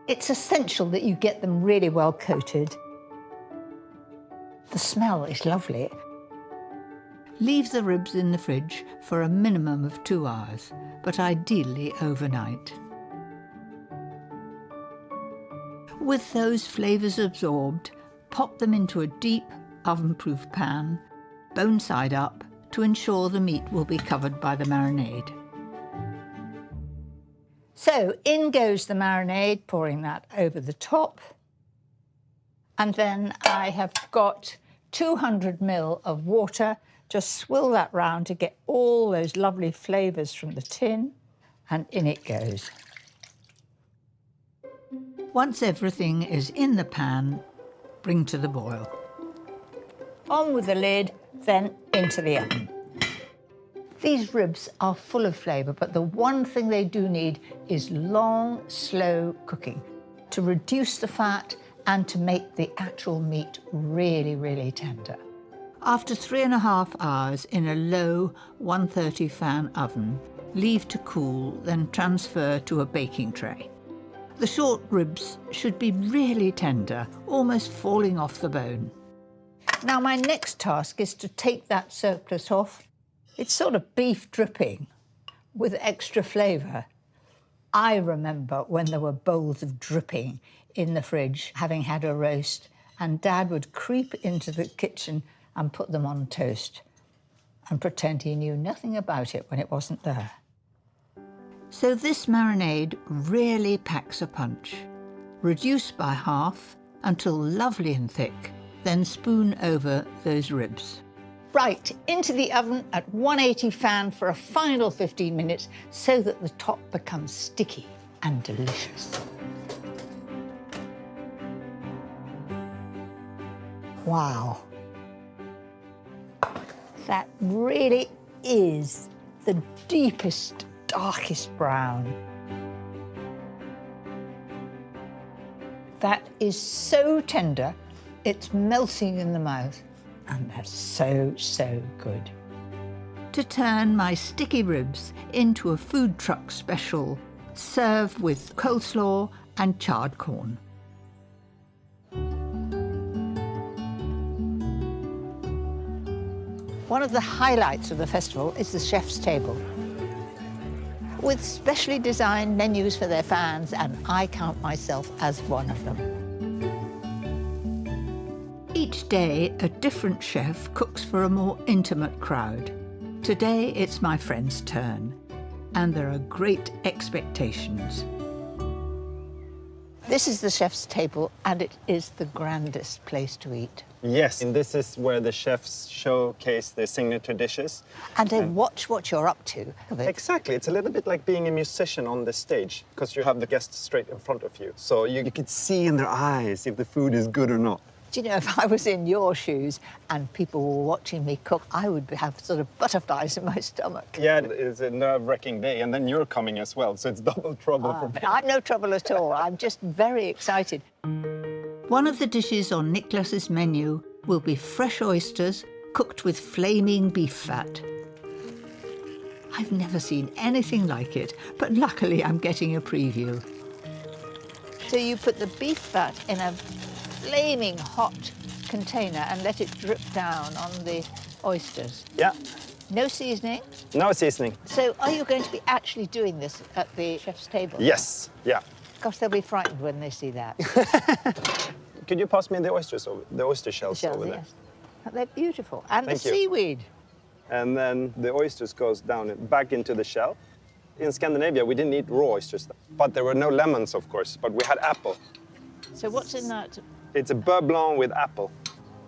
It's essential that you get them really well coated. The smell is lovely. Leave the ribs in the fridge for a minimum of 2 hours, but ideally overnight. With those flavours absorbed, pop them into a deep oven-proof pan, bone side up, to ensure the meat will be covered by the marinade. So in goes the marinade, pouring that over the top. And then I have got 200 ml of water. Just swill that round to get all those lovely flavours from the tin, and in it goes. Once everything is in the pan, bring to the boil. On with the lid, then into the oven. These ribs are full of flavour, but the one thing they do need is long, slow cooking to reduce the fat and to make the actual meat really, really tender. After 3.5 hours in a low 130 fan oven, leave to cool, then transfer to a baking tray. The short ribs should be really tender, almost falling off the bone. Now my next task is to take that surplus off. It's sort of beef dripping with extra flavour. I remember when there were bowls of dripping in the fridge, having had a roast, and Dad would creep into the kitchen and put them on toast and pretend he knew nothing about it when it wasn't there. So this marinade really packs a punch. Reduce by half until lovely and thick, then spoon over those ribs. Right, into the oven at 180 fan for a final 15 minutes so that the top becomes sticky and delicious. Wow. That really is the deepest, darkest brown. That is so tender, it's melting in the mouth. And that's so, so good. To turn my sticky ribs into a food truck special, serve with coleslaw and charred corn. One of the highlights of the festival is the chef's table, with specially designed menus for their fans, and I count myself as one of them. Each day, a different chef cooks for a more intimate crowd. Today it's my friend's turn, and there are great expectations. This is the chef's table, and it is the grandest place to eat. Yes, and this is where the chefs showcase their signature dishes. And they watch what you're up to. Exactly. It's a little bit like being a musician on the stage, because you have the guests straight in front of you. So you could see in their eyes if the food is good or not. Do you know, if I was in your shoes and people were watching me cook, I would have sort of butterflies in my stomach. Yeah, it's a nerve-wracking day, and then you're coming as well, so it's double trouble for me. I'm no trouble at all. I'm just very excited. One of the dishes on Nicholas's menu will be fresh oysters cooked with flaming beef fat. I've never seen anything like it, but luckily I'm getting a preview. So you put the beef fat in a flaming hot container and let it drip down on the oysters. Yeah. No seasoning? No seasoning. So are you going to be actually doing this at the chef's table? Yes, yeah. Gosh, they'll be frightened when they see that. Could you pass me the oysters, the oyster shells over there? Yes. They're beautiful. And Thank the you. seaweed. And then the oysters goes down and back into the shell. In Scandinavia, we didn't eat raw oysters, but there were no lemons, of course, but we had apple. So what's in that? It's a beurre blanc with apple.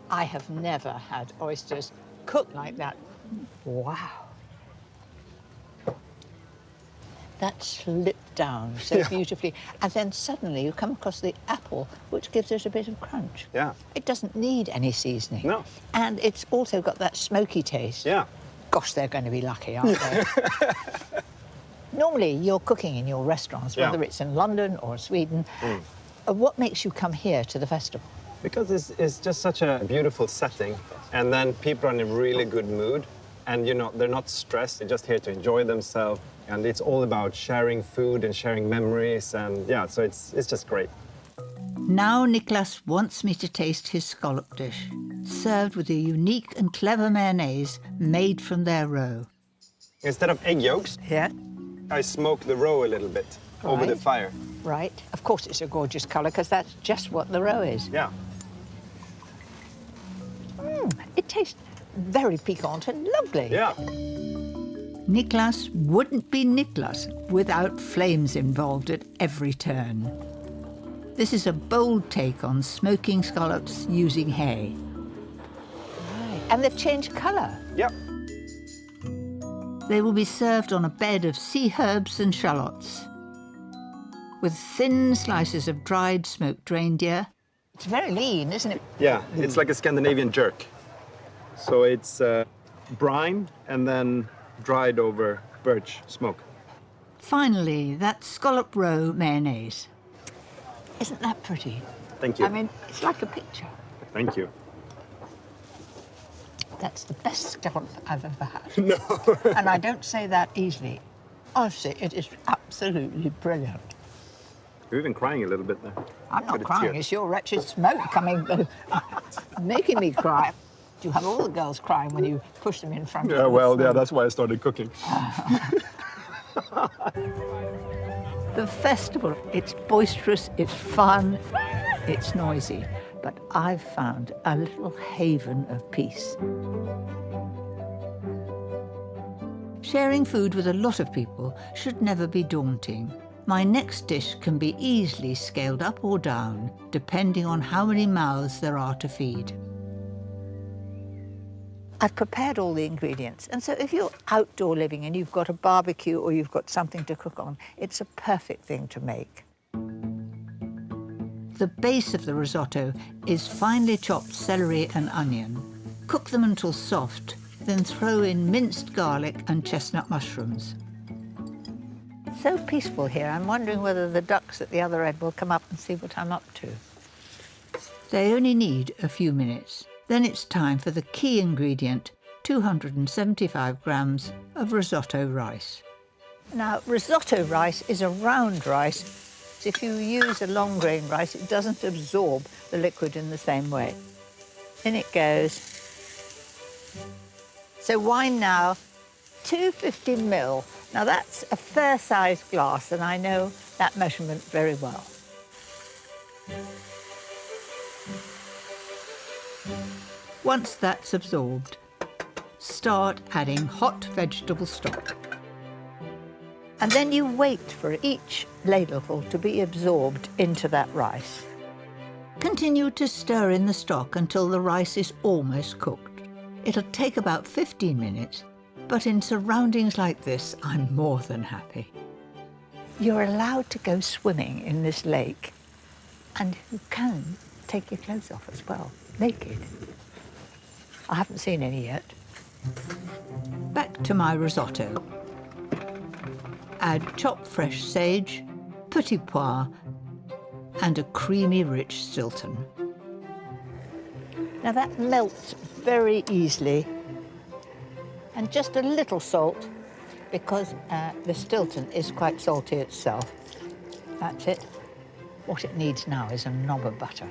I have never had oysters cooked like that. Wow. That slipped down so beautifully. And then suddenly you come across the apple, which gives it a bit of crunch. Yeah. It doesn't need any seasoning. No. And it's also got that smoky taste. Yeah. Gosh, they're going to be lucky, aren't they? Normally, you're cooking in your restaurants, whether it's in London or Sweden. What makes you come here to the festival? Because it's just such a beautiful setting, and then people are in a really good mood, and you know, they're not stressed, they're just here to enjoy themselves, and it's all about sharing food and sharing memories, and yeah, so it's just great. Now Nicholas wants me to taste his scallop dish, served with a unique and clever mayonnaise made from their roe. Instead of egg yolks, I smoke the roe a little bit over the fire. Right. Of course, it's a gorgeous colour, because that's just what the roe is. Yeah. It tastes very piquant and lovely. Yeah. Nicholas wouldn't be Nicholas without flames involved at every turn. This is a bold take on smoking scallops using hay. Right. And they've changed colour. Yep. They will be served on a bed of sea herbs and shallots, with thin slices of dried smoked reindeer. It's very lean, isn't it? Yeah, it's like a Scandinavian jerk. So it's brine and then dried over birch smoke. Finally, that scallop roe mayonnaise. Isn't that pretty? Thank you. I mean, it's like a picture. Thank you. That's the best scallop I've ever had. No. And I don't say that easily. Honestly, it is absolutely brilliant. You're even crying a little bit there. I'm not Got a crying, tear. it's your wretched smoke coming, making me cry. You have all the girls crying when you push them in front of Yeah, you. well, yeah, that's why I started cooking. The festival, it's boisterous, it's fun, it's noisy, but I've found a little haven of peace. Sharing food with a lot of people should never be daunting. My next dish can be easily scaled up or down, depending on how many mouths there are to feed. I've prepared all the ingredients, and so if you're outdoor living and you've got a barbecue or you've got something to cook on, it's a perfect thing to make. The base of the risotto is finely chopped celery and onion. Cook them until soft, then throw in minced garlic and chestnut mushrooms. So peaceful here, I'm wondering whether the ducks at the other end will come up and see what I'm up to. They only need a few minutes. Then it's time for the key ingredient, 275 grams of risotto rice. Now, risotto rice is a round rice. If you use a long grain rice, it doesn't absorb the liquid in the same way. In it goes. So wine now, 250 ml. Now that's a fair-sized glass, and I know that measurement very well. Once that's absorbed, start adding hot vegetable stock. And then you wait for each ladleful to be absorbed into that rice. Continue to stir in the stock until the rice is almost cooked. It'll take about 15 minutes, but in surroundings like this, I'm more than happy. You're allowed to go swimming in this lake, and you can take your clothes off as well, naked. I haven't seen any yet. Back to my risotto. Add chopped fresh sage, petit pois, and a creamy, rich Stilton. Now that melts very easily, and just a little salt, because the Stilton is quite salty itself. That's it. What it needs now is a knob of butter.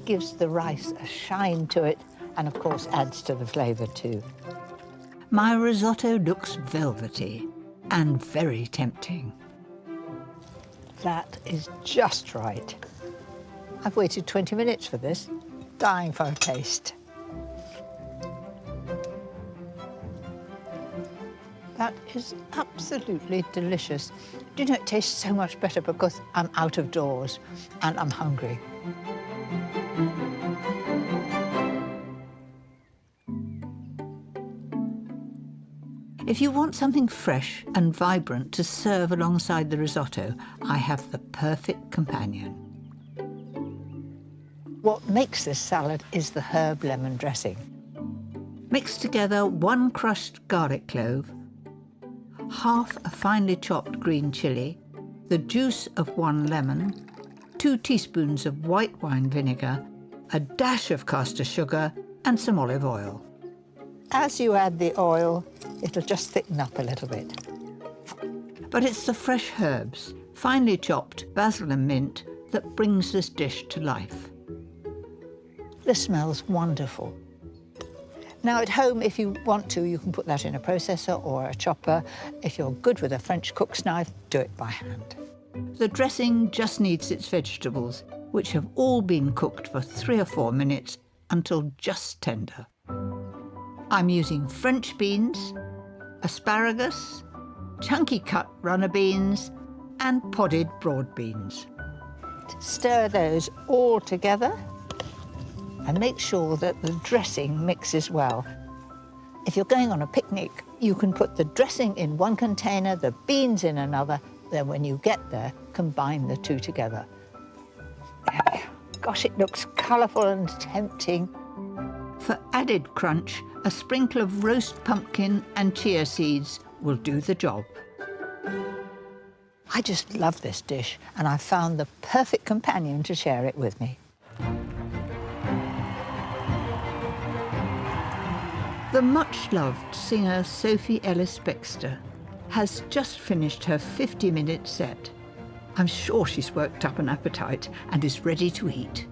Gives the rice a shine to it, and of course adds to the flavour too. My risotto looks velvety and very tempting. That is just right. I've waited 20 minutes for this, dying for a taste. That is absolutely delicious. Do you know, it tastes so much better because I'm out of doors and I'm hungry. If you want something fresh and vibrant to serve alongside the risotto, I have the perfect companion. What makes this salad is the herb lemon dressing. Mix together 1 crushed garlic clove, half a finely chopped green chilli, the juice of 1 lemon, 2 teaspoons of white wine vinegar, a dash of caster sugar, and some olive oil. As you add the oil, it'll just thicken up a little bit. But it's the fresh herbs, finely chopped basil and mint, that brings this dish to life. This smells wonderful. Now at home, if you want to, you can put that in a processor or a chopper. If you're good with a French cook's knife, do it by hand. The dressing just needs its vegetables, which have all been cooked for 3 or 4 minutes until just tender. I'm using French beans, asparagus, chunky cut runner beans, and podded broad beans. Stir those all together and make sure that the dressing mixes well. If you're going on a picnic, you can put the dressing in one container, the beans in another, then when you get there, combine the two together. Gosh, it looks colourful and tempting. For added crunch, a sprinkle of roast pumpkin and chia seeds will do the job. I just love this dish, and I've found the perfect companion to share it with me. The much-loved singer Sophie Ellis-Bextor has just finished her 50-minute set. I'm sure she's worked up an appetite and is ready to eat.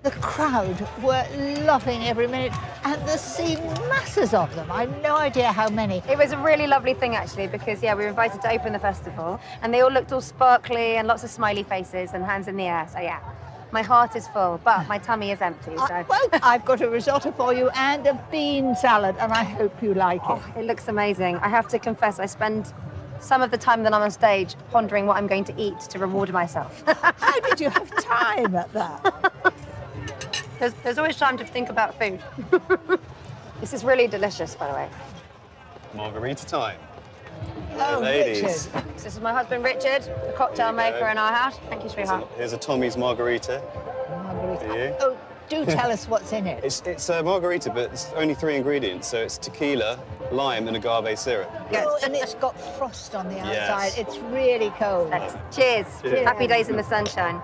The crowd were loving every minute, and there seemed masses of them. I have no idea how many. It was a really lovely thing, actually, because, yeah, we were invited to open the festival, and they all looked all sparkly and lots of smiley faces and hands in the air, so yeah. My heart is full, but my tummy is empty, so... Well, I've got a risotto for you and a bean salad, and I hope you like it. Oh, it looks amazing. I have to confess, I spend some of the time that I'm on stage pondering what I'm going to eat to reward myself. How did you have time at that? There's always time to think about food. This is really delicious, by the way. Margarita time. Oh, ladies. Richard. This is my husband, Richard, the cocktail maker in our house. Thank you, sweetheart. Here's a Tommy's margarita. Margarita. For you. Oh, do tell us what's in it. It's a margarita, but it's only 3 ingredients. So it's tequila, lime, and agave syrup. Oh, and it's got frost on the outside. Yes. It's really cold. Cheers. Cheers. Happy days in the sunshine.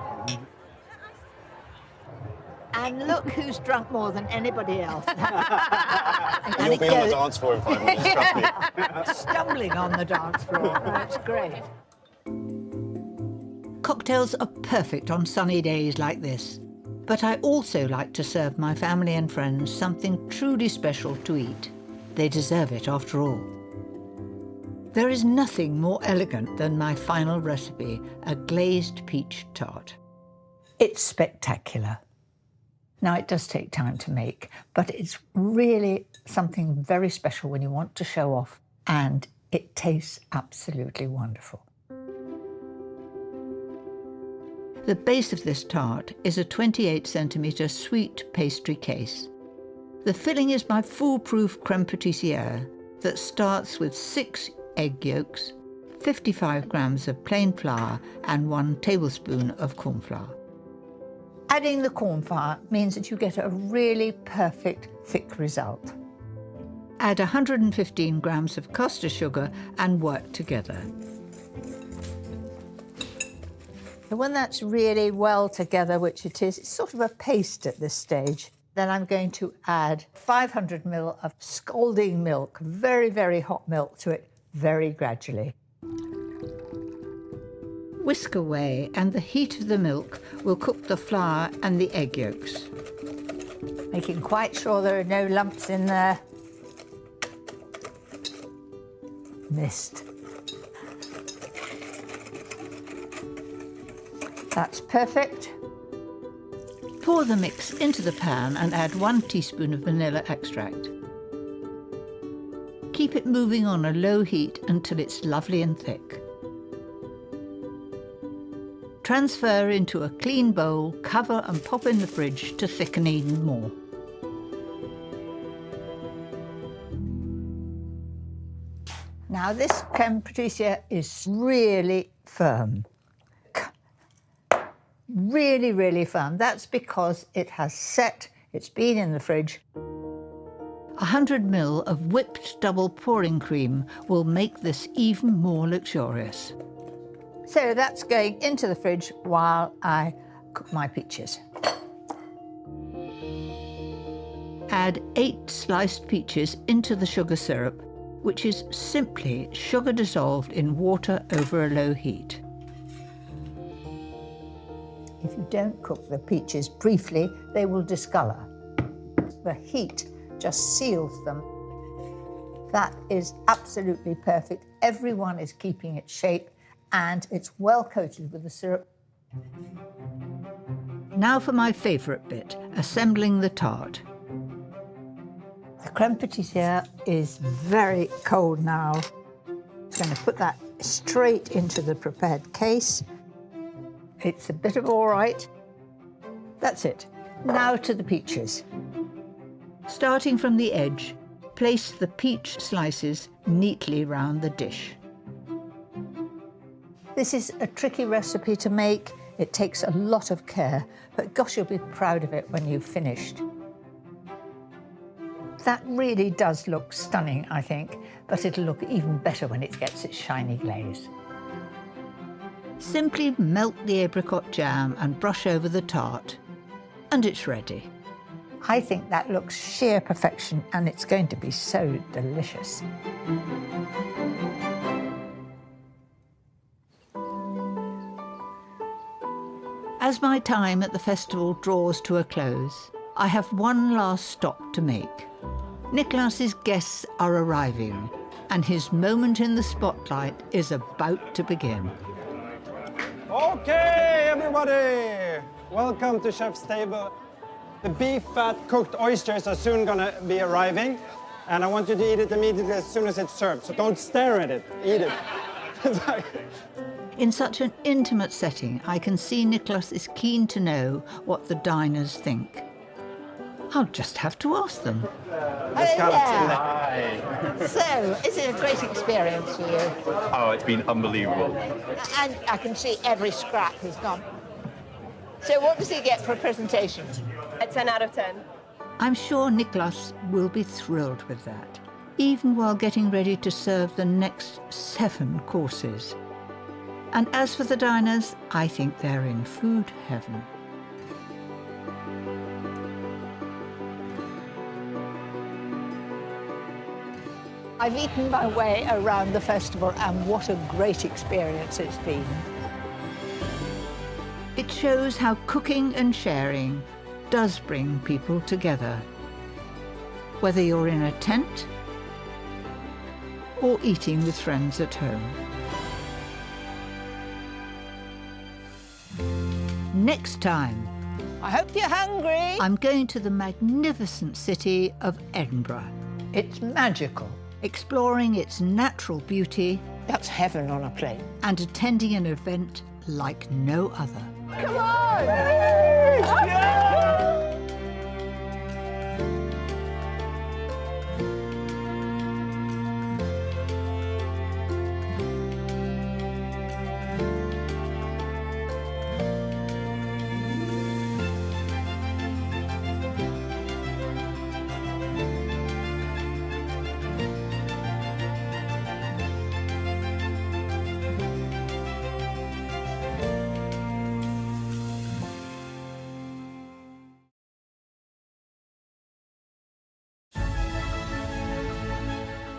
And look who's drunk more than anybody else. You'll be on the dance floor in 5 minutes, trust me. Stumbling on the dance floor. That's great. Cocktails are perfect on sunny days like this. But I also like to serve my family and friends something truly special to eat. They deserve it after all. There is nothing more elegant than my final recipe, a glazed peach tart. It's spectacular. Now, it does take time to make, but it's really something very special when you want to show off, and it tastes absolutely wonderful. The base of this tart is a 28cm sweet pastry case. The filling is my foolproof crème pâtissière that starts with 6 egg yolks, 55 grams of plain flour and 1 tablespoon of corn flour. Adding the corn flour means that you get a really perfect thick result. Add 115 grams of caster sugar and work together. And when that's really well together, which it is, it's sort of a paste at this stage, then I'm going to add 500 ml of scalding milk, very, very hot milk to it, very gradually. Whisk away, and the heat of the milk will cook the flour and the egg yolks. Making quite sure there are no lumps in there. Missed. That's perfect. Pour the mix into the pan and add 1 teaspoon of vanilla extract. Keep it moving on a low heat until it's lovely and thick. Transfer into a clean bowl, cover and pop in the fridge to thicken even more. Now this crème pâtissière is really firm. Really, really firm. That's because it has set, it's been in the fridge. 100 ml of whipped double pouring cream will make this even more luxurious. So that's going into the fridge while I cook my peaches. Add 8 sliced peaches into the sugar syrup, which is simply sugar dissolved in water over a low heat. If you don't cook the peaches briefly, they will discolour. The heat just seals them. That is absolutely perfect. Everyone is keeping its shape and it's well coated with the syrup. Now for my favourite bit, assembling the tart. The crème pâtissière is very cold now. I'm going to put that straight into the prepared case. It's a bit of all right. That's it. Now to the peaches. Starting from the edge, place the peach slices neatly round the dish. This is a tricky recipe to make. It takes a lot of care, but gosh, you'll be proud of it when you've finished. That really does look stunning, I think, but it'll look even better when it gets its shiny glaze. Simply melt the apricot jam and brush over the tart, and it's ready. I think that looks sheer perfection, and it's going to be so delicious. As my time at the festival draws to a close, I have one last stop to make. Nicholas's guests are arriving, and his moment in the spotlight is about to begin. Okay, everybody! Welcome to Chef's Table. The beef fat cooked oysters are soon gonna be arriving, and I want you to eat it immediately as soon as it's served. So don't stare at it, eat it. In such an intimate setting, I can see Nicholas is keen to know what the diners think. I'll just have to ask them. So, is it a great experience for you? Oh, it's been unbelievable. And I can see every scrap has gone. So what does he get for a presentation? A 10 out of 10. I'm sure Nicholas will be thrilled with that, even while getting ready to serve the next 7 courses. And as for the diners, I think they're in food heaven. I've eaten my way around the festival, and what a great experience it's been. It shows how cooking and sharing does bring people together. Whether you're in a tent or eating with friends at home. Next time I hope you're hungry. I'm going to the magnificent city of Edinburgh. It's magical. Exploring its natural beauty. That's heaven on a plate. And attending an event like no other. Come on!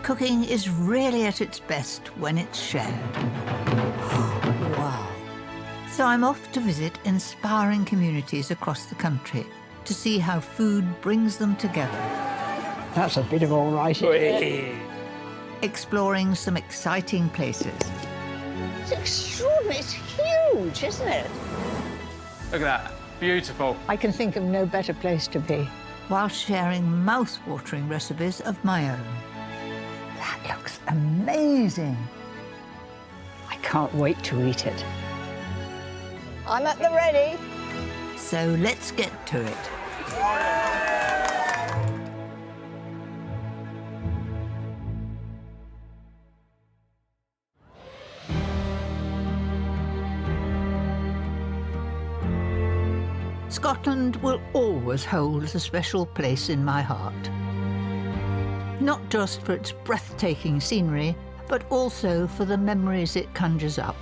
Cooking is really at its best when it's shared. Wow. So I'm off to visit inspiring communities across the country to see how food brings them together. That's a bit of all right. Exploring some exciting places. It's extraordinary. It's huge, isn't it? Look at that. Beautiful. I can think of no better place to be. While sharing mouth-watering recipes of my own. That looks amazing. I can't wait to eat it. I'm at the ready. So let's get to it. Scotland will always hold a special place in my heart. Not just for its breathtaking scenery, but also for the memories it conjures up.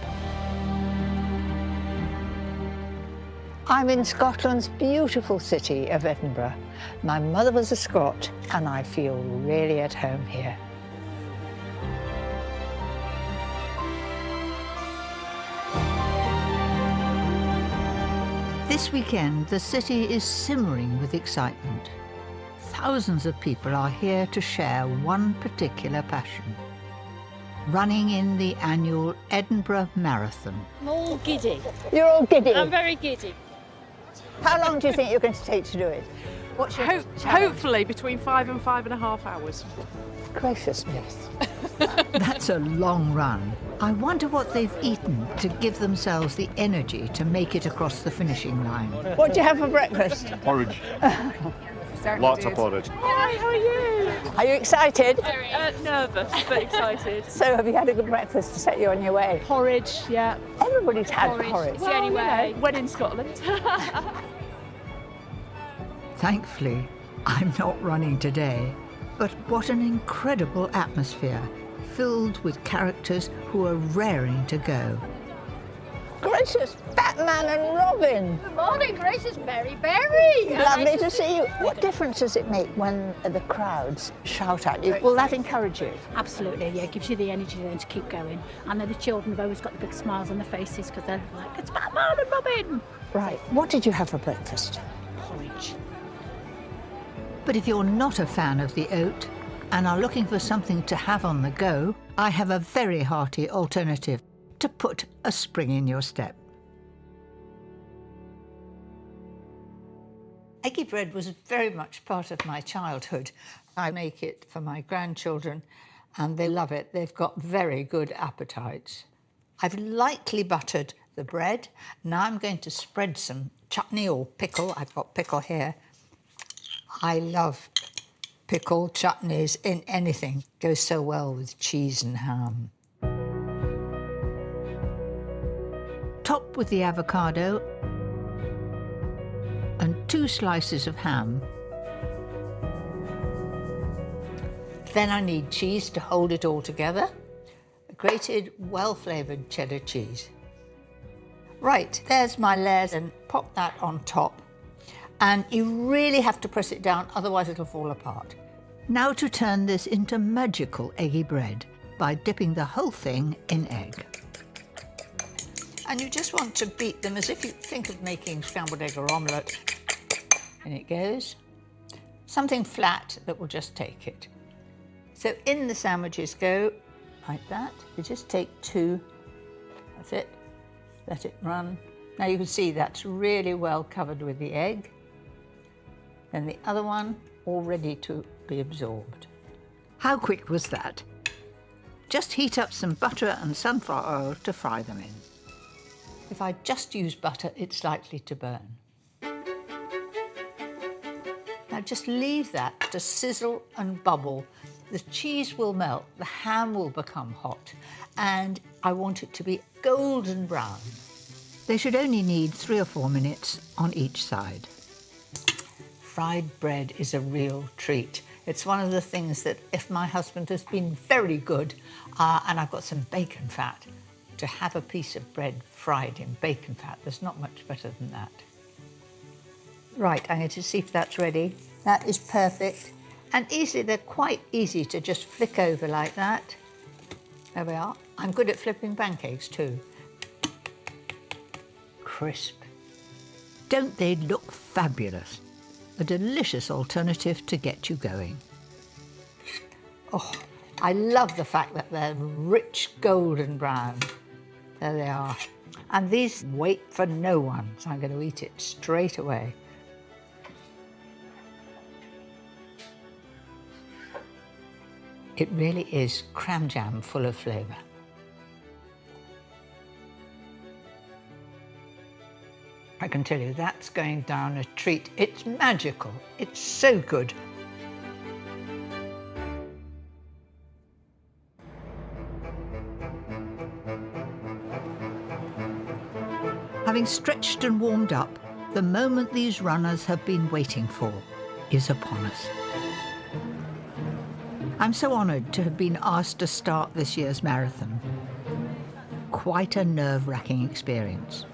I'm in Scotland's beautiful city of Edinburgh. My mother was a Scot, and I feel really at home here. This weekend, the city is simmering with excitement. Thousands of people are here to share one particular passion. Running in the annual Edinburgh Marathon. I'm all giddy. You're all giddy? I'm very giddy. How long do you think you're going to take to do it? What's your challenge? Hopefully between 5 and 5.5 hours. Gracious me. That's a long run. I wonder what they've eaten to give themselves the energy to make it across the finishing line. What do you have for breakfast? Porridge. Lots of porridge. Hi, how are you? Are you excited? Very nervous, but excited. So have you had a good breakfast to set you on your way? Porridge, yeah. Everybody's had porridge. It's the only way. When in Scotland. Thankfully, I'm not running today. But what an incredible atmosphere, filled with characters who are raring to go. Gracious Batman and Robin. Good morning, gracious Berry Berry. Lovely to see you. What difference does it make when the crowds shout at you? Will that encourage you? Absolutely, yeah. It gives you the energy then to keep going. I know the children have always got the big smiles on their faces because they're like, it's Batman and Robin. Right. What did you have for breakfast? Porridge. But if you're not a fan of the oat and are looking for something to have on the go, I have a very hearty alternative to put a spring in your step. Eggy bread was very much part of my childhood. I make it for my grandchildren and they love it. They've got very good appetites. I've lightly buttered the bread. Now I'm going to spread some chutney or pickle. I've got pickle here. I love pickle chutneys in anything. Goes so well with cheese and ham. Top with the avocado and 2 slices of ham. Then I need cheese to hold it all together. A grated, well-flavoured cheddar cheese. Right, there's my layers, and pop that on top. And you really have to press it down, otherwise it'll fall apart. Now to turn this into magical eggy bread by dipping the whole thing in egg. And you just want to beat them as if you think of making scrambled egg or omelette. In it goes. Something flat that will just take it. So in the sandwiches go like that. You just take 2. That's it. Let it run. Now you can see that's really well covered with the egg. And the other one all ready to be absorbed. How quick was that? Just heat up some butter and sunflower oil to fry them in. If I just use butter, it's likely to burn. Now just leave that to sizzle and bubble. The cheese will melt, the ham will become hot, and I want it to be golden brown. They should only need 3 or 4 minutes on each side. Fried bread is a real treat. It's one of the things that if my husband has been very good, and I've got some bacon fat, to have a piece of bread fried in bacon fat, there's not much better than that. Right, I'm going to see if that's ready. That is perfect. And easy, they're quite easy to just flick over like that. There we are. I'm good at flipping pancakes too. Crisp. Don't they look fabulous? A delicious alternative to get you going. Oh, I love the fact that they're rich golden brown. There they are. And these wait for no one, so I'm going to eat it straight away. It really is cram jam full of flavour. I can tell you that's going down a treat. It's magical. It's so good. Having stretched and warmed up, the moment these runners have been waiting for is upon us. I'm so honoured to have been asked to start this year's marathon. Quite a nerve-wracking experience.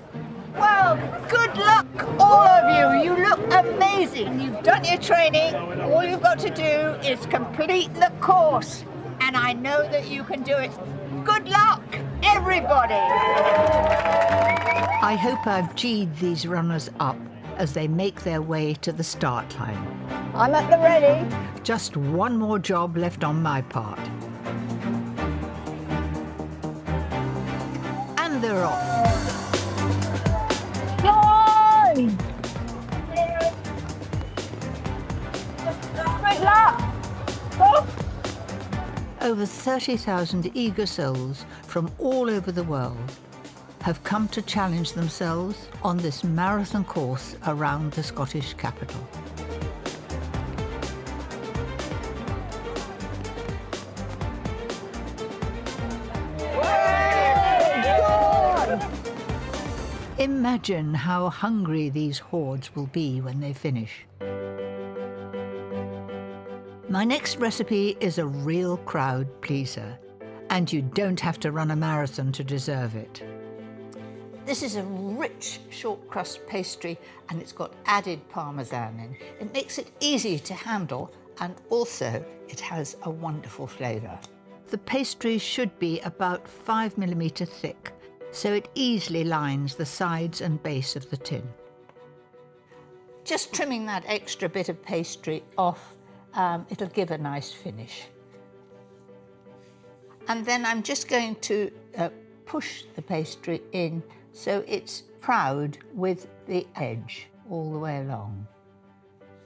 Well, good luck, all of you. You look amazing. You've done your training. All you've got to do is complete the course. And I know that you can do it. Good luck, everybody. I hope I've G'd these runners up as they make their way to the start line. I'm at the ready. Just one more job left on my part. And they're off. Line! Great luck! Go! Over 30,000 eager souls from all over the world have come to challenge themselves on this marathon course around the Scottish capital. Imagine how hungry these hordes will be when they finish. My next recipe is a real crowd pleaser, and you don't have to run a marathon to deserve it. This is a rich short crust pastry, and it's got added parmesan in. It makes it easy to handle, and also it has a wonderful flavour. The pastry should be about 5mm thick, so it easily lines the sides and base of the tin. Just trimming that extra bit of pastry off, it'll give a nice finish. And then I'm just going to push the pastry in so it's proud with the edge all the way along.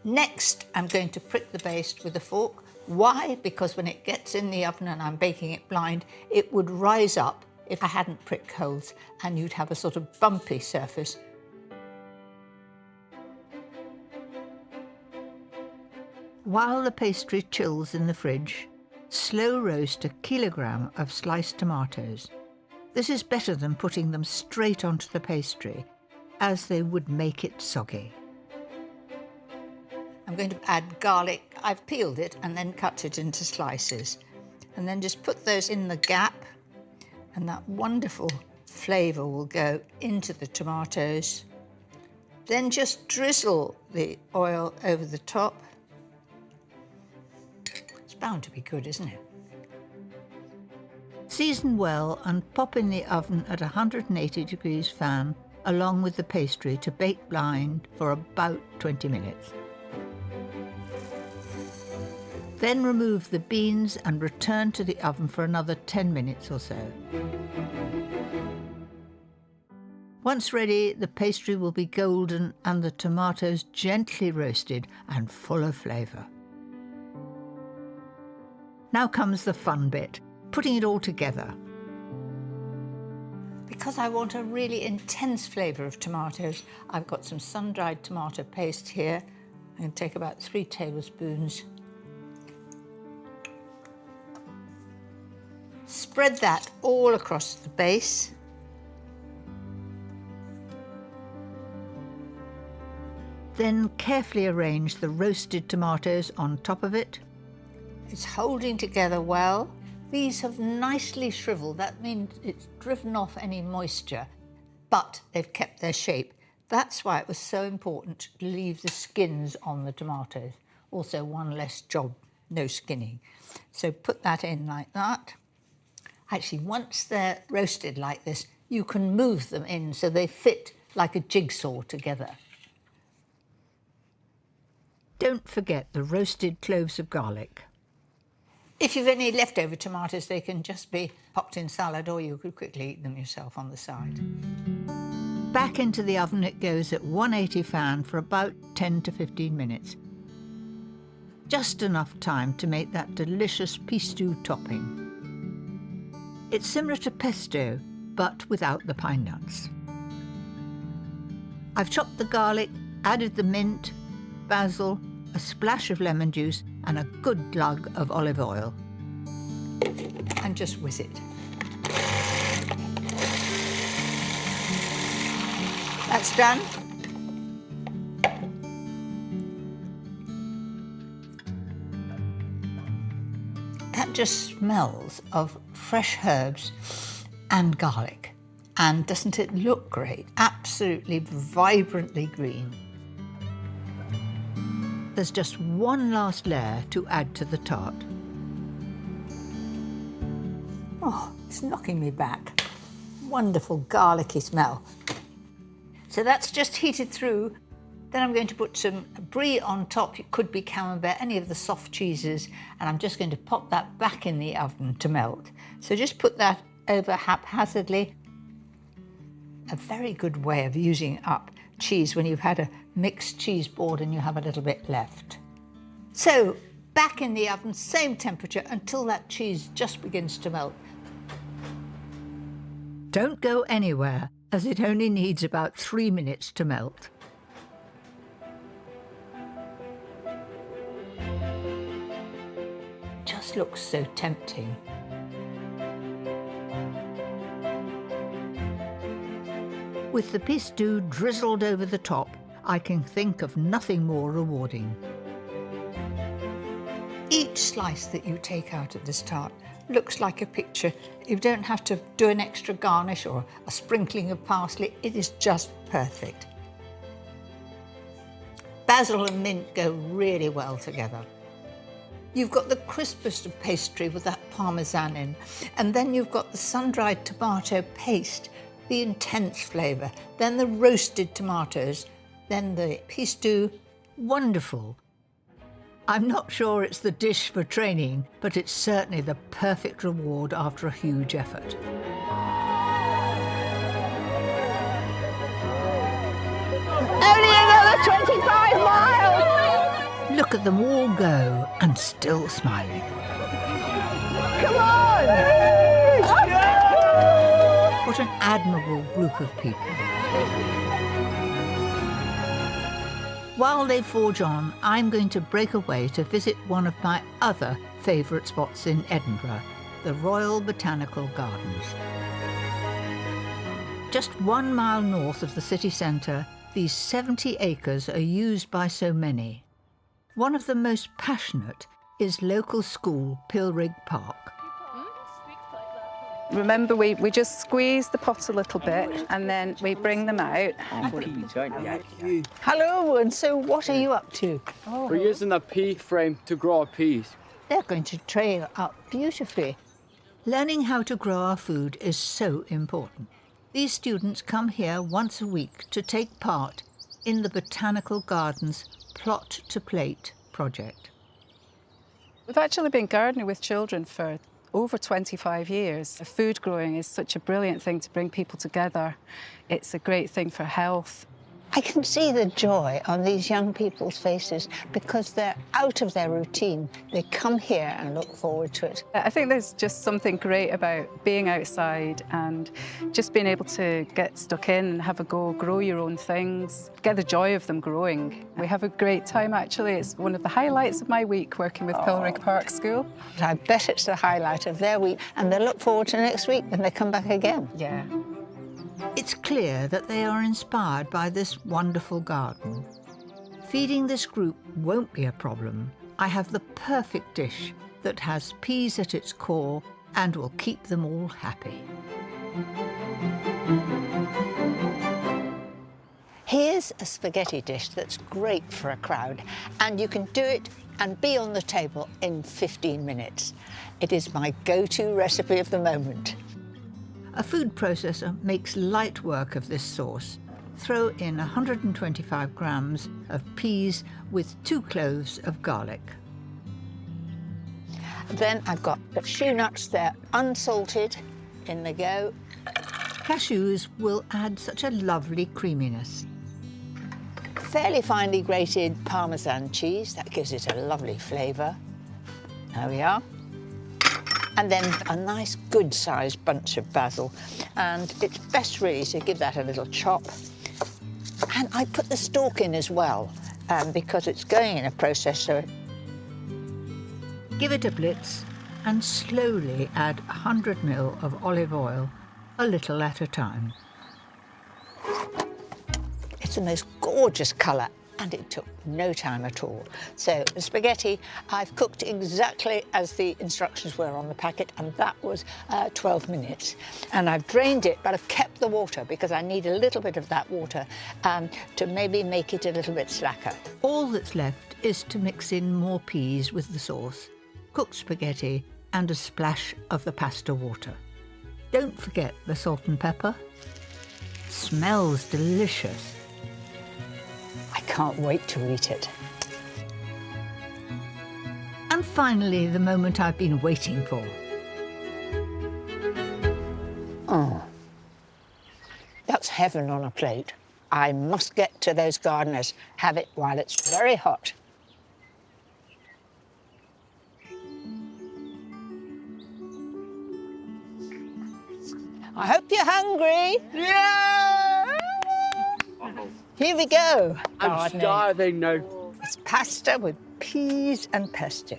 Next, I'm going to prick the base with a fork. Why? Because when it gets in the oven and I'm baking it blind, it would rise up if I hadn't pricked holes, and you'd have a sort of bumpy surface. While the pastry chills in the fridge, slow roast a kilogram of sliced tomatoes. This is better than putting them straight onto the pastry, as they would make it soggy. I'm going to add garlic. I've peeled it and then cut it into slices. And then just put those in the gap, and that wonderful flavour will go into the tomatoes. Then just drizzle the oil over the top. It's bound to be good, isn't it? Season well and pop in the oven at 180 degrees fan along with the pastry to bake blind for about 20 minutes. Then remove the beans and return to the oven for another 10 minutes or so. Once ready, the pastry will be golden and the tomatoes gently roasted and full of flavour. Now comes the fun bit, putting it all together. Because I want a really intense flavour of tomatoes, I've got some sun-dried tomato paste here. I'm going to take about 3 tablespoons. Spread that all across the base. Then carefully arrange the roasted tomatoes on top of it. It's holding together well. These have nicely shriveled. That means it's driven off any moisture, but they've kept their shape. That's why it was so important to leave the skins on the tomatoes. Also, one less job, no skinning. So put that in like that. Actually, once they're roasted like this, you can move them in so they fit like a jigsaw together. Don't forget the roasted cloves of garlic. If you've any leftover tomatoes, they can just be popped in salad, or you could quickly eat them yourself on the side. Back into the oven it goes at 180 fan for about 10 to 15 minutes. Just enough time to make that delicious pistou topping. It's similar to pesto, but without the pine nuts. I've chopped the garlic, added the mint, basil, a splash of lemon juice and a good glug of olive oil. And just whiz it. That's done. That just smells of fresh herbs and garlic. And doesn't it look great? Absolutely vibrantly green. There's just one last layer to add to the tart. Oh, it's knocking me back. Wonderful garlicky smell. So that's just heated through. Then I'm going to put some brie on top. It could be camembert, any of the soft cheeses, and I'm just going to pop that back in the oven to melt. So just put that over haphazardly. A very good way of using up cheese when you've had a mixed cheese board and you have a little bit left. So back in the oven, same temperature until that cheese just begins to melt. Don't go anywhere, as it only needs about 3 minutes to melt. Just looks so tempting. With the pistou drizzled over the top, I can think of nothing more rewarding. Each slice that you take out of this tart looks like a picture. You don't have to do an extra garnish or a sprinkling of parsley. It is just perfect. Basil and mint go really well together. You've got the crispest of pastry with that parmesan in, and then you've got the sun-dried tomato paste, the intense flavour, then the roasted tomatoes, then the pistou. Wonderful. I'm not sure it's the dish for training, but it's certainly the perfect reward after a huge effort. Only another 25 miles! Look at them all go, and still smiling. Come on! What an admirable group of people. While they forge on, I'm going to break away to visit one of my other favourite spots in Edinburgh, the Royal Botanical Gardens. Just 1 mile north of the city centre, these 70 acres are used by so many. One of the most passionate is local school Pilrig Park. Remember, we just squeeze the pot a little bit and then we bring them out. Hello, and so what are you up to? We're using a pea frame to grow peas. They're going to trail up beautifully. Learning how to grow our food is so important. These students come here once a week to take part in the Botanical Gardens Plot to Plate project. We've actually been gardening with children for over 25 years. Food growing is such a brilliant thing to bring people together. It's a great thing for health. I can see the joy on these young people's faces because they're out of their routine. They come here and look forward to it. I think there's just something great about being outside and just being able to get stuck in and have a go, grow your own things, get the joy of them growing. We have a great time, actually. It's one of the highlights of my week working with Pilrig Park School. I bet it's the highlight of their week, and they look forward to next week when they come back again. Yeah. It's clear that they are inspired by this wonderful garden. Feeding this group won't be a problem. I have the perfect dish that has peas at its core and will keep them all happy. Here's a spaghetti dish that's great for a crowd, and you can do it and be on the table in 15 minutes. It is my go-to recipe of the moment. A food processor makes light work of this sauce. Throw in 125 grams of peas with 2 cloves of garlic. Then I've got the cashew nuts, they're unsalted, in they go. Cashews will add such a lovely creaminess. Fairly finely grated Parmesan cheese, that gives it a lovely flavour. There we are. And then a nice good-sized bunch of basil. And it's best really to give that a little chop. And I put the stalk in as well, because it's going in a processor. Give it a blitz and slowly add 100 ml of olive oil, a little at a time. It's the most gorgeous colour, and it took no time at all. So the spaghetti, I've cooked exactly as the instructions were on the packet, and that was 12 minutes. And I've drained it, but I've kept the water because I need a little bit of that water to maybe make it a little bit slacker. All that's left is to mix in more peas with the sauce, cooked spaghetti, and a splash of the pasta water. Don't forget the salt and pepper. Smells delicious. I can't wait to eat it. And finally, the moment I've been waiting for. Oh, that's heaven on a plate. I must get to those gardeners, have it while it's very hot. I hope you're hungry. Yeah! Here we go. I'm starving now. It's pasta with peas and pesto.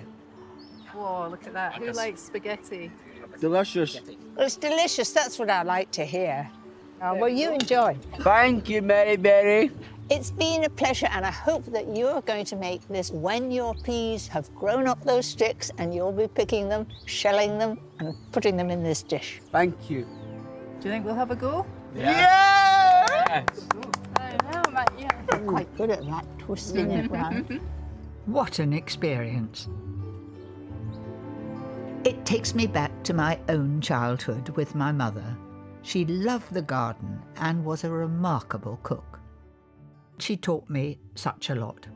Whoa, look at that. Who likes spaghetti? Delicious. Well, it's delicious. That's what I like to hear. Well, you enjoy. Thank you, Mary Berry. It's been a pleasure, and I hope that you're going to make this when your peas have grown up those sticks and you'll be picking them, shelling them, and putting them in this dish. Thank you. Do you think we'll have a go? Yeah! I know, Matt, yeah. I'm quite good at that, twisting it round. What an experience. It takes me back to my own childhood with my mother. She loved the garden and was a remarkable cook. She taught me such a lot.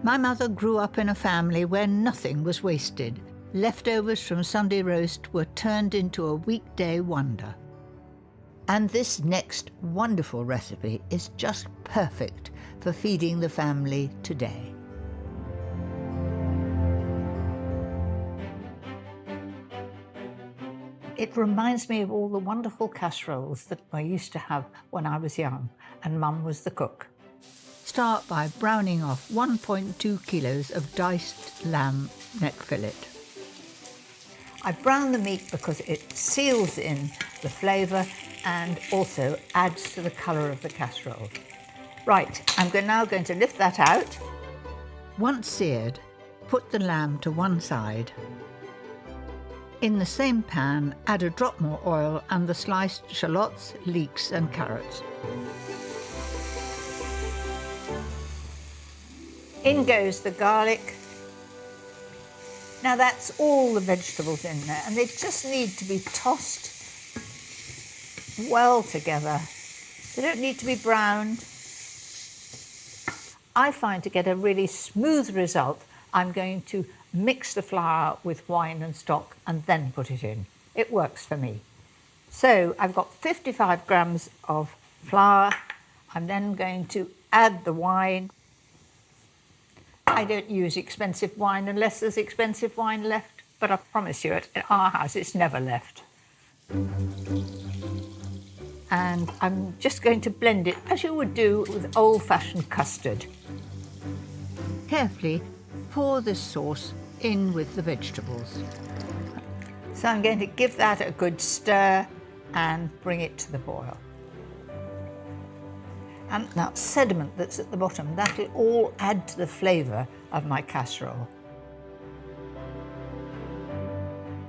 My mother grew up in a family where nothing was wasted. Leftovers from Sunday roast were turned into a weekday wonder. And this next wonderful recipe is just perfect for feeding the family today. It reminds me of all the wonderful casseroles that I used to have when I was young and Mum was the cook. Start by browning off 1.2 kilos of diced lamb neck fillet. I brown the meat because it seals in the flavour and also adds to the colour of the casserole. Right, I'm now going to lift that out. Once seared, put the lamb to one side. In the same pan, add a drop more oil and the sliced shallots, leeks and carrots. In goes the garlic. Now that's all the vegetables in there, and they just need to be tossed well together. They don't need to be browned. I find to get a really smooth result, I'm going to mix the flour with wine and stock and then put it in. It works for me. So I've got 55 grams of flour. I'm then going to add the wine. I don't use expensive wine unless there's expensive wine left, but I promise you, at our house, it's never left. And I'm just going to blend it as you would do with old-fashioned custard. Carefully pour this sauce in with the vegetables. So I'm going to give that a good stir and bring it to the boil. And that sediment that's at the bottom, that'll all add to the flavour of my casserole.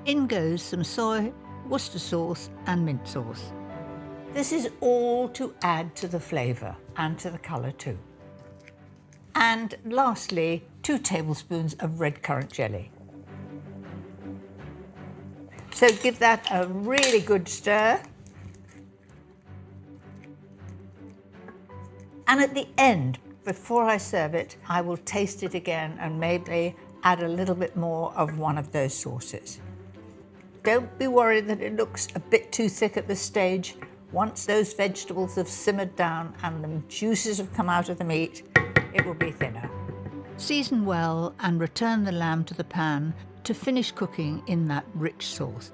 In goes some soy, Worcester sauce and mint sauce. This is all to add to the flavour and to the colour too. And lastly, 2 tablespoons of red currant jelly. So give that a really good stir. And at the end, before I serve it, I will taste it again and maybe add a little bit more of one of those sauces. Don't be worried that it looks a bit too thick at this stage. Once those vegetables have simmered down and the juices have come out of the meat, it will be thinner. Season well and return the lamb to the pan to finish cooking in that rich sauce.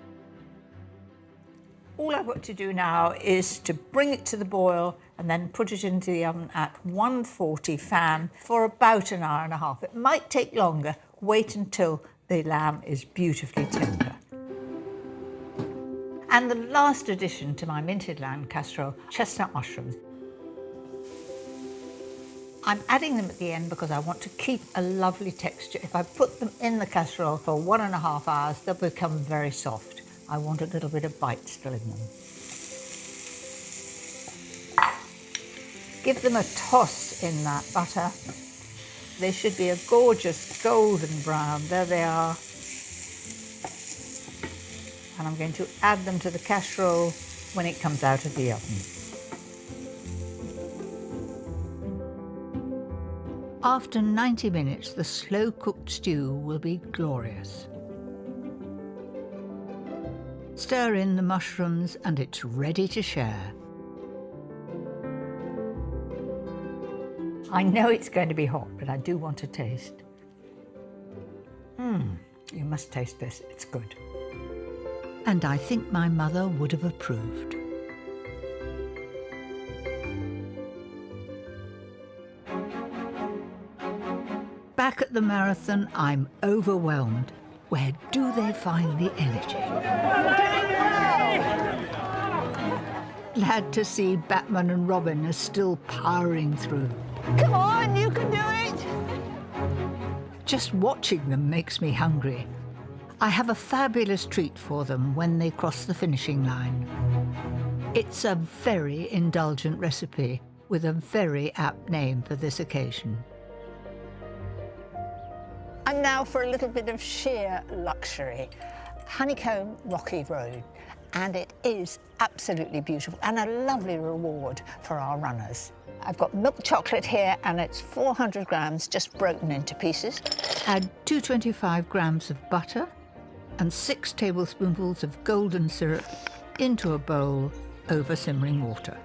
All I've got to do now is to bring it to the boil and then put it into the oven at 140 fan for about an hour and a half. It might take longer. Wait until the lamb is beautifully tender. And the last addition to my minted lamb casserole, chestnut mushrooms. I'm adding them at the end because I want to keep a lovely texture. If I put them in the casserole for 1.5 hours, they'll become very soft. I want a little bit of bite still in them. Give them a toss in that butter. They should be a gorgeous golden brown. There they are. And I'm going to add them to the casserole when it comes out of the oven. After 90 minutes, the slow-cooked stew will be glorious. Stir in the mushrooms and it's ready to share. I know it's going to be hot, but I do want to taste. You must taste this, it's good. And I think my mother would have approved. Back at the marathon, I'm overwhelmed. Where do they find the energy? Glad to see Batman and Robin are still powering through. Come on, you can do it! Just watching them makes me hungry. I have a fabulous treat for them when they cross the finishing line. It's a very indulgent recipe with a very apt name for this occasion. And now for a little bit of sheer luxury. Honeycomb Rocky Road. And it is absolutely beautiful and a lovely reward for our runners. I've got milk chocolate here and it's 400 grams just broken into pieces. Add 225 grams of butter and 6 tablespoonfuls of golden syrup into a bowl over simmering water.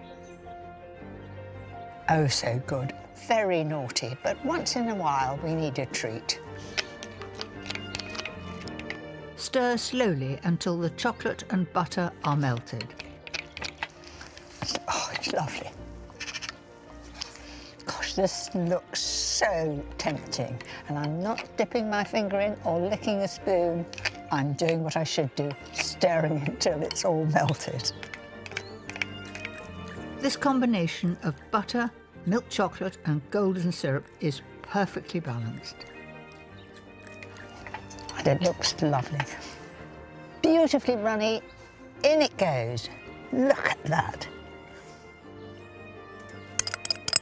Oh, so good. Very naughty, but once in a while we need a treat. Stir slowly until the chocolate and butter are melted. Oh, it's lovely. Gosh, this looks so tempting. And I'm not dipping my finger in or licking a spoon. I'm doing what I should do, stirring until it's all melted. This combination of butter, milk chocolate and golden syrup is perfectly balanced. And it looks lovely. Beautifully runny, in it goes. Look at that.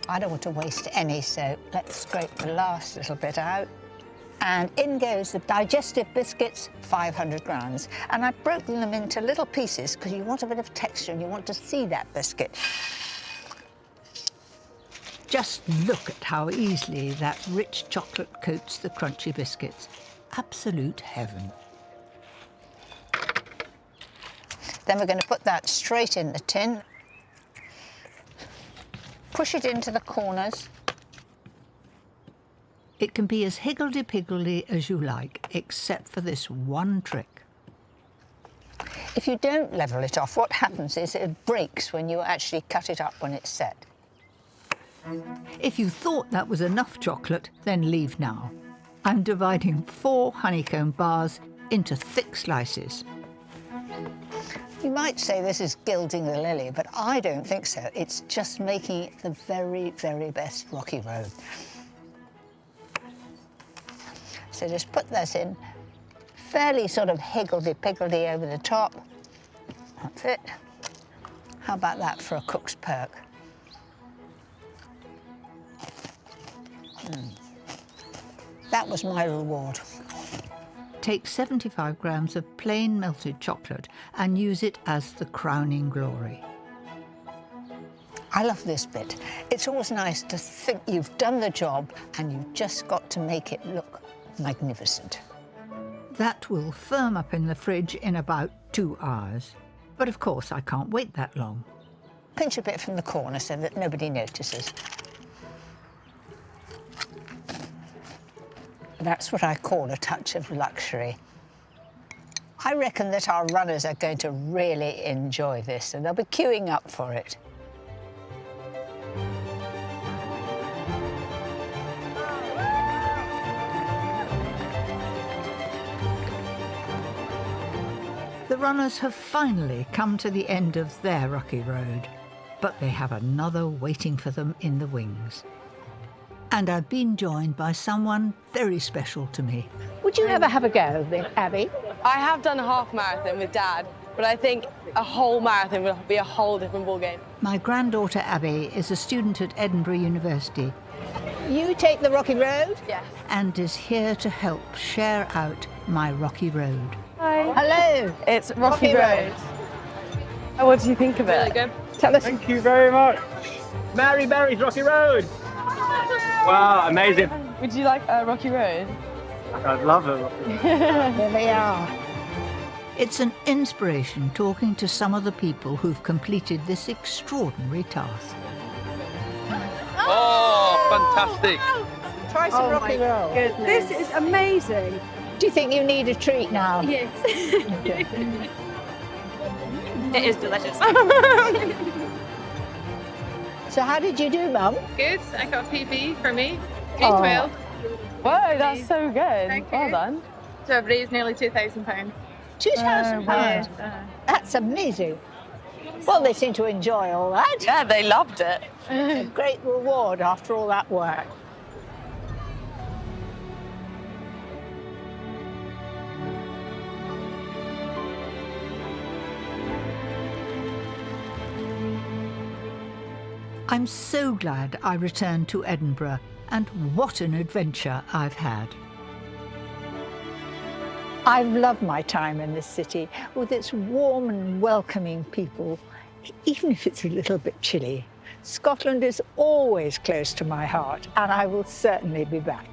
I don't want to waste any, so let's scrape the last little bit out. And in goes the digestive biscuits, 500 grams. And I've broken them into little pieces because you want a bit of texture and you want to see that biscuit. Just look at how easily that rich chocolate coats the crunchy biscuits. absolute heaven. Then we're going to put that straight in the tin. Push it into the corners. It can be as higgledy-piggledy as you like, except for this one trick. If you don't level it off, what happens is it breaks when you actually cut it up when it's set. If you thought that was enough chocolate, then leave now. I'm dividing 4 honeycomb bars into thick slices. You might say this is gilding the lily, but I don't think so. It's just making it the very, very best Rocky Road. So just put this in, fairly sort of higgledy-piggledy over the top. That's it. How about that for a cook's perk? That was my reward. Take 75 grams of plain melted chocolate and use it as the crowning glory. I love this bit. It's always nice to think you've done the job and you've just got to make it look magnificent. That will firm up in the fridge in about 2 hours. But of course, I can't wait that long. Pinch a bit from the corner so that nobody notices. That's what I call a touch of luxury. I reckon that our runners are going to really enjoy this and they'll be queuing up for it. The runners have finally come to the end of their rocky road, but they have another waiting for them in the wings. And I've been joined by someone very special to me. Would you ever have a go with Abby? I have done a half marathon with Dad, but I think a whole marathon will be a whole different ballgame. My granddaughter Abby is a student at Edinburgh University. You take the rocky road? Yes. And is here to help share out my rocky road. Hi. Hello. It's Rocky Road. What do you think of it? Really good. Tell us. Thank you very much. Mary Berry's Rocky Road. Wow, amazing. Would you like a Rocky Road? I'd love it. There they are. It's an inspiration talking to some of the people who've completed this extraordinary task. Oh, fantastic. Try some Rocky Road. This is amazing. Do you think you need a treat now? Yes. It is delicious. So how did you do, Mum? Good. I got a PB for me. Grade Oh. 12. Whoa, that's so good. Thank Well you. done. So I've raised nearly £2,000. £2,000. That's amazing. Well, they seem to enjoy all that. Yeah, they loved it. It's a great reward after all that work. I'm so glad I returned to Edinburgh, and what an adventure I've had. I've loved my time in this city with its warm and welcoming people, even if it's a little bit chilly. Scotland is always close to my heart, and I will certainly be back.